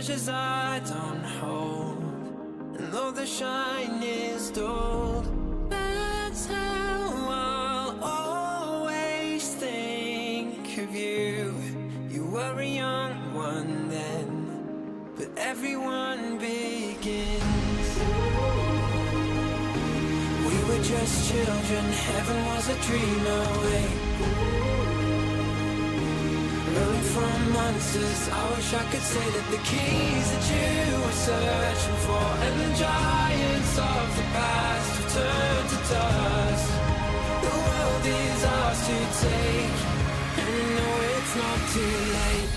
treasures I don't hold, and though the shine is dulled, that's how I'll always think of you. You were a young one then, but everyone begins. We were just children, heaven was a dream away. Running from monsters, I wish I could say that the keys that you were searching for, and the giants of the past have turned to dust. The world is ours to take, and you know it's not too late.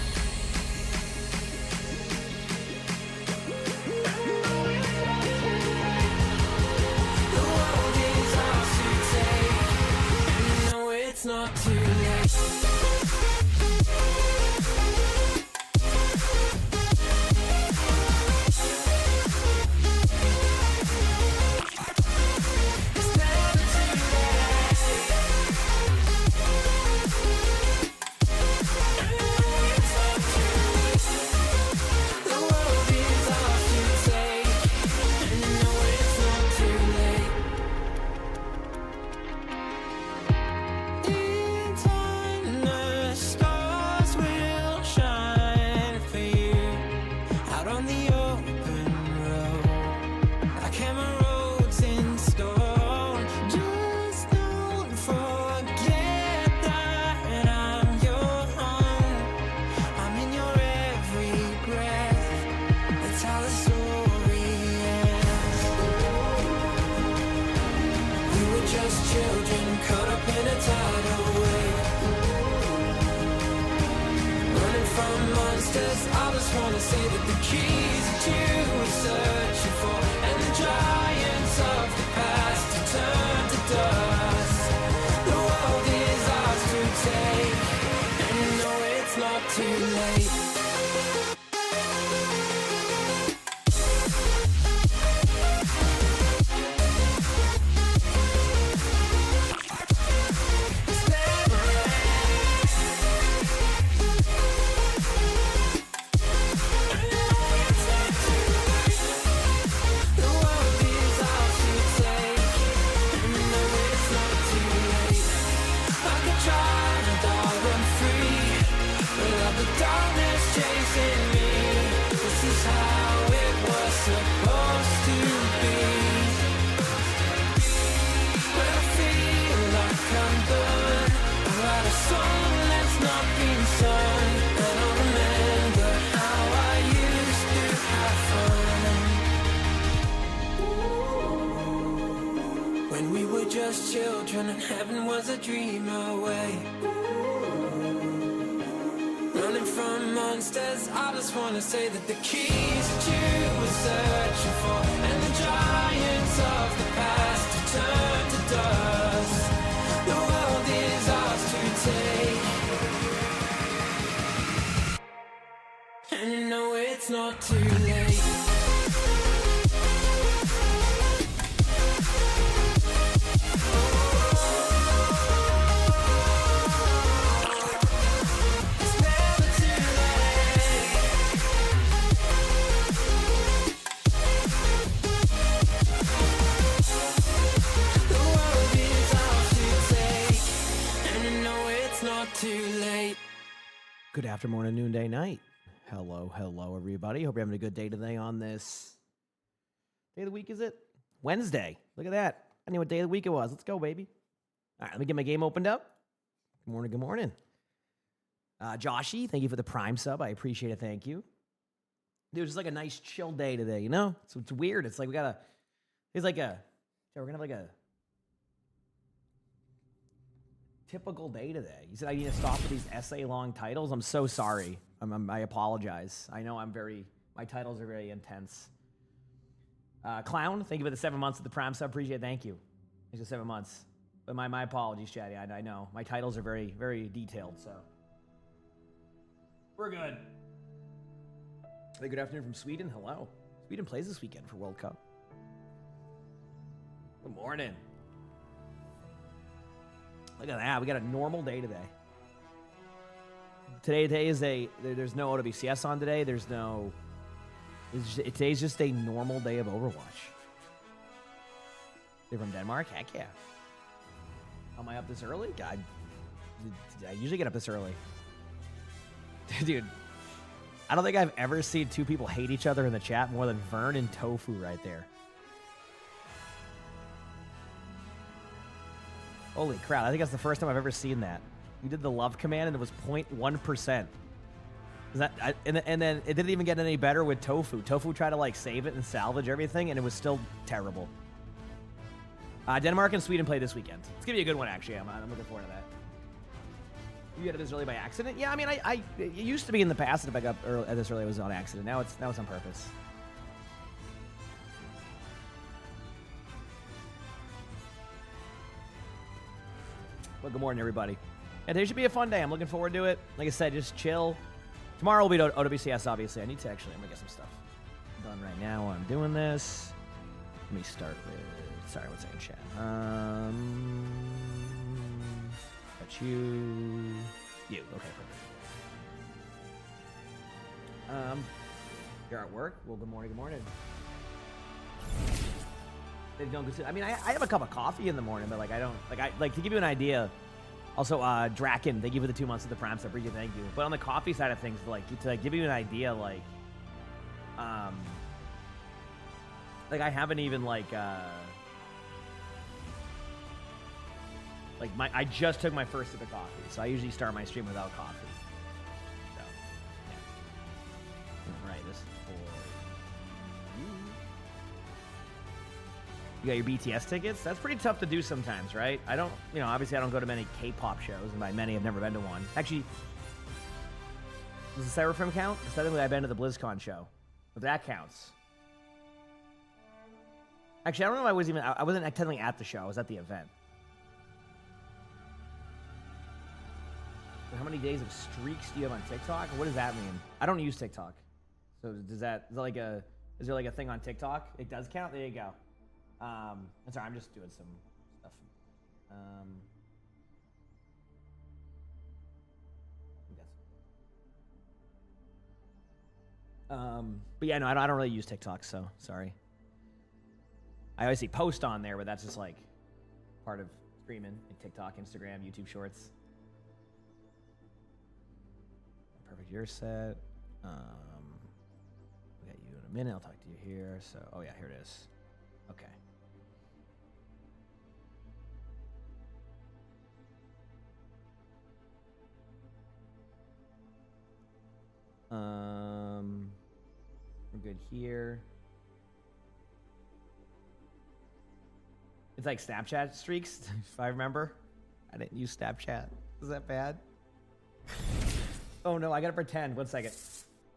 The world is ours to take, and you know it's not too late. Children and heaven was a dream away. Running from monsters, I just wanna say that the keys that you were searching for, and the giants of the past have turned to dust. The world is ours to take, and you know it's not too late. Good afternoon, noonday, night. Hello, everybody. Hope you're having a good day today on this day of the week, is it? Wednesday. Look at that. I knew what day of the week it was. Let's go, baby. All right, let me get my game opened up. Good morning. Joshy, thank you for the Prime sub. I appreciate it. Thank you. Dude, it's like a nice chill day today, you know? So it's weird. It's like we're going to have like a typical day today. You said I need to stop with these essay-long titles. I'm so sorry. I apologize. I know my titles are very intense. Clown, thank you for the 7 months of the Prime sub. Appreciate it. Thank you. Thanks for 7 months. But my apologies, Chatty. I know. My titles are very, very detailed, so. We're good. Hey, good afternoon from Sweden. Hello. Sweden plays this weekend for World Cup. Good morning. Look at that. We got a normal day today. Today is there's no OWCS on today. There's no Today's just a normal day of Overwatch. You're from Denmark? Heck yeah. Am I up this early? God, I usually get up this early. Dude, I don't think I've ever seen two people hate each other in the chat more than Vern and Tofu right there. Holy crap, I think that's the first time I've ever seen that. You did the love command and it was 0.1%. And then it didn't even get any better with Tofu. Tofu tried to like save it and salvage everything and it was still terrible. Denmark and Sweden play this weekend. It's gonna be a good one actually. I'm looking forward to that. You get it this early by accident? Yeah, I mean, it used to be in the past that if I got this early, it was on accident. Now it's on purpose. Well, good morning, everybody. And today should be a fun day. I'm looking forward to it. Like I said, just chill. Tomorrow will be OWCS, obviously. I'm gonna get some stuff done right now while I'm doing this. Let me start with, sorry, what's that in chat? That's you. Okay, perfect. You're at work? Well, good morning, I mean, I have a cup of coffee in the morning, but like, I don't, like, to give you an idea, also, Draken, thank you for the 2 months of the Prime sub, Bridget, thank you. But on the coffee side of things, like, to give you an idea, like, I haven't even, I just took my first sip of coffee, so I usually start my stream without coffee. So, yeah. Right, this is for you. You got your BTS tickets? That's pretty tough to do sometimes, right? I don't, obviously I don't go to many K-pop shows, and by many I've never been to one. Actually, does the Seraphim count? Because technically I've been to the BlizzCon show. If that counts. Actually, I don't know if I wasn't technically at the show. I was at the event. How many days of streaks do you have on TikTok? What does that mean? I don't use TikTok. So is there like a thing on TikTok? It does count? There you go. I'm sorry, I'm just doing some stuff. But yeah, no, I don't really use TikTok, so sorry. I always see post on there, but that's just like part of streaming, like TikTok, Instagram, YouTube Shorts. Perfect, you're set. We'll get you in a minute. I'll talk to you here. So, oh yeah, here it is. Okay. We're good here. It's like Snapchat streaks, if I remember. I didn't use Snapchat. Is that bad? Oh no, I gotta pretend. 1 second.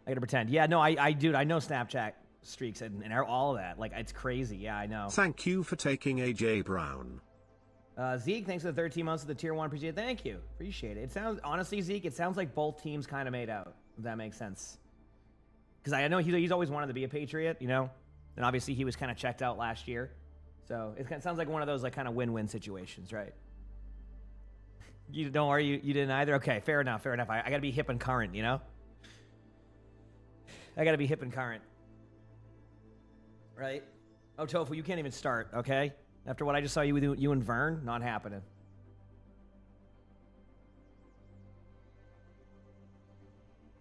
I gotta pretend. Yeah, no, dude, I know Snapchat streaks and all of that. Like, it's crazy. Yeah, I know. Thank you for taking AJ Brown. Zeke, thanks for the 13 months of the tier 1. Appreciate it. Thank you. Appreciate it. It sounds, honestly, Zeke, it sounds like both teams kind of made out, if that makes sense. Because I know he's always wanted to be a Patriot, And obviously he was kind of checked out last year. So it sounds like one of those like kind of win-win situations, right? You don't worry, you didn't either? Okay, fair enough. I got to be hip and current, I got to be hip and current. Right? Oh, Tofu, you can't even start, okay? After what I just saw you with you and Vern, not happening.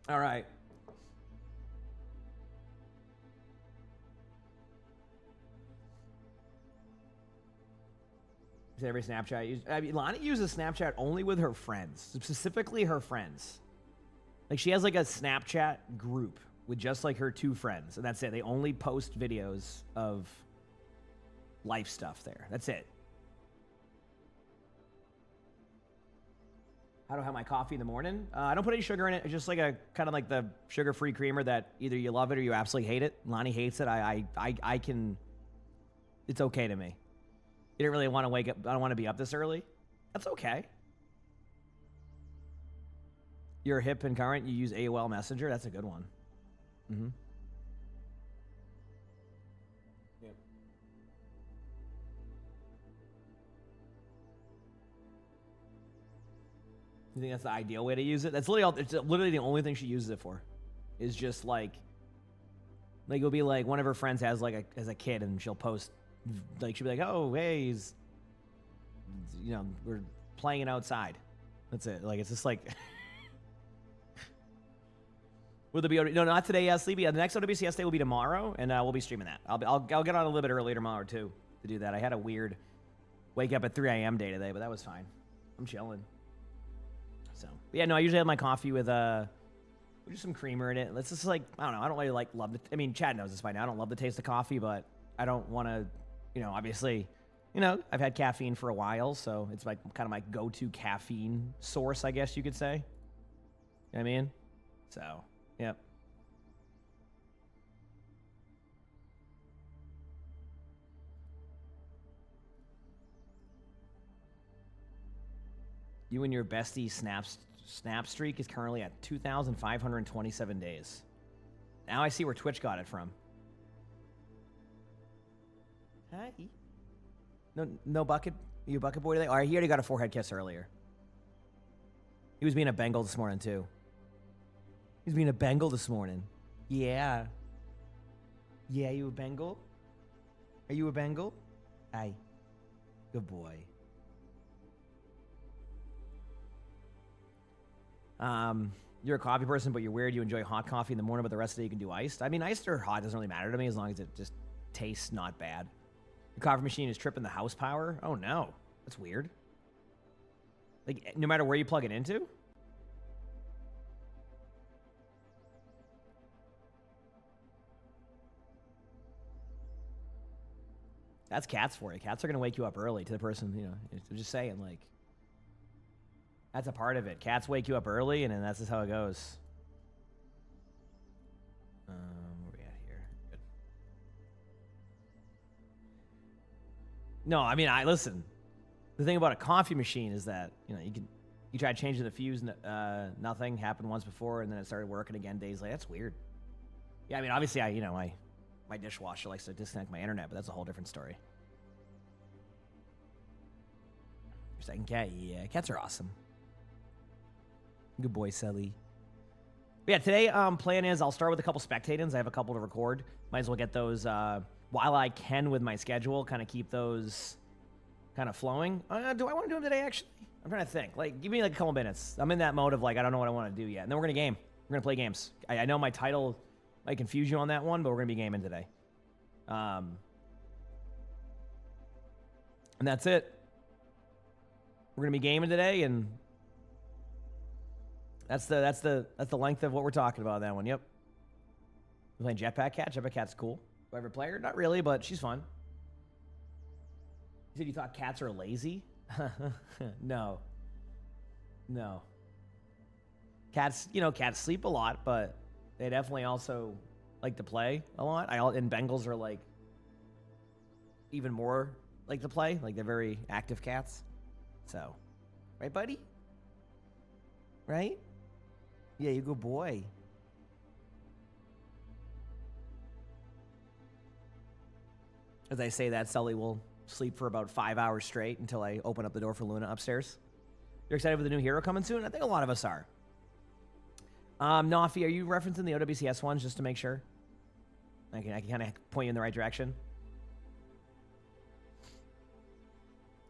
All right. Every Snapchat. Lonnie uses Snapchat only with her friends, specifically her friends. Like, she has like a Snapchat group with just like her 2 friends, and that's it. They only post videos of life stuff there. That's it. How do I have my coffee in the morning? I don't put any sugar in it. It's just like a kind of like the sugar-free creamer that either you love it or you absolutely hate it. Lonnie hates it. I can. It's okay to me. You didn't really want to wake up. I don't want to be up this early. That's okay. You're hip and current. You use AOL Messenger. That's a good one. Mm-hmm. Yep. You think that's the ideal way to use it? That's literally, it's literally the only thing she uses it for. Is just like Like it'll be like one of her friends has like as a kid, and she'll post, like she'll be like, "Oh, hey, he's, we're playing it outside." That's it. Like it's just like. Will there be? No, not today, Sleepy. The next OWCS day will be tomorrow, and we'll be streaming that. I'll get on a little bit early tomorrow too to do that. I had a weird wake up at 3 a.m. day today, but that was fine. I'm chilling. So yeah, no, I usually have my coffee with just some creamer in it. Let's just like I don't know. I don't really love the. I mean, Chad knows this by now. I don't love the taste of coffee, but I don't want to. Obviously, I've had caffeine for a while, so it's like kind of my go-to caffeine source, I guess you could say. You know what I mean? So. Yep. You and your bestie snap streak is currently at 2,527 days. Now I see where Twitch got it from. Hi. No bucket. You a bucket boy today? All right, he already got a forehead kiss earlier. He was being a Bengal this morning too. He's being a Bengal this morning. Yeah. Yeah, you a Bengal? Are you a Bengal? Aye. Good boy. You're a coffee person, but you're weird. You enjoy hot coffee in the morning, but the rest of the day you can do iced. I mean, iced or hot doesn't really matter to me as long as it just tastes not bad. The coffee machine is tripping the house power. Oh, no. That's weird. Like, no matter where you plug it into? That's cats for you. Cats are going to wake you up early to the person, just saying, like, that's a part of it. Cats wake you up early, and then that's just how it goes. Where are we at here? Good. No, I mean, listen. The thing about a coffee machine is that, you try changing the fuse, nothing happened once before, and then it started working again days later. That's weird. Yeah, I mean, obviously, my dishwasher likes to disconnect my internet, but that's a whole different story. Your second cat? Yeah, cats are awesome. Good boy, Sally. But yeah, today plan is I'll start with a couple spectators. I have a couple to record. Might as well get those while I can with my schedule, kind of keep those kind of flowing. Do I want to do them today, actually? I'm trying to think. Like, give me like a couple minutes. I'm in that mode of like, I don't know what I want to do yet. And then we're going to game. We're going to play games. I know my title might confuse you on that one, but we're going to be gaming today. And that's it. We're going to be gaming today, and that's the length of what we're talking about on that one. Yep. We're playing Jetpack Cat. Jetpack Cat's cool. Do I ever play her? Not really, but she's fun. You said you thought cats are lazy? No. Cats, cats sleep a lot, but they definitely also like to play a lot. And Bengals are like even more like to play. Like they're very active cats. So, right, buddy? Right? Yeah, you good boy. As I say that, Sully will sleep for about 5 hours straight until I open up the door for Luna upstairs. You're excited for the new hero coming soon? I think a lot of us are. Nafi, are you referencing the OWCS ones just to make sure? I can kind of point you in the right direction.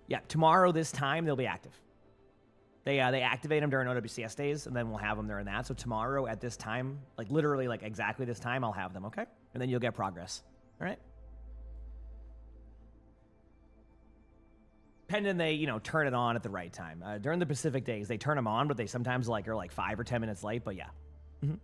Yeah, tomorrow this time they'll be active. They activate them during OWCS days, and then we'll have them during that. So tomorrow at this time, like literally like exactly this time, I'll have them, okay? And then you'll get progress. All right? Pending they, turn it on at the right time. During the Pacific days, they turn them on, but they sometimes are like 5 or 10 minutes late, but yeah. Mm-hmm.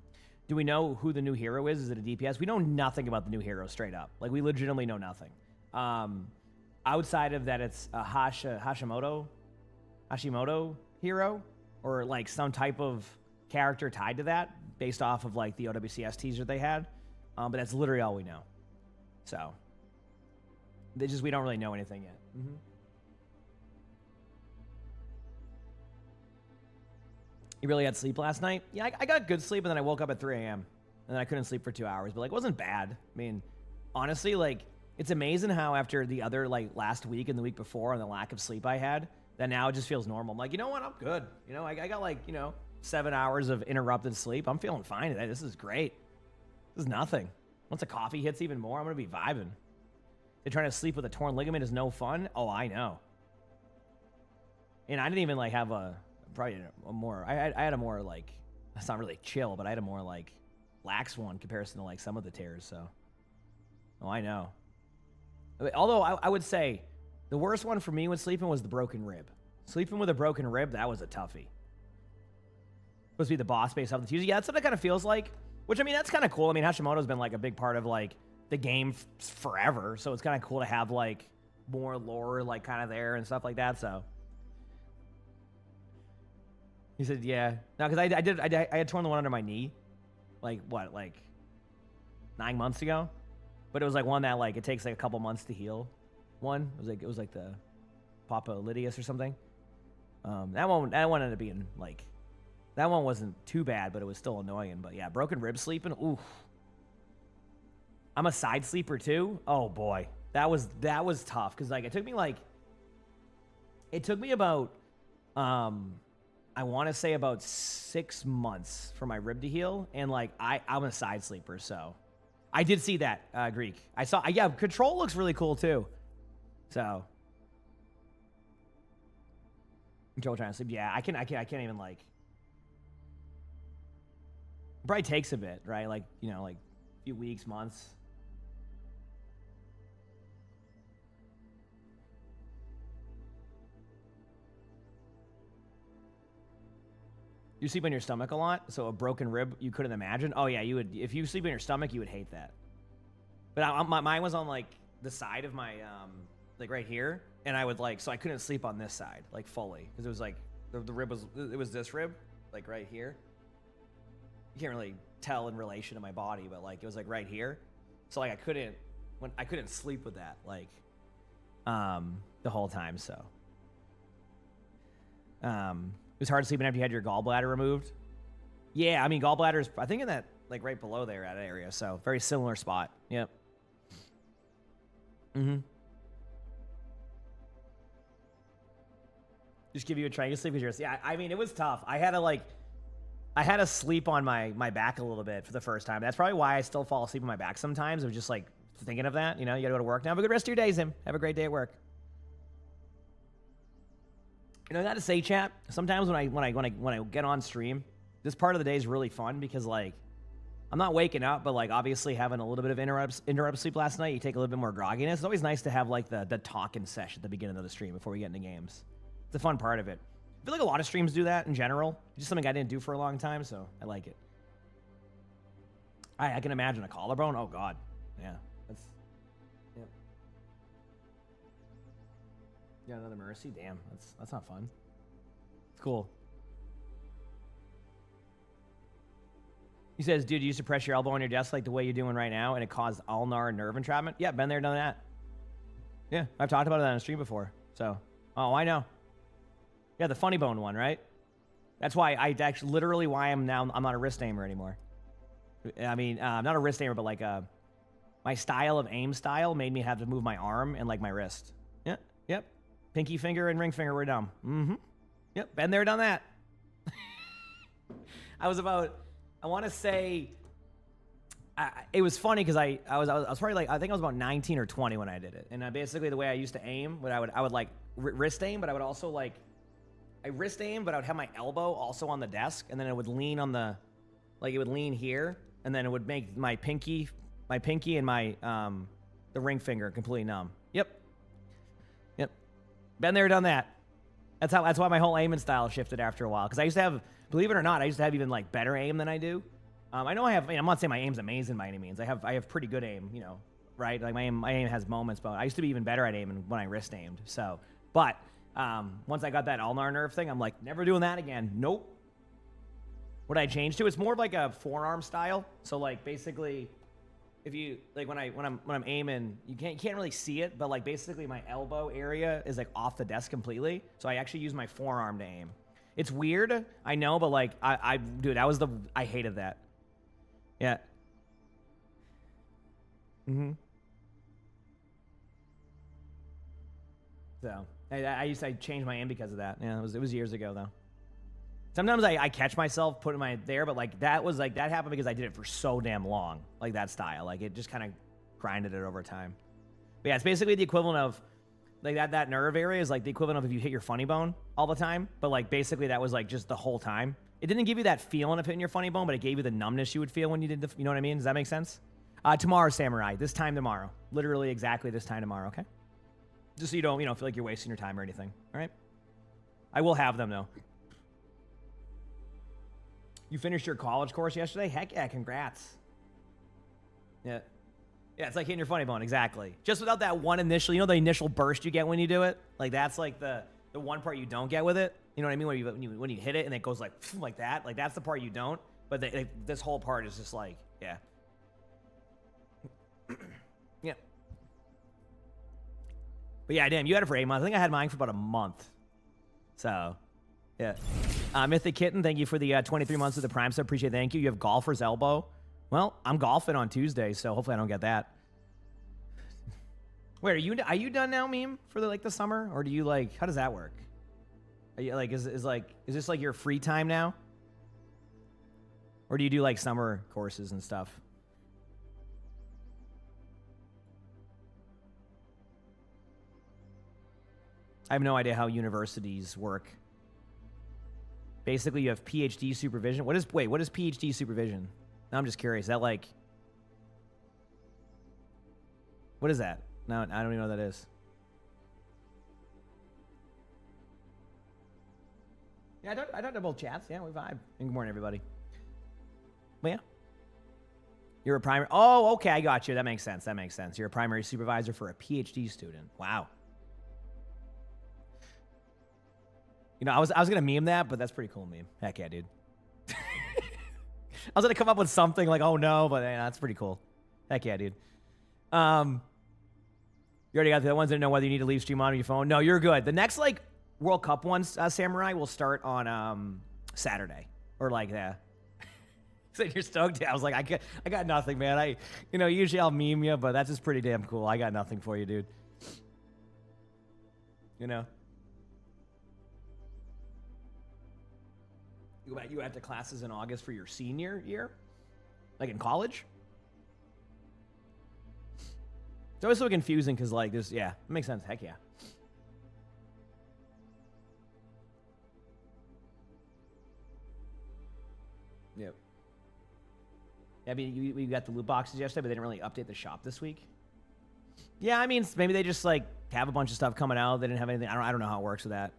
Do we know who the new hero is? Is it a DPS? We know nothing about the new hero straight up. Like, we legitimately know nothing. Outside of that, it's a Hashimoto hero, or like some type of character tied to that based off of like the OWCS teaser they had. But that's literally all we know. So, we don't really know anything yet. Mm-hmm. You really had sleep last night? Yeah, I got good sleep, and then I woke up at 3 a.m. and then I couldn't sleep for 2 hours, but like, it wasn't bad. I mean, honestly, like, it's amazing how after the other, like, last week and the week before and the lack of sleep I had, that now it just feels normal. I'm like, you know what? I'm good. I got like, 7 hours of interrupted sleep. I'm feeling fine today. This is great. This is nothing. Once a coffee hits even more, I'm going to be vibing. They're trying to sleep with a torn ligament is no fun. Oh, I know. And I didn't even like have probably a more, I had a more like, that's not really chill, but I had a more like lax one comparison to like some of the tears. So, oh, I know. Although I would say the worst one for me when sleeping was the broken rib. Sleeping with a broken rib, that was a toughie. Supposed to be the boss based off the Tuesday. Yeah, that's what it kind of feels like. Which, I mean, that's kind of cool. I mean, Hashimoto's been like a big part of like the game forever. So it's kind of cool to have like more lore like kind of there and stuff like that. So he said, yeah. No, because I had torn the one under my knee. Like, what, like 9 months ago? But it was like one that like it takes like a couple months to heal. One. It was like the Papalidius or something. That one ended up being like, that one wasn't too bad, but it was still annoying. But yeah, broken rib sleeping, oof. I'm a side sleeper too. Oh boy, that was tough because like it took me about I want to say about 6 months for my rib to heal, and like I'm a side sleeper, so I did see that Greek. I saw, yeah, control looks really cool too. So control trying to sleep, yeah, I can't even like. It probably takes a bit, right? Like, you know, like a few weeks, months. You sleep on your stomach a lot, so a broken rib you couldn't imagine. Oh yeah, you would. If you sleep on your stomach, you would hate that. But mine was on like the side of my like right here, and I would like, so I couldn't sleep on this side like fully because it was like the rib was this rib like right here. You can't really tell in relation to my body, but like it was like right here, so like I couldn't sleep with that like the whole time. So it was hard sleeping after you had your gallbladder removed. Yeah, I mean gallbladder is I think in that like right below there at that area, so very similar spot. Yep. Just give you a triangle sleep because yeah, I mean it was tough. I had to sleep on my back a little bit for the first time. That's probably why I still fall asleep on my back sometimes. I was just like thinking of that. You know, you gotta go to work now. Have a good rest of your day, Zim. Have a great day at work. You know, I gotta say, chat. Sometimes when I get on stream, this part of the day is really fun because like I'm not waking up, but like obviously having a little bit of interrupt sleep last night, you take a little bit more grogginess. It's always nice to have like the talking session at the beginning of the stream before we get into games. It's a fun part of it. I feel like a lot of streams do that in general. It's just something I didn't do for a long time, so I like it. I can imagine a collarbone. Oh God, yeah, that's yep. Yeah, another mercy. Damn, that's not fun. It's cool. He says, dude, you used to press your elbow on your desk like the way you're doing right now, and it caused ulnar nerve entrapment. Yeah, been there, done that. Yeah, I've talked about it on the stream before. So, oh, I know. Yeah, the funny bone one, right? That's why literally why I'm not a wrist aimer anymore. I mean, not a wrist aimer, but like my style of aim style made me have to move my arm and like my wrist. Yep. Pinky finger and ring finger were dumb. Yep, been there, done that. I want to say, it was funny because I was probably like, I think I was about 19 or 20 when I did it. And basically the way I used to aim, I would like wrist aim, but I would also like, I wrist aim, but I would have my elbow also on the desk, and then it would lean on the, like it would lean here, and then it would make my pinky and my, the ring finger completely numb. Yep. Been there, done that. That's why my whole aiming style shifted after a while. Because I used to have, believe it or not, I used to have even like better aim than I do. I know I have. I mean, I'm not saying my aim's amazing by any means. I have pretty good aim, you know, right? Like my aim has moments, but I used to be even better at aiming when I wrist aimed. So, but once I got that ulnar nerve thing, I'm like, never doing that again. Nope. What I changed to? It's more of like a forearm style. So like basically, if you like when I'm aiming, you can't really see it, but like basically my elbow area is like off the desk completely. So I actually use my forearm to aim. It's weird, I know, but like dude, I hated that. Yeah. So I changed my aim because of that. Yeah, it was years ago though. Sometimes I catch myself putting my there, but like that happened because I did it for so damn long, like that style. Like it just kind of grinded it over time. But yeah, it's basically the equivalent of like that nerve area is like the equivalent of if you hit your funny bone all the time. But like basically that was like just the whole time. It didn't give you that feeling of hitting your funny bone, but it gave you the numbness you would feel when you did you know what I mean? Does that make sense? Tomorrow, Samurai. This time tomorrow. Literally exactly this time tomorrow, okay? Just so you don't, feel like you're wasting your time or anything. All right? I will have them though. You finished your college course yesterday? Heck yeah, congrats. Yeah. Yeah, it's like hitting your funny bone, exactly. Just without that one initial, the initial burst you get when you do it? Like that's like the one part you don't get with it. You know what I mean? When you hit it and it goes like that. Like that's the part you don't. But this whole part is just like, yeah. Yeah. But yeah, damn, you had it for 8 months. I think I had mine for about a month. So, yeah. Mythic Kitten, thank you for the 23 months of the Prime sub. Appreciate it. Thank you. You have Golfer's Elbow. Well, I'm golfing on Tuesday, so hopefully I don't get that. Wait, are you done now, Meme, for the summer? Or do you how does that work? Are you is this like your free time now? Or do you do summer courses and stuff? I have no idea how universities work. Basically, you have PhD supervision. What is PhD supervision? Now I'm just curious. Is that what is that? No, I don't even know what that is. Yeah, I don't know both chats. Yeah, we vibe. Good morning, everybody. But yeah. You're a primary. Oh, okay, I got you. That makes sense. You're a primary supervisor for a PhD student. Wow. I was gonna meme that, but that's pretty cool meme. Heck yeah, dude. I was gonna come up with something like, oh no, but that's pretty cool. Heck yeah, dude. You already got the ones that know whether you need to leave stream on your phone. No, you're good. The next World Cup ones, Samurai, will start on Saturday or yeah. So you're stoked? Yeah, I was like, I got nothing, man. Usually I'll meme you, but that's just pretty damn cool. I got nothing for you, dude. You went to classes in August for your senior year? Like in college? It's always so confusing because there's, yeah, it makes sense. Heck yeah. Yep. Yeah, I mean, we got the loot boxes yesterday, but they didn't really update the shop this week. Yeah, I mean, maybe they just have a bunch of stuff coming out. They didn't have anything. I don't know how it works with that.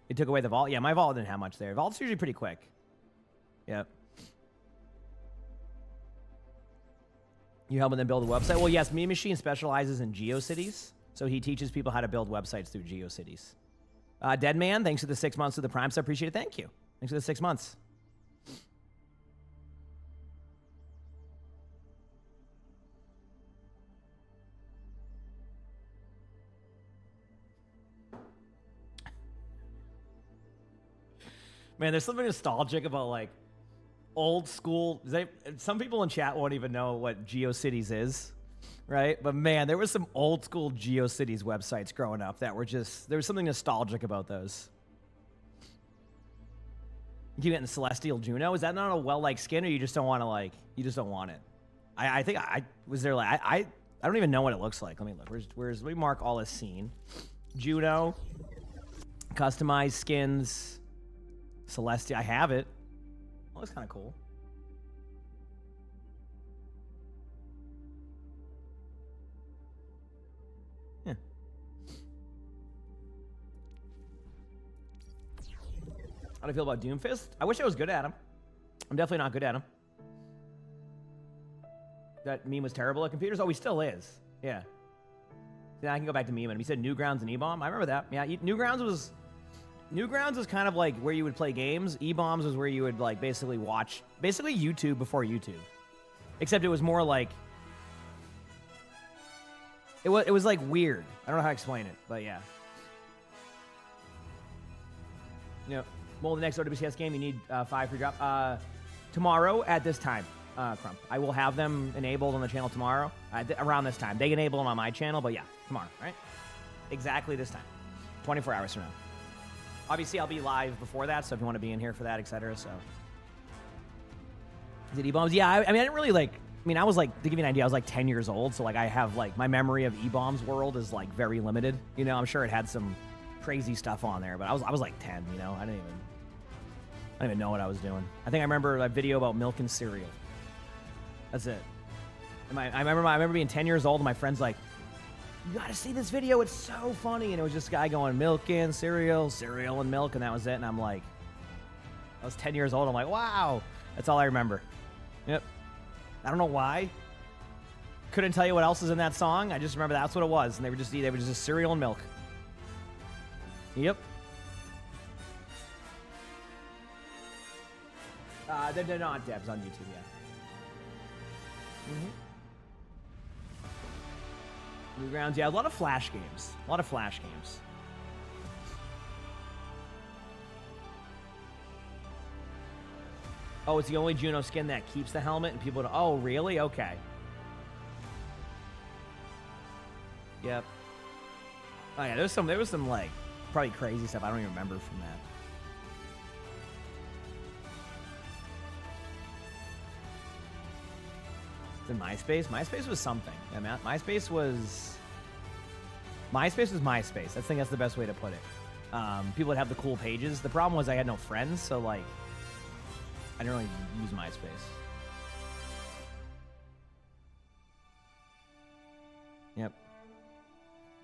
It took away the vault. Yeah, my vault didn't have much there. Vault's usually pretty quick. Yep. You helping them build a website? Well, yes, Meme Machine specializes in GeoCities. So he teaches people how to build websites through GeoCities. Deadman, thanks for the 6 months of the Prime. So I appreciate it. Thank you. Thanks for the 6 months. Man, there's something nostalgic about old school. Some people in chat won't even know what GeoCities is, right? But man, there was some old school GeoCities websites growing up that were there was something nostalgic about those. You keep getting Celestial Juno. Is that not a well-liked skin, or you just don't want to you just don't want it? I think I was there. I don't even know what it looks like. Let me look. Let me mark all as seen. Juno, customized skins. Celestia, I have it. Well, that's kind of cool. Yeah. How do I feel about Doomfist? I wish I was good at him. I'm definitely not good at him. That meme was terrible at computers? Oh, he still is. Yeah. Yeah, I can go back to meme. He said Newgrounds and E-Bomb. I remember that. Yeah, Newgrounds was kind of where you would play games. E-Bombs was where you would basically watch YouTube before YouTube. Except it was more it was weird. I don't know how to explain it, but yeah. Well, the next OWCS game you need 5 free drop. Tomorrow at this time, Crump. I will have them enabled on the channel tomorrow around this time. They enable them on my channel, but yeah, tomorrow, right? Exactly this time. 24 hours from now. Obviously, I'll be live before that, so if you want to be in here for that, etc. So, is it E-bombs? Yeah, I mean, I didn't really like. I mean, I was like, to give you an idea, I was like 10 years old, so like I have like my memory of E-bombs world is like very limited. You know, I'm sure it had some crazy stuff on there, but I was like 10. You know, I didn't even know what I was doing. I think I remember a video about milk and cereal. That's it. And I remember being 10 years old, and my friend's like, "You gotta see this video. It's so funny." And it was just a guy going milk and cereal, cereal and milk, and that was it. And I'm like, I was 10 years old. I'm like, wow, that's all I remember. Yep. I don't know why. Couldn't tell you what else is in that song. I just remember that's what it was, and they were just cereal and milk. Yep. They're not Debs on YouTube yet. Newgrounds, yeah, a lot of Flash games. A lot of Flash games. Oh, it's the only Juno skin that keeps the helmet, and people don't. Oh, really? Okay. Yep. Oh yeah, there was some like probably crazy stuff I don't even remember from that. It's in MySpace. MySpace was something. Yeah, MySpace was MySpace. I think that's the best way to put it. People would have the cool pages. The problem was I had no friends, so like I didn't really use MySpace. Yep.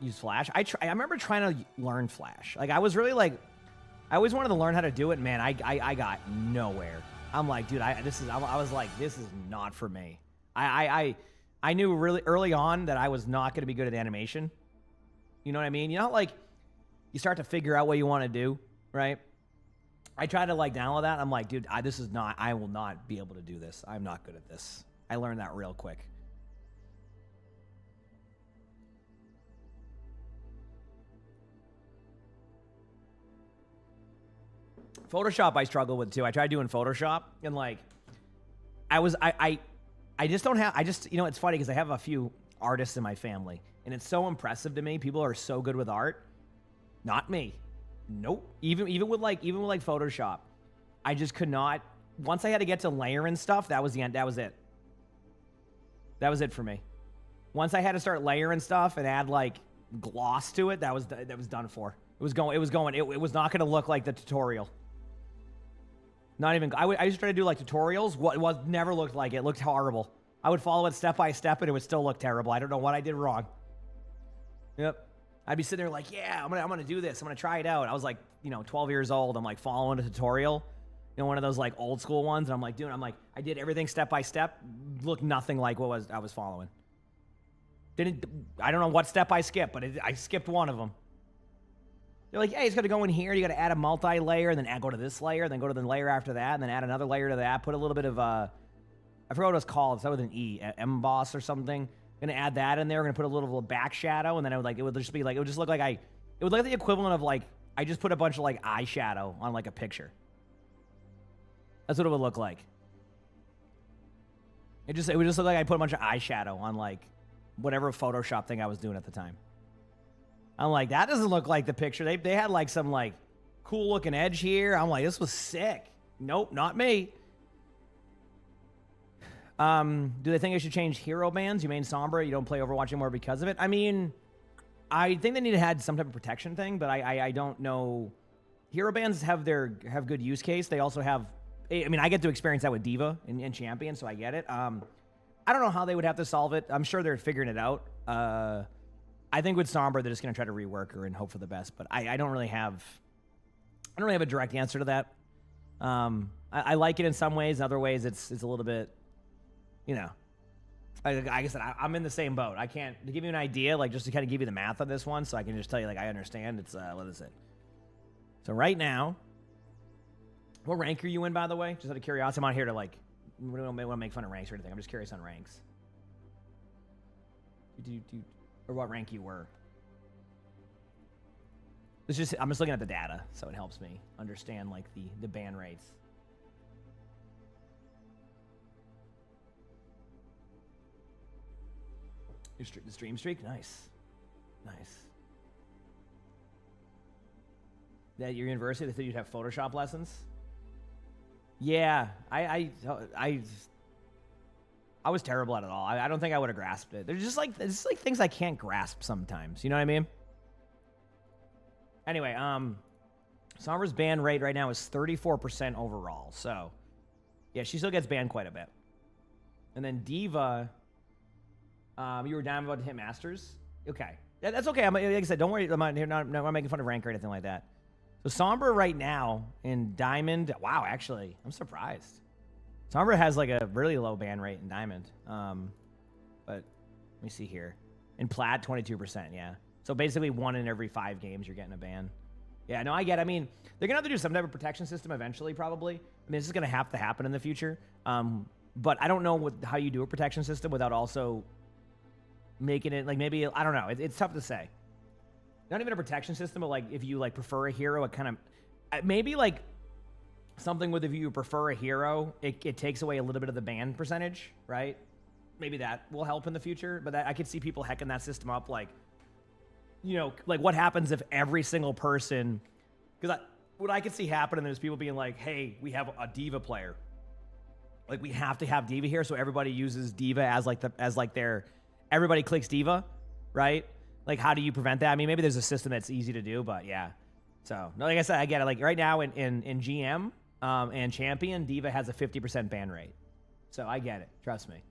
Use Flash. I remember trying to learn Flash. Like I was really like, I always wanted to learn how to do it. Man, I got nowhere. I'm like, dude, I was like, this is not for me. I knew really early on that I was not going to be good at animation. You know what I mean? You know, like you start to figure out what you want to do, right? I tried to like download that. I'm like, dude, I will not be able to do this. I'm not good at this. I learned that real quick. Photoshop I struggle with too. I tried doing Photoshop and like I just don't have, you know, it's funny because I have a few artists in my family and it's so impressive to me. People are so good with art. Not me. Nope. Even with Photoshop, I just could not. Once I had to get to layering stuff, that was the end. That was it. That was it for me. Once I had to start layering stuff and add like gloss to it, that was done for. It was not going to look like the tutorial. Not even. I used to try to do like tutorials. What was never looked like it. Looked horrible. I would follow it step by step, and it would still look terrible. I don't know what I did wrong. Yep. I'd be sitting there like, yeah, I'm gonna do this. I'm gonna try it out. I was like, 12 years old. I'm like following a tutorial, one of those like old school ones. And I'm like, I did everything step by step. Looked nothing like what I was following. I don't know what step I skipped, but I skipped one of them. They're like, hey, it's gonna go in here. You got to add a multi-layer, and then go to this layer, then go to the layer after that, and then add another layer to that. Put a little bit of I forgot what it was called. It started with an E, emboss or something. Gonna add that in there. We're gonna put a little back shadow, and then it would just look like it would look like the equivalent of like I just put a bunch of like eyeshadow on like a picture. That's what it would look like. It would just look like I put a bunch of eyeshadow on like whatever Photoshop thing I was doing at the time. I'm like, that doesn't look like the picture. They had like some like cool looking edge here. I'm like, this was sick. Nope, not me. Do they think I should change hero bands? You main Sombra, you don't play Overwatch anymore because of it? I mean, I think they need to have some type of protection thing, but I don't know. Hero bands have good use case. They also have, I mean, I get to experience that with Diva and Champion, so I get it. I don't know how they would have to solve it. I'm sure they're figuring it out. I think with Sombra, they're just going to try to rework her and hope for the best, but I don't really have a direct answer to that. I like it in some ways. In other ways, it's a little bit, like I said, I'm in the same boat. I can't, to give you an idea, like just to kind of give you the math on this one, so I can just tell you, like, I understand. It's, what is it? So right now, what rank are you in, by the way? Just out of curiosity, I'm not here to, like, we don't want to make fun of ranks or anything. I'm just curious on ranks. Or what rank you were. I'm just looking at the data, so it helps me understand, like, the ban rates. The stream streak? Nice. Nice. At your university, they thought you'd have Photoshop lessons. Yeah, I was terrible at it all. I don't think I would have grasped it. There's just like things I can't grasp sometimes. You know what I mean? Anyway, Sombra's ban rate right now is 34% overall. So, yeah, she still gets banned quite a bit. And then Diva, you were down about to hit Masters? Okay. That's okay. Like I said, don't worry. I'm not making fun of rank or anything like that. So Sombra right now in Diamond, wow, actually, I'm surprised. Sombra has like a really low ban rate in Diamond. But let me see here. In Plat, 22%, yeah. So basically 1 in every 5 games you're getting a ban. Yeah, no, I get it. I mean, they're going to have to do some type of protection system eventually, probably. I mean, this is going to have to happen in the future. But I don't know how you do a protection system without also making it, like, maybe, I don't know. It's tough to say. Not even a protection system, but, like, if you, like, prefer a hero, it kind of, maybe, like, something with if you prefer a hero, it takes away a little bit of the ban percentage, right? Maybe that will help in the future. But I could see people hacking that system up, like, you know, like what happens if every single person, because what I could see happening is people being like, hey, we have a Diva player. Like, we have to have Diva here, so everybody uses Diva as their, everybody clicks Diva, right? Like, how do you prevent that? I mean, maybe there's a system that's easy to do, but yeah. So, no, like I said, I get it. Like, right now in GM and Champion, Diva has a 50% ban rate. So, I get it. Trust me.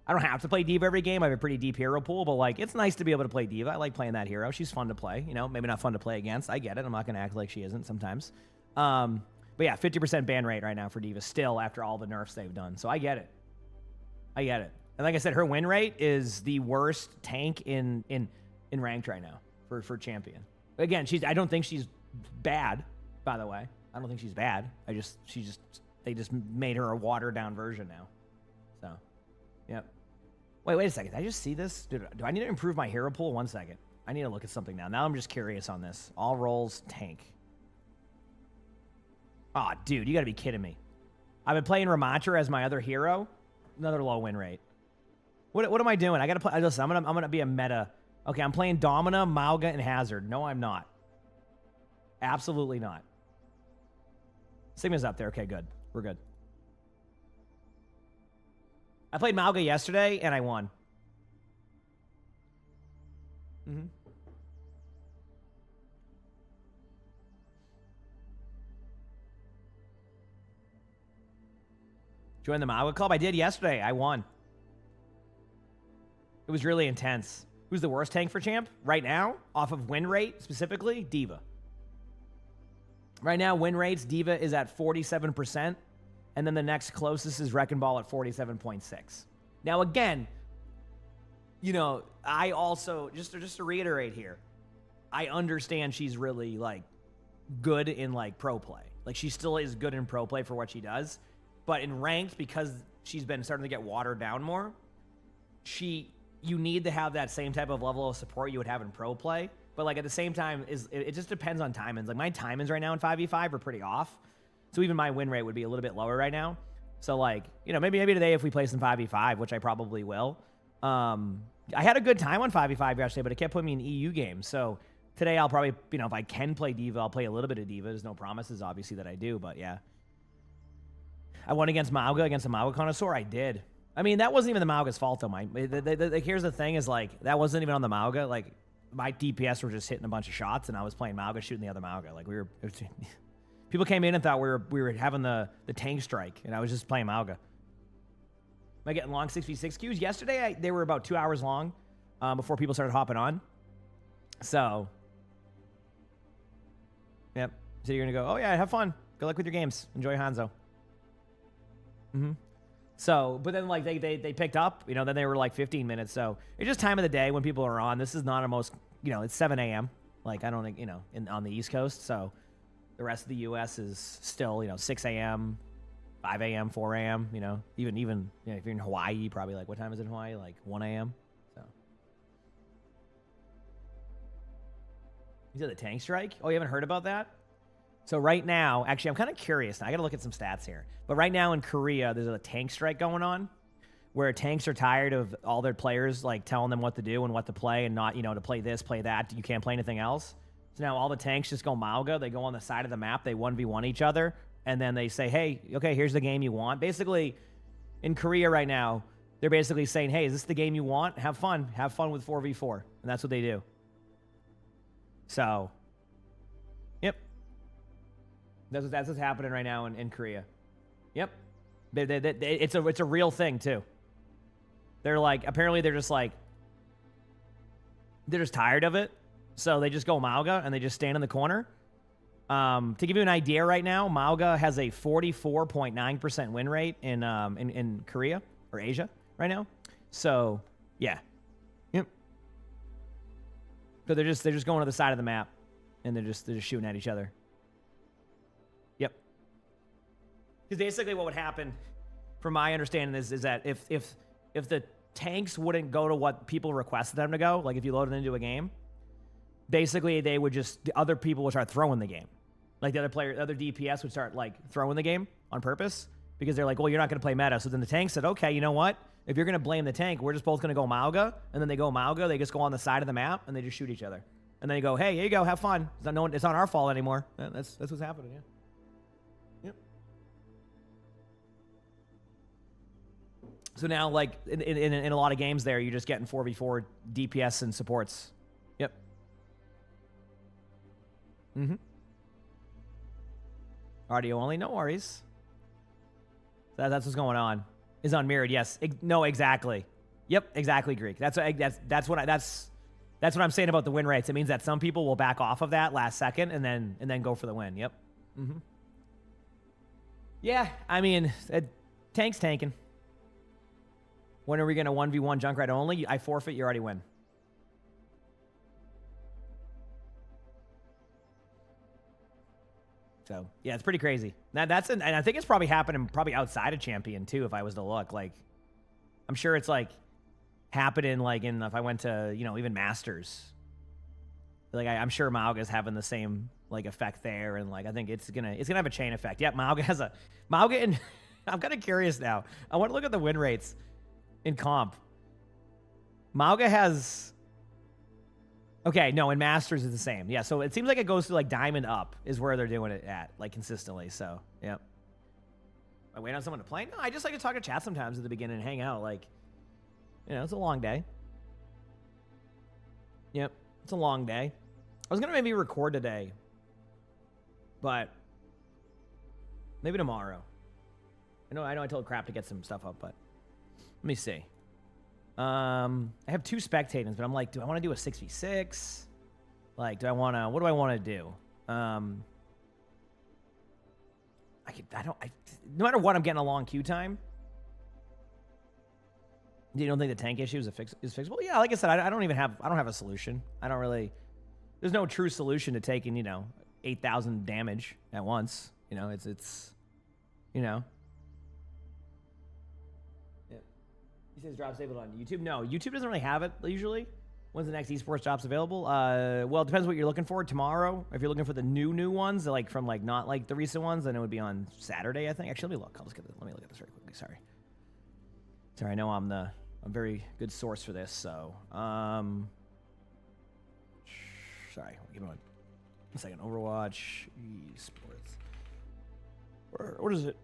I don't have to play Diva every game. I have a pretty deep hero pool, but, like, it's nice to be able to play Diva. I like playing that hero. She's fun to play. You know, maybe not fun to play against. I get it. I'm not going to act like she isn't sometimes. But yeah, 50% ban rate right now for Diva still after all the nerfs they've done. So I get it. I get it. And like I said, her win rate is the worst tank in ranked right now for Champion. Again, I don't think she's bad, by the way. I don't think she's bad. They just made her a watered down version now. So, yep. Wait a second. Did I just see this? Dude, do I need to improve my hero pool? 1 second. I need to look at something now. Now I'm just curious on this. All roles, tank. Aw, oh, dude, you gotta be kidding me. I've been playing Ramatra as my other hero. Another low win rate. What am I doing? I gotta play. Listen, I'm gonna be a meta. Okay, I'm playing Domina, Mauga, and Hazard. No, I'm not. Absolutely not. Sigma's up there. Okay, good. We're good. I played Mauga yesterday, and I won. Join the Mauga Club? I did yesterday. I won. It was really intense. Who's the worst tank for champ? Right now, off of win rate, specifically, Diva. Right now, win rates, Diva is at 47%. And then the next closest is Wrecking Ball at 47.6. Now, again, you know, I also, just to reiterate here, I understand she's really, like, good in, like, pro play. Like, she still is good in pro play for what she does. But in ranked, because she's been starting to get watered down more, you need to have that same type of level of support you would have in pro play. But, like, at the same time, it just depends on timings. Like, my timings right now in 5v5 are pretty off. So even my win rate would be a little bit lower right now. So, like, you know, maybe today if we play some 5v5, which I probably will. I had a good time on 5v5 yesterday, but it kept putting me in EU games. So today I'll probably, you know, if I can play Diva, I'll play a little bit of Diva. There's no promises, obviously, that I do, but yeah. I won against Mauga, against a Mauga connoisseur. I did. I mean, that wasn't even the Mauga's fault, though, Mike. Here's the thing is, like, that wasn't even on the Mauga. Like, my DPS were just hitting a bunch of shots, and I was playing Mauga, shooting the other Mauga. Like, people came in and thought we were having the tank strike, and I was just playing Mauga. Am I getting long 6v6 queues? Yesterday, they were about 2 hours long before people started hopping on. So, yep. So you're going to go, oh, yeah, have fun. Good luck with your games. Enjoy Hanzo. So, but then, like, they picked up, you know, then they were like 15 minutes. So it's just time of the day when people are on. This is not a most, you know, it's 7 a.m. Like, I don't think, you know, on the East Coast. So the rest of the U.S. is still, you know, 6 a.m., 5 a.m., 4 a.m., you know, even, you know, if you're in Hawaii, probably like, what time is it in Hawaii? Like 1 a.m. So. You said the tank strike? Oh, you haven't heard about that? So right now, actually, I'm kind of curious. Now, I got to look at some stats here. But right now in Korea, there's a tank strike going on where tanks are tired of all their players, like, telling them what to do and what to play and not, you know, to play this, play that. You can't play anything else. So now all the tanks just go Mauga. They go on the side of the map. They 1v1 each other. And then they say, hey, okay, here's the game you want. Basically, in Korea right now, they're basically saying, hey, is this the game you want? Have fun. Have fun with 4v4. And that's what they do. So, yep. That's what's happening right now in Korea. Yep. It's a real thing, too. They're like, apparently they're just tired of it. So they just go Mauga and they just stand in the corner. To give you an idea right now, Mauga has a 44.9% win rate in Korea or Asia right now. So, yeah. Yep. So they're just going to the side of the map and they're just shooting at each other. Yep. Because basically what would happen, from my understanding, is that if the tanks wouldn't go to what people requested them to go, like if you load it into a game, basically they would the other people would start throwing the game. Like the other DPS would start like throwing the game on purpose because they're like, well, you're not going to play meta. So then the tank said, okay, you know what? If you're going to blame the tank, we're just both going to go Mauga. And then they go Mauga. They just go on the side of the map and they just shoot each other. And then you go, hey, here you go. Have fun. It's not our fault anymore. That's what's happening. Yeah. Yep. So now, like in a lot of games, you're just getting 4v4 DPS and supports. Yep. Mm-hmm. Audio only, no worries. That's what's going on. Is unmirrored, yes. No, exactly. Yep, exactly, Greek. That's what I'm saying about the win rates. It means that some people will back off of that last second and then go for the win. Yep. Mm-hmm. Yeah, I mean, tank's tanking. When are we gonna 1v1 Junkrat only? I forfeit. You already win. So, yeah, it's pretty crazy. And I think it's probably happening outside of Champion, too, if I was to look. Like, I'm sure it's, like, happening, like, if I went to, even Masters. Like, I'm sure Mauga's having the same, like, effect there. And, like, I think it's gonna have a chain effect. Yep, Mauga and I'm kind of curious now. I want to look at the win rates in comp. Mauga has... Okay, no, in Masters is the same. Yeah, so it seems like it goes to like Diamond up is where they're doing it at, like consistently. So, yeah. I wait on someone to play? No, I just like to talk to chat sometimes at the beginning and hang out. Like, it's a long day. Yep, it's a long day. I was going to maybe record today, but maybe tomorrow. I know I told Crap to get some stuff up, but let me see. I have 2 spectators, but I'm like, do I want to do a 6v6? Like, what do I want to do? No matter what, I'm getting a long queue time. You don't think the tank issue is fixable? Yeah, like I said, I don't have a solution. There's no true solution to taking, 8,000 damage at once. It's. He says drops able on YouTube. No, YouTube doesn't really have it usually. When's the next esports drops available? Well, it depends what you're looking for. Tomorrow, if you're looking for the new ones, like from like not like the recent ones, then it would be on Saturday, I think. Actually, let me look. Let me look at this very quickly. Sorry, I know I'm a very good source for this. So, sorry, give me one second. Overwatch esports. What is it?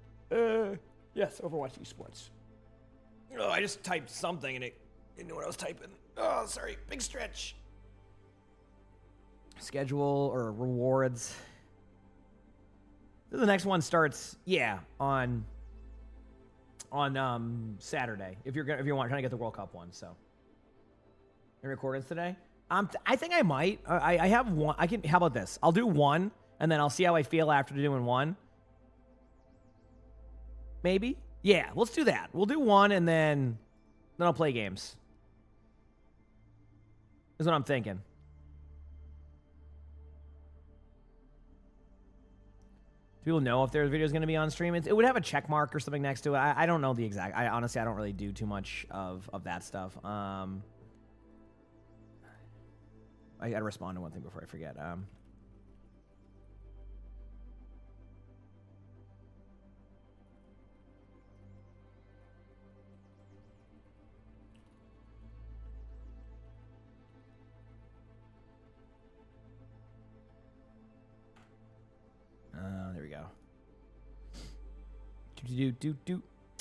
Yes, Overwatch esports. Oh, I just typed something and it didn't know what I was typing. Oh, sorry. Big stretch. Schedule or rewards. The next one starts, on Saturday. If you're trying to get the World Cup one, so. Any recordings today? I think I might. I have one. How about this? I'll do one, and then I'll see how I feel after doing one. Maybe. Yeah, let's do that. We'll do one, and then I'll play games. Is what I'm thinking. Do people know if their video is going to be on stream? It would have a check mark or something next to it. I don't know the exact. Honestly, I don't really do too much of that stuff. I got to respond to one thing before I forget.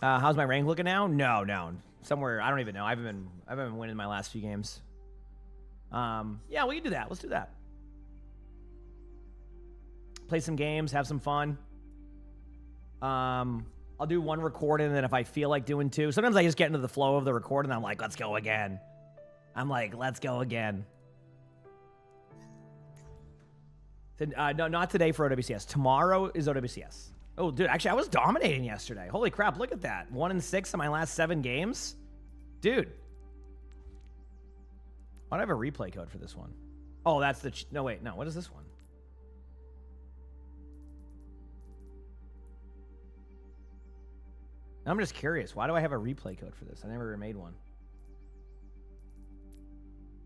How's my rank looking now? No. Somewhere, I don't even know. I haven't been winning my last few games. Yeah, we can do that. Let's do that. Play some games, have some fun. I'll do one recording, and then if I feel like doing two, sometimes I just get into the flow of the recording, and I'm like, let's go again. Let's go again. No, not today for OWCS. Tomorrow is OWCS. Oh, dude, actually, I was dominating yesterday. Holy crap, look at that. 1-6 in my last 7 games. Dude. Why do I have a replay code for this one? Oh, that's the... No, wait, no. What is this one? I'm just curious. Why do I have a replay code for this? I never made one.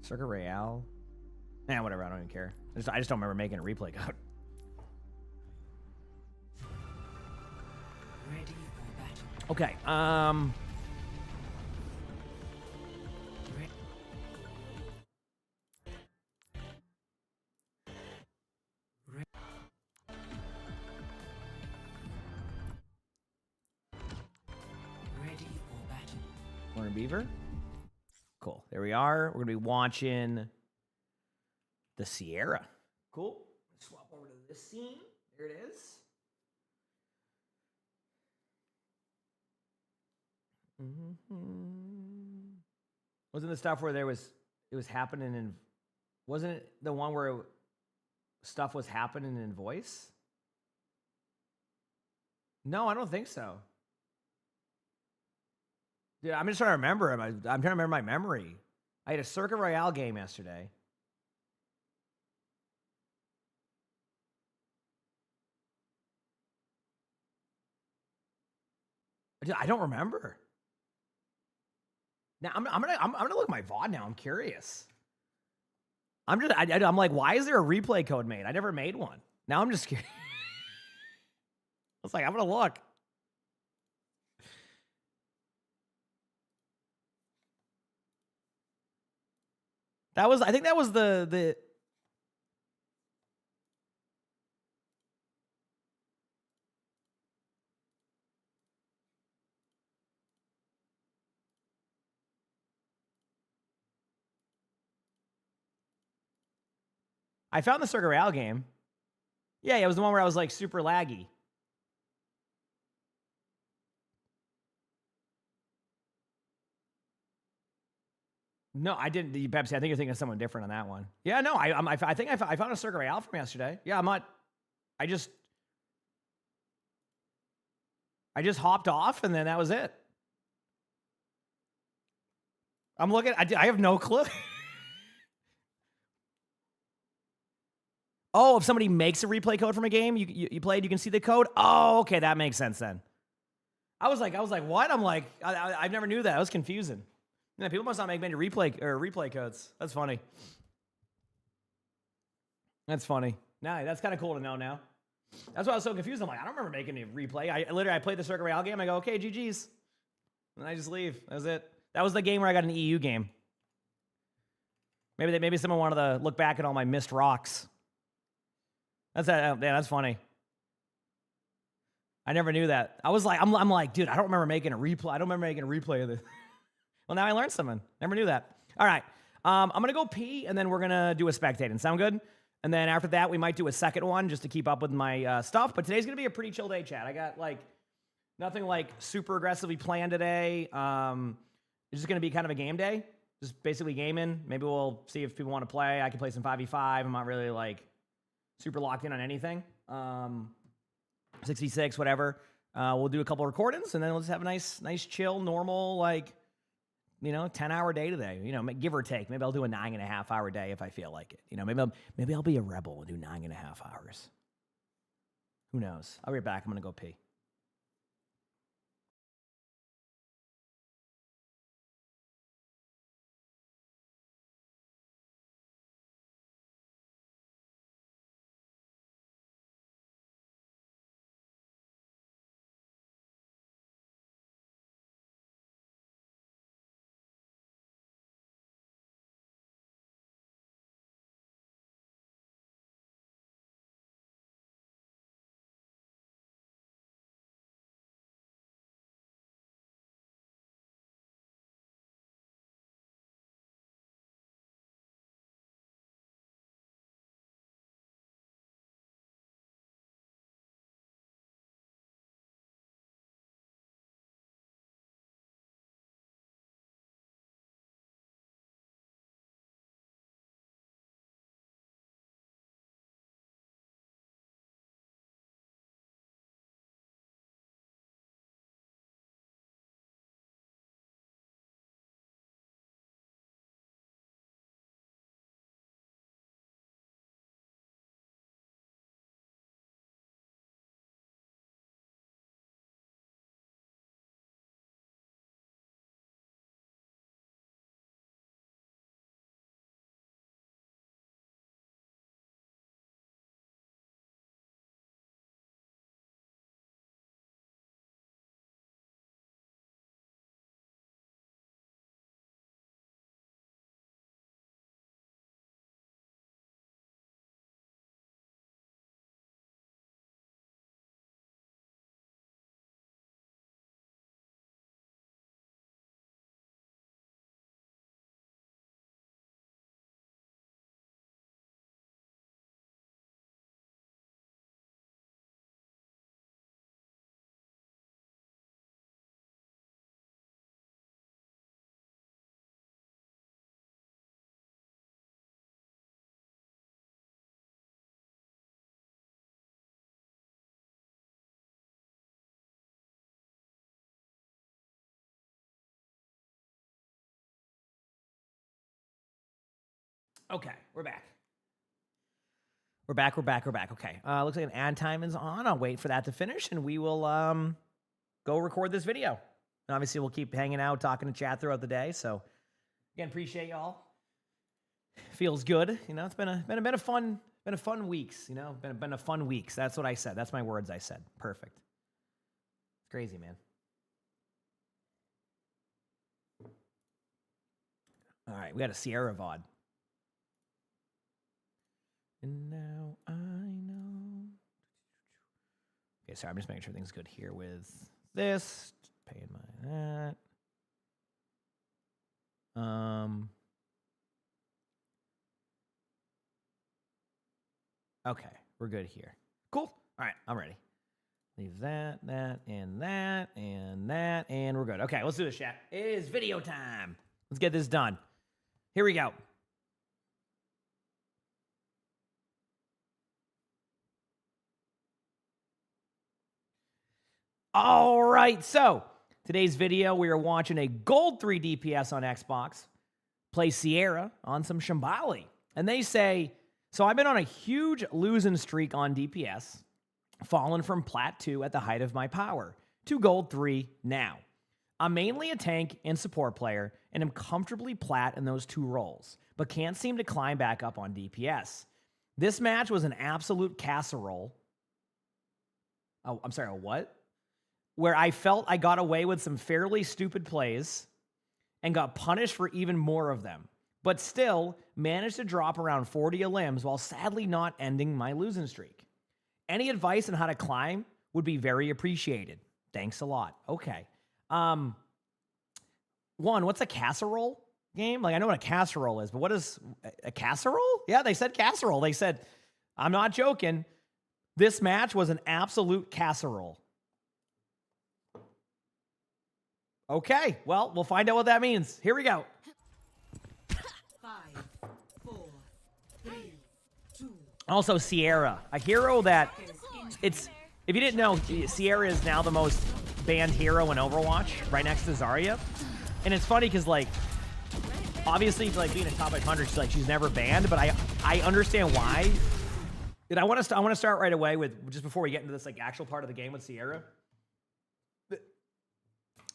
Circuit Royale? Whatever. I don't even care. I just don't remember making a replay code. Ready for battle. Okay. Ready for battle. Warner Beaver. Cool. There we are. We're going to be watching the Sierra. Cool. Swap over to this scene. There it is. Wasn't the stuff where it was happening in, wasn't it the one where stuff was happening in voice? No, I don't think so. Dude, I'm just trying to remember. I'm trying to remember my memory. I had a Circuit Royale game yesterday. Dude, I don't remember. Now I'm gonna look at my VOD now. I'm curious. I'm like, why is there a replay code made? I never made one. Now I'm just curious. I was like, I'm gonna look. I think that was the I found the Circuit Royale game. Yeah, it was the one where I was like super laggy. No, I didn't. Pepsi, I think you're thinking of someone different on that one. Yeah, no, I think I found a Circuit Royale from yesterday. Yeah, I'm not. I just hopped off, and then that was it. I'm looking. I have no clue. Oh, if somebody makes a replay code from a game you played, you can see the code. Oh, okay, that makes sense then. I was like, what? I'm like, I never knew that. It was confusing. Yeah, people must not make many replay codes. That's funny. That's funny. Nah, that's kind of cool to know now. That's why I was so confused. I'm like, I don't remember making a replay. I played the Circuit Royale game. I go, okay, GG's. And I just leave. That was it. That was the game where I got an EU game. Maybe someone wanted to look back at all my missed rocks. That's that. Yeah, that's funny. I never knew that. I was like, I'm like, dude, I don't remember making a replay. I don't remember making a replay of this. Well, now I learned something. Never knew that. All right. I'm going to go pee, and then we're going to do a spectating. Sound good? And then after that, we might do a second one just to keep up with my stuff. But today's going to be a pretty chill day, chat. I got, like, nothing, like, super aggressively planned today. It's just going to be kind of a game day. Just basically gaming. Maybe we'll see if people want to play. I can play some 5v5. I'm not really, like, super locked in on anything. 66, whatever. We'll do a couple recordings, and then we'll just have a nice, chill, normal, like, 10-hour day today. Give or take. Maybe I'll do a 9.5-hour day if I feel like it. Maybe I'll be a rebel and do 9.5 hours. Who knows? I'll be right back. I'm going to go pee. Okay, we're back. We're back. Okay. Looks like an ad time is on. I'll wait for that to finish, and we will go record this video. And obviously, we'll keep hanging out, talking to chat throughout the day. So, again, appreciate y'all. Feels good. You know, it's been a fun weeks. You know, been a fun weeks. That's what I said. That's my words. I said. Perfect. It's crazy, man. All right, we got a Sierra VOD. And now I know. Okay, sorry, I'm just making sure everything's good here with this. Paying my that. Okay, we're good here. Cool. All right, I'm ready. Leave that, and we're good. Okay, let's do this, chat. It is video time. Let's get this done. Here we go. All right, so today's video, we are watching a gold 3 DPS on Xbox play Sierra on some Shambali. And they say, so I've been on a huge losing streak on DPS, fallen from Plat 2 at the height of my power to gold 3 now. I'm mainly a tank and support player, and am comfortably Plat in those two roles, but can't seem to climb back up on DPS. This match was an absolute casserole. Oh, I'm sorry, a what? Where I felt I got away with some fairly stupid plays and got punished for even more of them, but still managed to drop around 40 limbs while sadly not ending my losing streak. Any advice on how to climb would be very appreciated. Thanks a lot. Okay. One, what's a casserole game? Like, I know what a casserole is, but what is a casserole? Yeah, they said casserole. They said, I'm not joking. This match was an absolute casserole. Okay, well, we'll find out what that means. Here we go. 5, 4, 3, 2. Also, Sierra, a hero that it's, if you didn't know, Sierra is now the most banned hero in Overwatch, right next to Zarya. And it's funny because, like, obviously, like, being a top 500, she's never banned, but I understand why. And I want to start right away with, just before we get into this, like, actual part of the game with Sierra.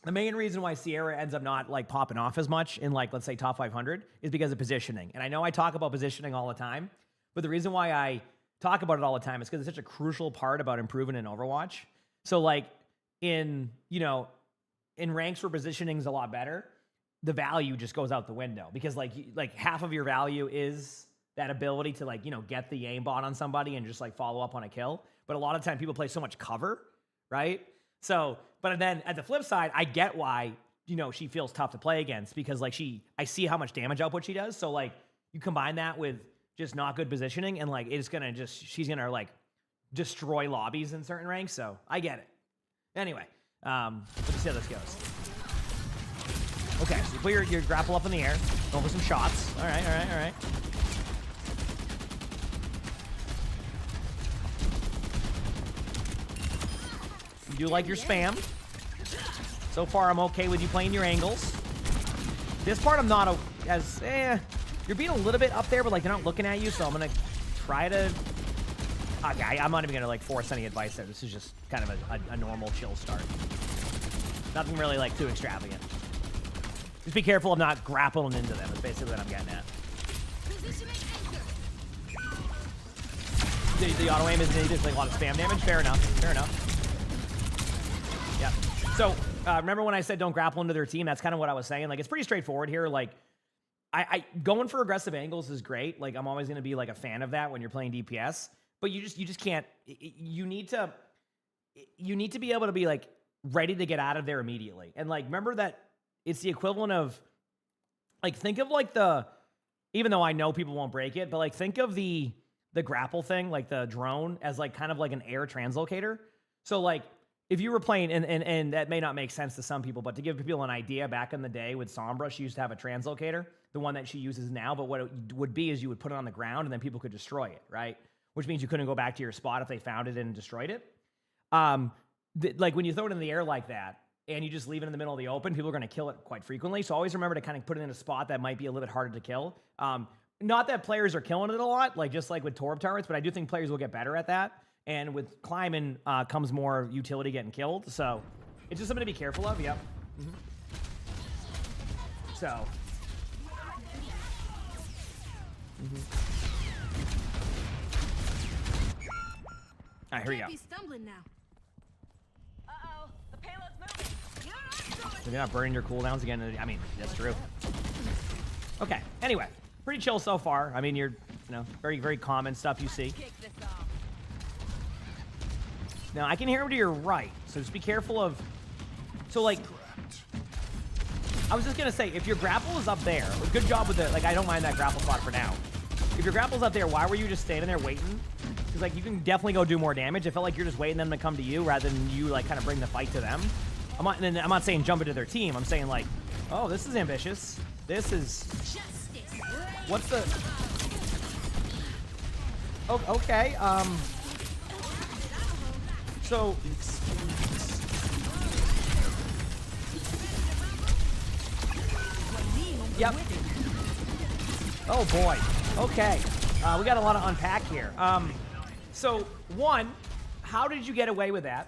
The main reason why Sierra ends up not, like, popping off as much in, like, let's say top 500 is because of positioning. And I know I talk about positioning all the time, but the reason why I talk about it all the time is because it's such a crucial part about improving in Overwatch. So, like, in ranks where positioning is a lot better, the value just goes out the window because, like half of your value is that ability to, like, get the aimbot on somebody and just, like, follow up on a kill. But a lot of time people play so much cover, right? So, but then at the flip side, I get why, she feels tough to play against because, like, I see how much damage output she does. So, like, you combine that with just not good positioning and, like, she's gonna, like, destroy lobbies in certain ranks. So I get it. Anyway, let's see how this goes. Okay, so you put your grapple up in the air, go for some shots. All right. You do like your spam. So far, I'm okay with you playing your angles. This part, I'm not you're being a little bit up there, but, like, they're not looking at you, so I'm gonna try to. Okay, I'm not even gonna, like, force any advice there. This is just kind of a normal chill start. Nothing really, like, too extravagant. Just be careful of not grappling into them. Is basically what I'm getting at. The auto aim is needed, like, a lot of spam damage. Fair enough. Yeah. So remember when I said don't grapple into their team? That's kind of what I was saying. Like, it's pretty straightforward here. Like, I going for aggressive angles is great. Like, I'm always going to be, like, a fan of that when you're playing DPS. But you just can't. You need to be able to be, like, ready to get out of there immediately. And, like, remember that it's the equivalent of, like, think of, like, even though I know people won't break it, but, like, think of the grapple thing, like the drone, as, like, kind of like an air translocator. So, like, if you were playing, and that may not make sense to some people, but to give people an idea, back in the day with Sombra, she used to have a translocator, the one that she uses now, but what it would be is you would put it on the ground and then people could destroy it, right? Which means you couldn't go back to your spot if they found it and destroyed it. Like, when you throw it in the air like that, and you just leave it in the middle of the open, people are going to kill it quite frequently. So always remember to kind of put it in a spot that might be a little bit harder to kill. not that players are killing it a lot, like just like with Torb turrets, but I do think players will get better at that. And with climbing comes more utility getting killed. So it's just something to be careful of. Yep. So. All right, here we go. He's stumbling now. Uh-oh, the payload's moving. So you're not burning your cooldowns again. I mean, that's true. Okay. Anyway, pretty chill so far. I mean, you're, very, very common stuff you see. Kick this off. Now, I can hear him to your right, so just be careful of... So, like... I was just going to say, if your grapple is up there, good job with the... Like, I don't mind that grapple spot for now. If your grapple's up there, why were you just standing there waiting? Because, like, you can definitely go do more damage. It felt like you're just waiting them to come to you rather than you, like, kind of bring the fight to them. I'm not saying jump into their team. I'm saying, like, oh, this is ambitious. This is... What's the... Oh, okay, So... Yep. Oh, boy. Okay. We got a lot to unpack here. So, one, how did you get away with that?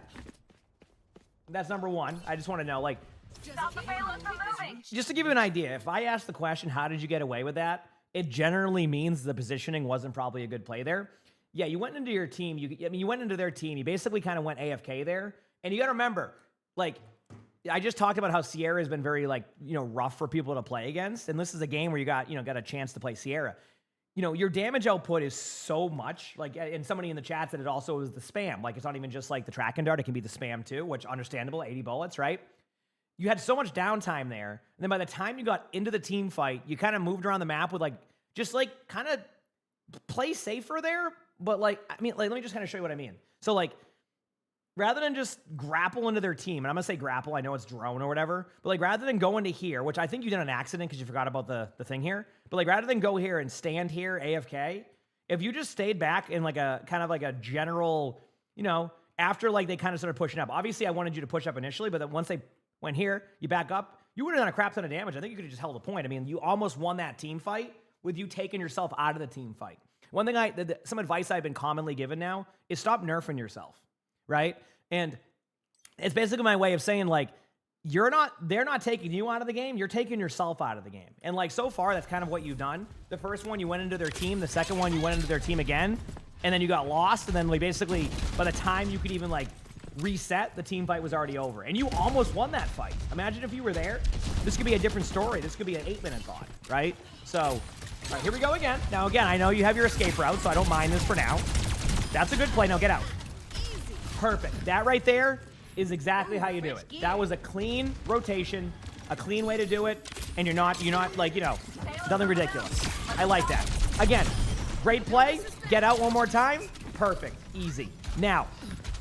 That's number one. I just want to know, like... Stop the payload from moving. Just to give you an idea, if I ask the question, how did you get away with that? It generally means the positioning wasn't probably a good play there. Yeah, you went into your team. You went into their team. You basically kind of went AFK there. And you got to remember, like, I just talked about how Sierra has been very, like, rough for people to play against. And this is a game where you got a chance to play Sierra. Your damage output is so much. Like, and somebody in the chat said it also is the spam. Like, it's not even just like the track and dart. It can be the spam too, which understandable, 80 bullets, right? You had so much downtime there. And then by the time you got into the team fight, you kind of moved around the map with, like, just, like, kind of play safer there. But, like, I mean, like, let me just kind of show you what I mean. So, like, rather than just grapple into their team, and I'm going to say grapple, I know it's drone or whatever, but, like, rather than go into here, which I think you did an accident because you forgot about the thing here, but, like, rather than go here and stand here AFK, if you just stayed back in, like, a kind of like a general, after, like, they kind of started pushing up. Obviously, I wanted you to push up initially, but then once they went here, you back up, you would have done a crap ton of damage. I think you could have just held a point. I mean, you almost won that team fight with you taking yourself out of the team fight. One thing some advice I've been commonly given now is stop nerfing yourself, right? And it's basically my way of saying, like, they're not taking you out of the game, you're taking yourself out of the game. And, like, so far, that's kind of what you've done. The first one, you went into their team. The second one, you went into their team again. And then you got lost. And then, like, basically, by the time you could even, like, reset, the team fight was already over. And you almost won that fight. Imagine if you were there. This could be a different story. This could be an 8-minute thought, right? So, all right, here we go again. Now, again, I know you have your escape route, so I don't mind this for now. That's a good play. Now, get out. Perfect. That right there is exactly how you do it. That was a clean rotation, a clean way to do it, and you're not like, nothing ridiculous. I like that. Again, great play. Get out one more time. Perfect. Easy. Now,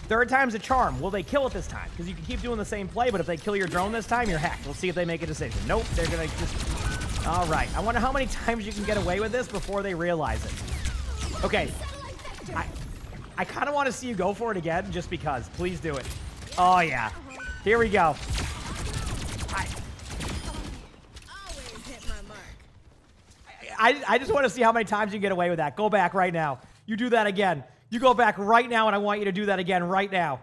third time's a charm. Will they kill it this time? Because you can keep doing the same play, but if they kill your drone this time, you're hacked. We'll see if they make a decision. Nope. They're going to just... All right. I wonder how many times you can get away with this before they realize it. Okay. I kind of want to see you go for it again, just because. Please do it. Oh, yeah. Here we go. I just want to see how many times you get away with that. Go back right now. You do that again. You go back right now, and I want you to do that again right now.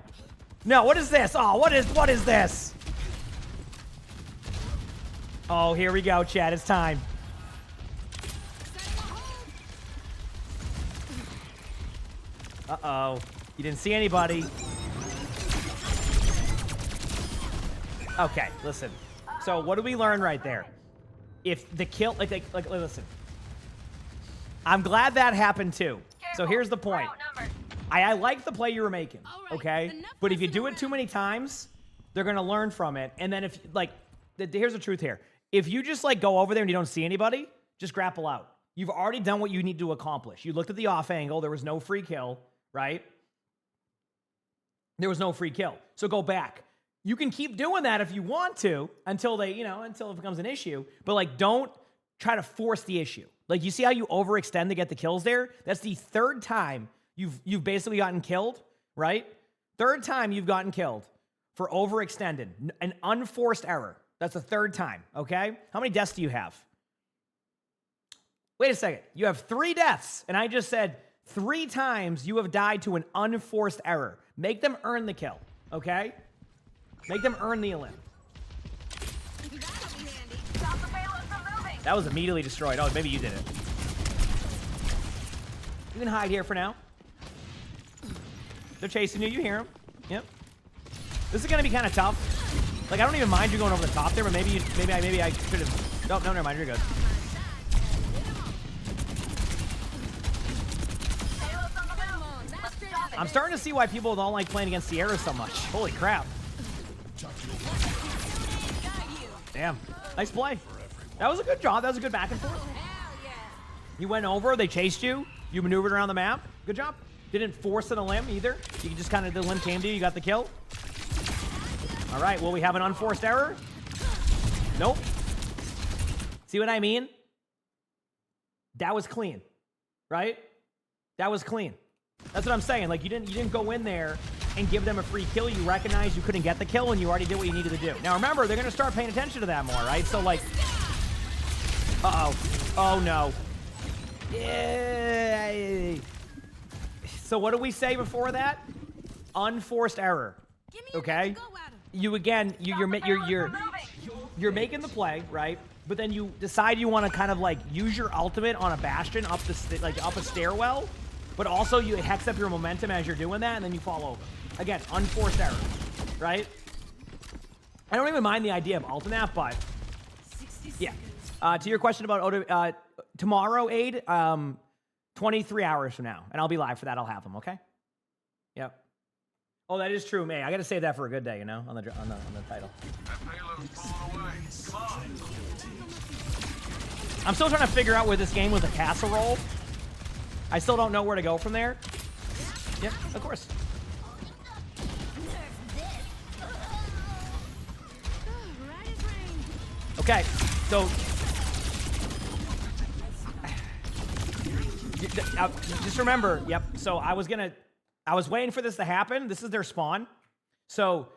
No, what is this? Oh, what is this? Oh, here we go, Chad. It's time. Uh-oh. You didn't see anybody. Okay, listen. So what did we learn right there? If the kill, like listen. I'm glad that happened too. So here's the point. I like the play you were making, okay? But if you do it too many times, they're gonna learn from it. And then if, like, here's the truth here. If you just, like, go over there and you don't see anybody, just grapple out. You've already done what you need to accomplish. You looked at the off angle. There was no free kill, right? There was no free kill. So go back. You can keep doing that if you want to until they, until it becomes an issue. But, like, don't try to force the issue. Like, you see how you overextend to get the kills there? That's the third time you've basically gotten killed, right? Third time you've gotten killed for overextended. An unforced error. That's the third time, okay? How many deaths do you have? Wait a second. You have 3 deaths, and I just said 3 times you have died to an unforced error. Make them earn the kill, okay? Make them earn the elim. Stop the payload from moving. That was immediately destroyed. Oh, maybe you did it. You can hide here for now. They're chasing you. You hear them. Yep. This is going to be kind of tough. Like, I don't even mind you going over the top there, but maybe I should have... No, never mind. You're good. Payload's on the move. Let's stop it. I'm starting to see why people don't like playing against Sierra so much. Holy crap. Damn. Nice play. That was a good job. That was a good back and forth. You went over. They chased you. You maneuvered around the map. Good job. Didn't force an elim either. You just kind of, the elim came to you. You got the kill. All right. Will we have an unforced error? Nope. See what I mean? That was clean, right? That was clean. That's what I'm saying. Like, you didn't go in there and give them a free kill. You recognized you couldn't get the kill, and you already did what you needed to do. Now, remember, they're going to start paying attention to that more, right? So, like, uh-oh. Oh, no. Yeah. So what did we say before that? Unforced error. Okay? You again, you're making the play, right? But then you decide you want to kind of like use your ultimate on a bastion up up a stairwell, but also you hex up your momentum as you're doing that, and then you fall over. Again, unforced error, right? I don't even mind the idea of ultimate, but yeah. To your question about tomorrow, Aid, 23 hours from now, and I'll be live for that. I'll have them, okay? Yep. Oh, that is true, May. I got to save that for a good day, you know, on the title. I'm still trying to figure out where this game was a casserole. I still don't know where to go from there. Yep, of course. Okay, so just remember, yep. So I was waiting for this to happen. This is their spawn. So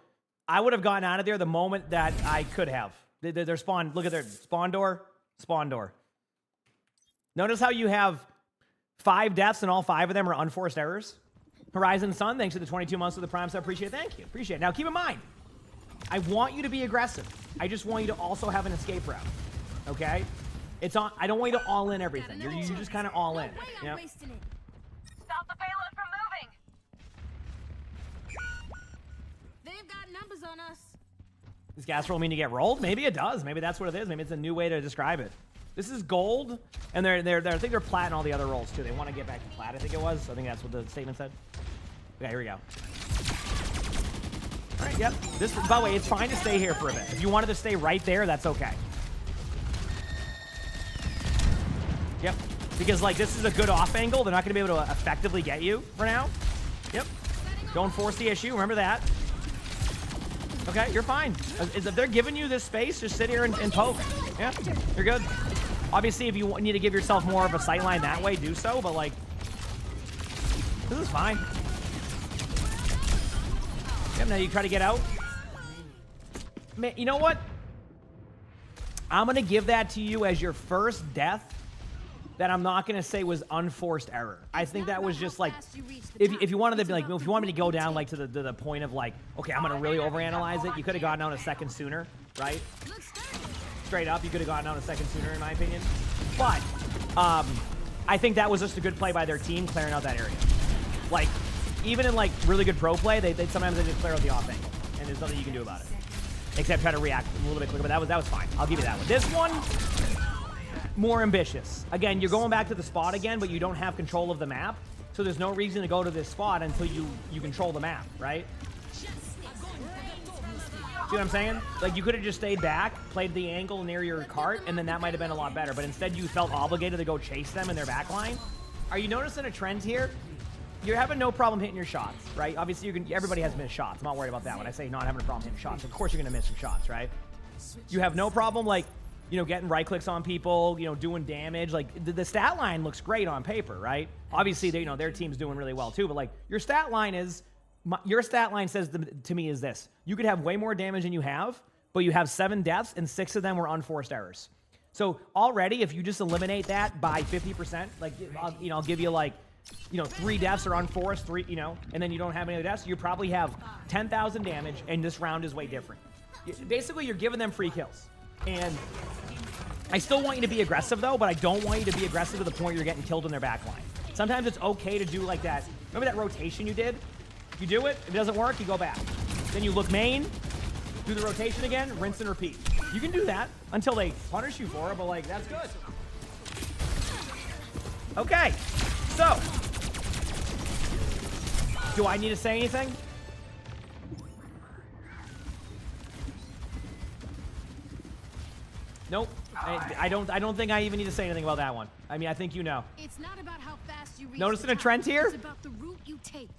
I would have gotten out of there the moment that I could have. Their spawn, look at their spawn door. Notice how you have 5 deaths and all 5 of them are unforced errors. Horizon Sun, thanks for the 22 months of the Prime, so I appreciate it. Thank you. Appreciate it. Now keep in mind, I want you to be aggressive. I just want you to also have an escape route. Okay? I don't want you to all in everything. You're just kind of all in. Yep. Stop the payload from moving. They've got numbers on us. Does gas roll mean you get rolled? Maybe it does. Maybe that's what it is. Maybe it's a new way to describe it. This is gold, and I think they're plat in all the other rolls too. They want to get back to plat, I think it was. I think that's what the statement said. Okay, here we go. All right, yep. This, by the way, it's fine to stay here for a bit. If you wanted to stay right there, that's okay. Yep. Because, like, this is a good off angle. They're not going to be able to effectively get you for now. Yep. Don't force the issue. Remember that. Okay, you're fine. If they're giving you this space, just sit here and poke. Yeah, you're good. Obviously, if you need to give yourself more of a sight line that way, do so. But, like, this is fine. Yep, now you try to get out. Man, you know what? I'm going to give that to you as your first death that I'm not going to say was unforced error. I think that was just like, if you wanted to be like, if you wanted me to go down like to the point of like, okay, I'm going to really overanalyze it, you could have gotten out a second sooner, right? Straight up, you could have gotten out a second sooner in my opinion. But I think that was just a good play by their team clearing out that area. Like, even in like really good pro play, they sometimes just clear out the off angle, and there's nothing you can do about it. Except try to react a little bit quicker, but that was fine. I'll give you that one. This one, more ambitious. Again, you're going back to the spot again, but you don't have control of the map, so there's no reason to go to this spot until you control the map, right? See what I'm saying? Like, you could have just stayed back, played the angle near your cart, and then that might have been a lot better, but instead you felt obligated to go chase them in their back line. Are you noticing a trend here? You're having no problem hitting your shots, right? Obviously, everybody has missed shots. I'm not worried about that. When I say not having a problem hitting shots, of course you're going to miss some shots, right? You have no problem, like, you know, getting right clicks on people, you know, doing damage. Like, the stat line looks great on paper, right? Obviously, they, you know, their team's doing really well too, but like, your stat line says to me is this: you could have way more damage than you have, but you have 7 deaths and 6 of them were unforced errors. So already, if you just eliminate that by 50%, like, I'll give you like, 3 deaths are unforced, 3, and then you don't have any other deaths, you probably have 10,000 damage, and this round is way different. Basically, you're giving them free kills. And I still want you to be aggressive, though, but I don't want you to be aggressive to the point you're getting killed in their backline. Sometimes it's okay to do like that. Remember that rotation you did? You do it, if it doesn't work, you go back. Then you look main, do the rotation again, rinse and repeat. You can do that until they punish you for it, but like, that's good. Okay, so. Do I need to say anything? Nope. I don't think I even need to say anything about that one. I mean, I think you know. It's not about how fast you reach Noticing the a trend top, here? It's about the route you take.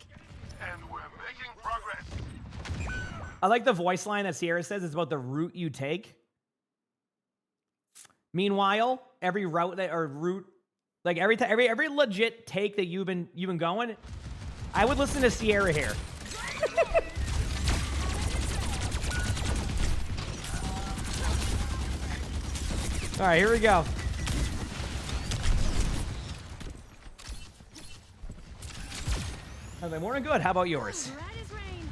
And we're making progress. I like the voice line that Sierra says. It's about the route you take. Meanwhile, every route that or route, like every legit take that you've been going, I would listen to Sierra here. All right, here we go. How's my morning? Good. How about yours? Right as rain.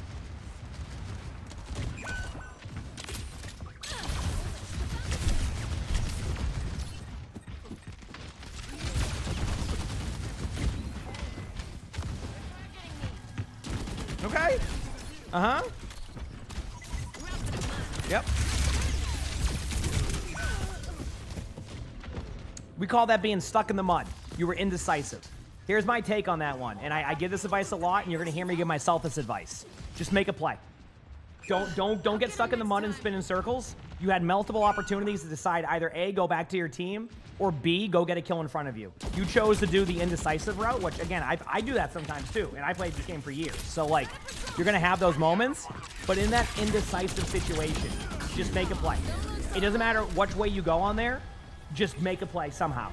Okay. Uh-huh. Yep. We call that being stuck in the mud. You were indecisive. Here's my take on that one. And I give this advice a lot, and you're gonna hear me give myself this advice. Just make a play. Don't get stuck in the mud and spin in circles. You had multiple opportunities to decide either A, go back to your team, or B, go get a kill in front of you. You chose to do the indecisive route, which again, I do that sometimes too, and I played this game for years. So like, you're gonna have those moments, but in that indecisive situation, just make a play. It doesn't matter which way you go on there, just make a play somehow.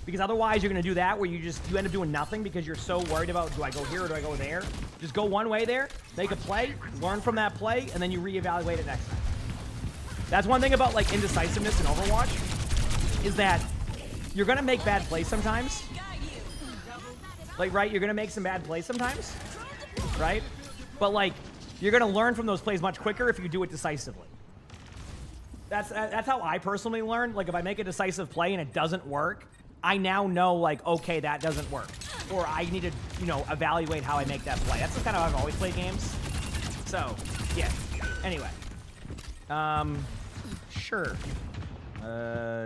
Because otherwise you're gonna do that where you end up doing nothing because you're so worried about, do I go here or do I go there? Just go one way there, make a play, learn from that play, and then you reevaluate it next time. That's one thing about like indecisiveness in Overwatch, is that you're gonna make bad plays sometimes. Like, right, you're gonna make some bad plays sometimes, right? But like, you're gonna learn from those plays much quicker if you do it decisively. That's how I personally learn. Like, if I make a decisive play and it doesn't work, I now know, like, okay, that doesn't work. Or I need to, evaluate how I make that play. That's kind of how I've always played games. So, yeah. Anyway. Sure.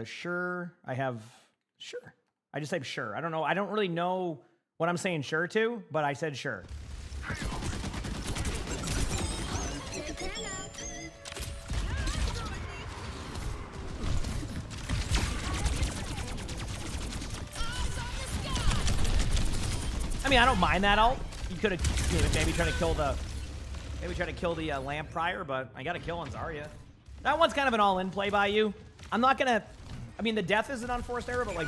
Sure. Sure. I just said sure. I don't know. I don't really know what I'm saying sure to, but I said sure. I mean, I don't mind that ult. You could have maybe tried to kill the lamp prior, but I got a kill on Zarya. That one's kind of an all-in play by you. I'm not gonna. I mean, the death is an unforced error, but like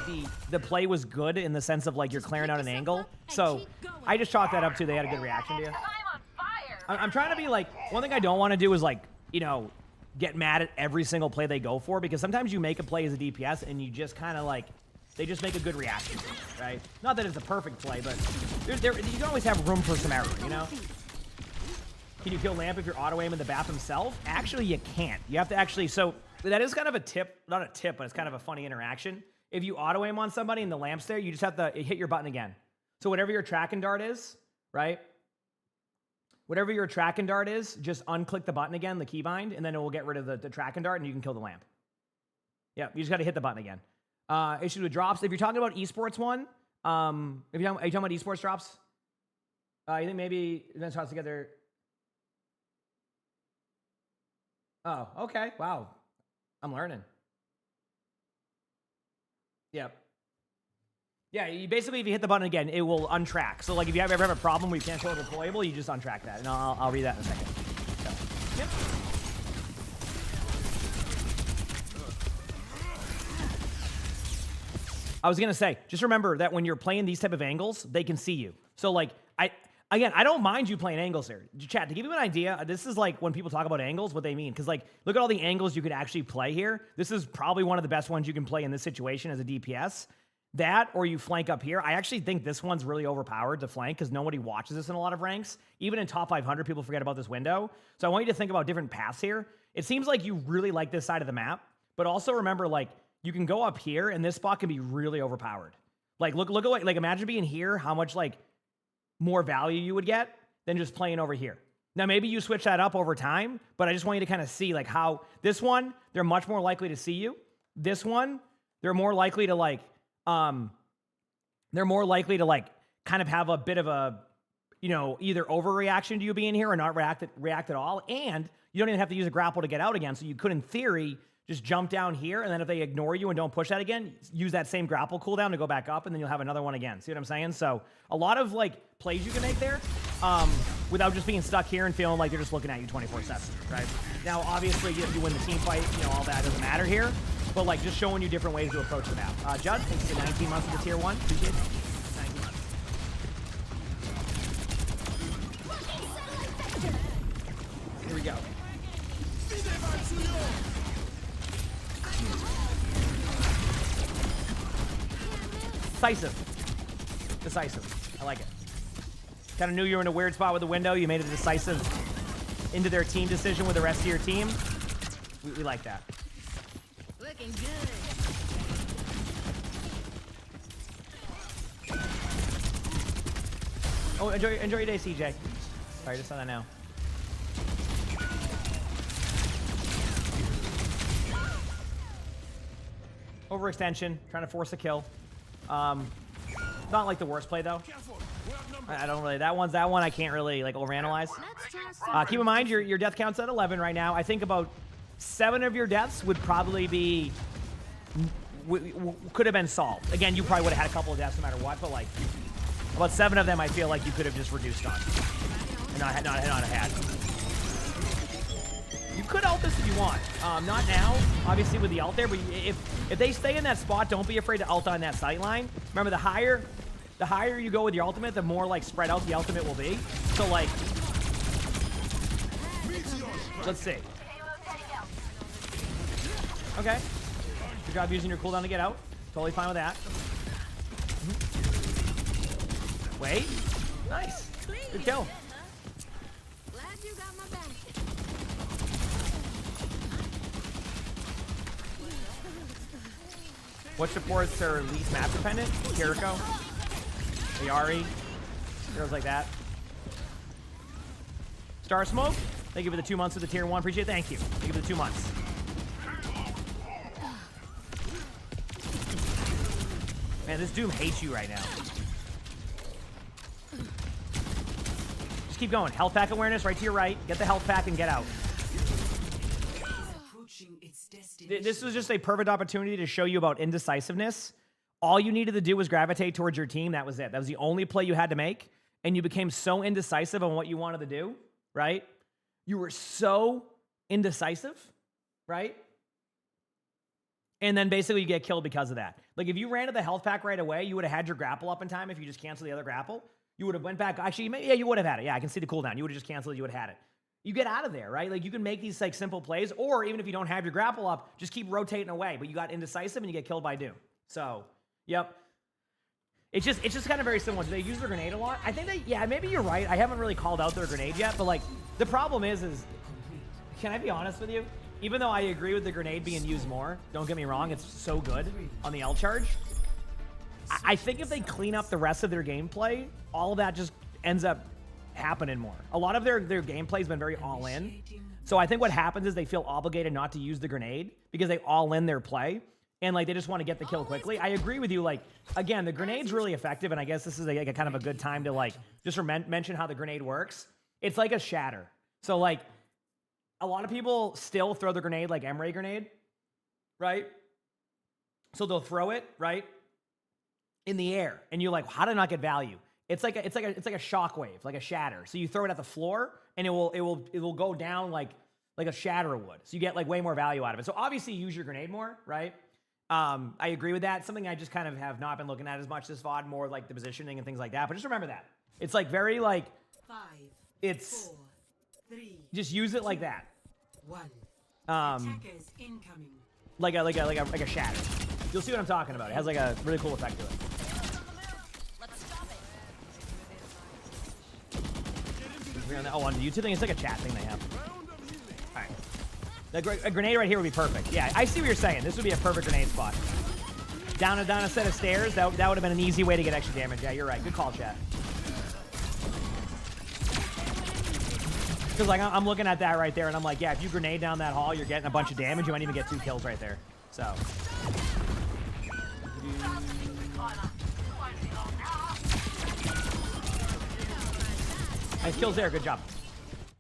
the play was good in the sense of like you're clearing out an angle. So I just chalked that up to they had a good reaction to you. I'm on fire. I'm trying to be like, one thing I don't want to do is like, get mad at every single play they go for, because sometimes you make a play as a DPS and you just kind of like, they just make a good reaction, right? Not that it's a perfect play, but you can always have room for some error, Can you kill Lamp if you're auto-aim in the BAF himself? Actually, you can't. You have to actually, so that is kind of a tip, not a tip, but it's kind of a funny interaction. If you auto-aim on somebody and the Lamp's there, you just have to hit your button again. So whatever your track and dart is, right? Whatever your track and dart is, just unclick the button again, the keybind, and then it will get rid of the track and dart and you can kill the Lamp. Yeah, you just got to hit the button again. Issues with drops. If you're talking about esports one, are you talking about esports drops? You think maybe events toss together? Oh, okay. Wow, I'm learning. Yep. Yeah, you basically, if you hit the button again, it will untrack. So like, if you ever have a problem where you can't kill a deployable, you just untrack that, and I'll read that in a second. So, yep. I was gonna say, just remember that when you're playing these type of angles, they can see you. So like, again, I don't mind you playing angles here. Chat, to give you an idea, this is like when people talk about angles, what they mean. Because, like, look at all the angles you could actually play here. This is probably one of the best ones you can play in this situation as a DPS. That, or you flank up here. I actually think this one's really overpowered to flank because nobody watches this in a lot of ranks. Even in top 500, people forget about this window. So I want you to think about different paths here. It seems like you really like this side of the map, but also remember, like, you can go up here, and this spot can be really overpowered. Like, look at, like, imagine being here, how much, like, more value you would get than just playing over here. Now, maybe you switch that up over time, but I just want you to kind of see, like, how this one, they're much more likely to see you. This one, they're more likely to, like, kind of have a bit of a, you know, either overreaction to you being here or not react at all. And you don't even have to use a grapple to get out again. So you could, in theory, just jump down here, and then if they ignore you and don't push that again, use that same grapple cooldown to go back up, and then you'll have another one again. See what I'm saying? So a lot of, like, plays you can make there without just being stuck here and feeling like they're just looking at you 24/7, right? Now, obviously, if you win the team fight, you know, all that doesn't matter here, but, like, just showing you different ways to approach the map. Judd, thanks to 19 months of the tier 1. Appreciate it. 19 months. Here we go. Decisive. I like it. Kind of knew you were in a weird spot with the window. You made a decisive into their team decision with the rest of your team. We like that. Looking good. Oh, enjoy your day, CJ. Sorry, just on that now. Overextension, trying to force a kill. Not like the worst play though. I don't really. That one I can't really like overanalyze. Keep in mind your death count's at 11 right now. I think about 7 of your deaths would probably be could have been solved. Again, you probably would have had a couple of deaths no matter what, but like about 7 of them, I feel like you could have just reduced on and not had. You could ult this if you want. Not now, obviously with the ult there, but if they stay in that spot, don't be afraid to ult on that sight line. Remember, the higher you go with your ultimate, the more like spread out the ultimate will be. So like, let's see. Okay. Good job using your cooldown to get out. Totally fine with that. Wait. Nice. Good kill. Glad you got my back. What supports are least map dependent? Kiriko, Ayari, heroes like that. Star Smoke, thank you for the 2 months of the tier 1. Appreciate it. Thank you. Thank you for the 2 months. Man, this Doom hates you right now. Just keep going. Health pack awareness right to your right. Get the health pack and get out. Approaching its destination. This was just a perfect opportunity to show you about indecisiveness. All you needed to do was gravitate towards your team. That was it. That was the only play you had to make. And you became so indecisive on what you wanted to do, right? You were so indecisive, right? And then basically you get killed because of that. Like if you ran to the health pack right away, you would have had your grapple up in time if you just canceled the other grapple. You would have went back. Actually, yeah, you would have had it. Yeah, I can see the cooldown. You would have just canceled it. You would have had it. You get out of there, right? Like you can make these like simple plays, or even if you don't have your grapple up, just keep rotating away. But you got indecisive and you get killed by Doom. So, yep. It's just kind of very similar. Do they use their grenade a lot? I think yeah, maybe you're right. I haven't really called out their grenade yet, but like the problem is can I be honest with you? Even though I agree with the grenade being used more, don't get me wrong, it's so good on the L charge. I think if they clean up the rest of their gameplay, all of that just ends up happening more. A lot of their gameplay has been very all in. So I think what happens is they feel obligated not to use the grenade because they all in their play. And like they just want to get the kill quickly. I agree with you. Like again, the grenade's really effective, and I guess this is a kind of a good time to like just mention how the grenade works. It's like a shatter. So like a lot of people still throw the grenade like Emery grenade, right? So they'll throw it right in the air, and you're like, how did I not get value? It's like a shockwave, like a shatter. So you throw it at the floor, and it will go down like a shatter would. So you get like way more value out of it. So obviously use your grenade more, right? I agree with that. Something I just kind of have not been looking at as much this VOD, more like the positioning and things like that. But just remember that. It's like very like it's 4, 3, just use it like that. 1. Um, Attackers incoming. like a shatter. You'll see what I'm talking about. It has like a really cool effect to it. Let's stop it. Oh, on the YouTube thing, it's like a chat thing they have. All right. A grenade right here would be perfect. Yeah, I see what you're saying. This would be a perfect grenade spot. Down a set of stairs. That would have been an easy way to get extra damage. Yeah, you're right. Good call, chat. Because like I'm looking at that right there, and I'm like, yeah, if you grenade down that hall, you're getting a bunch of damage. You might even get 2 kills right there. So. Nice kills there. Good job.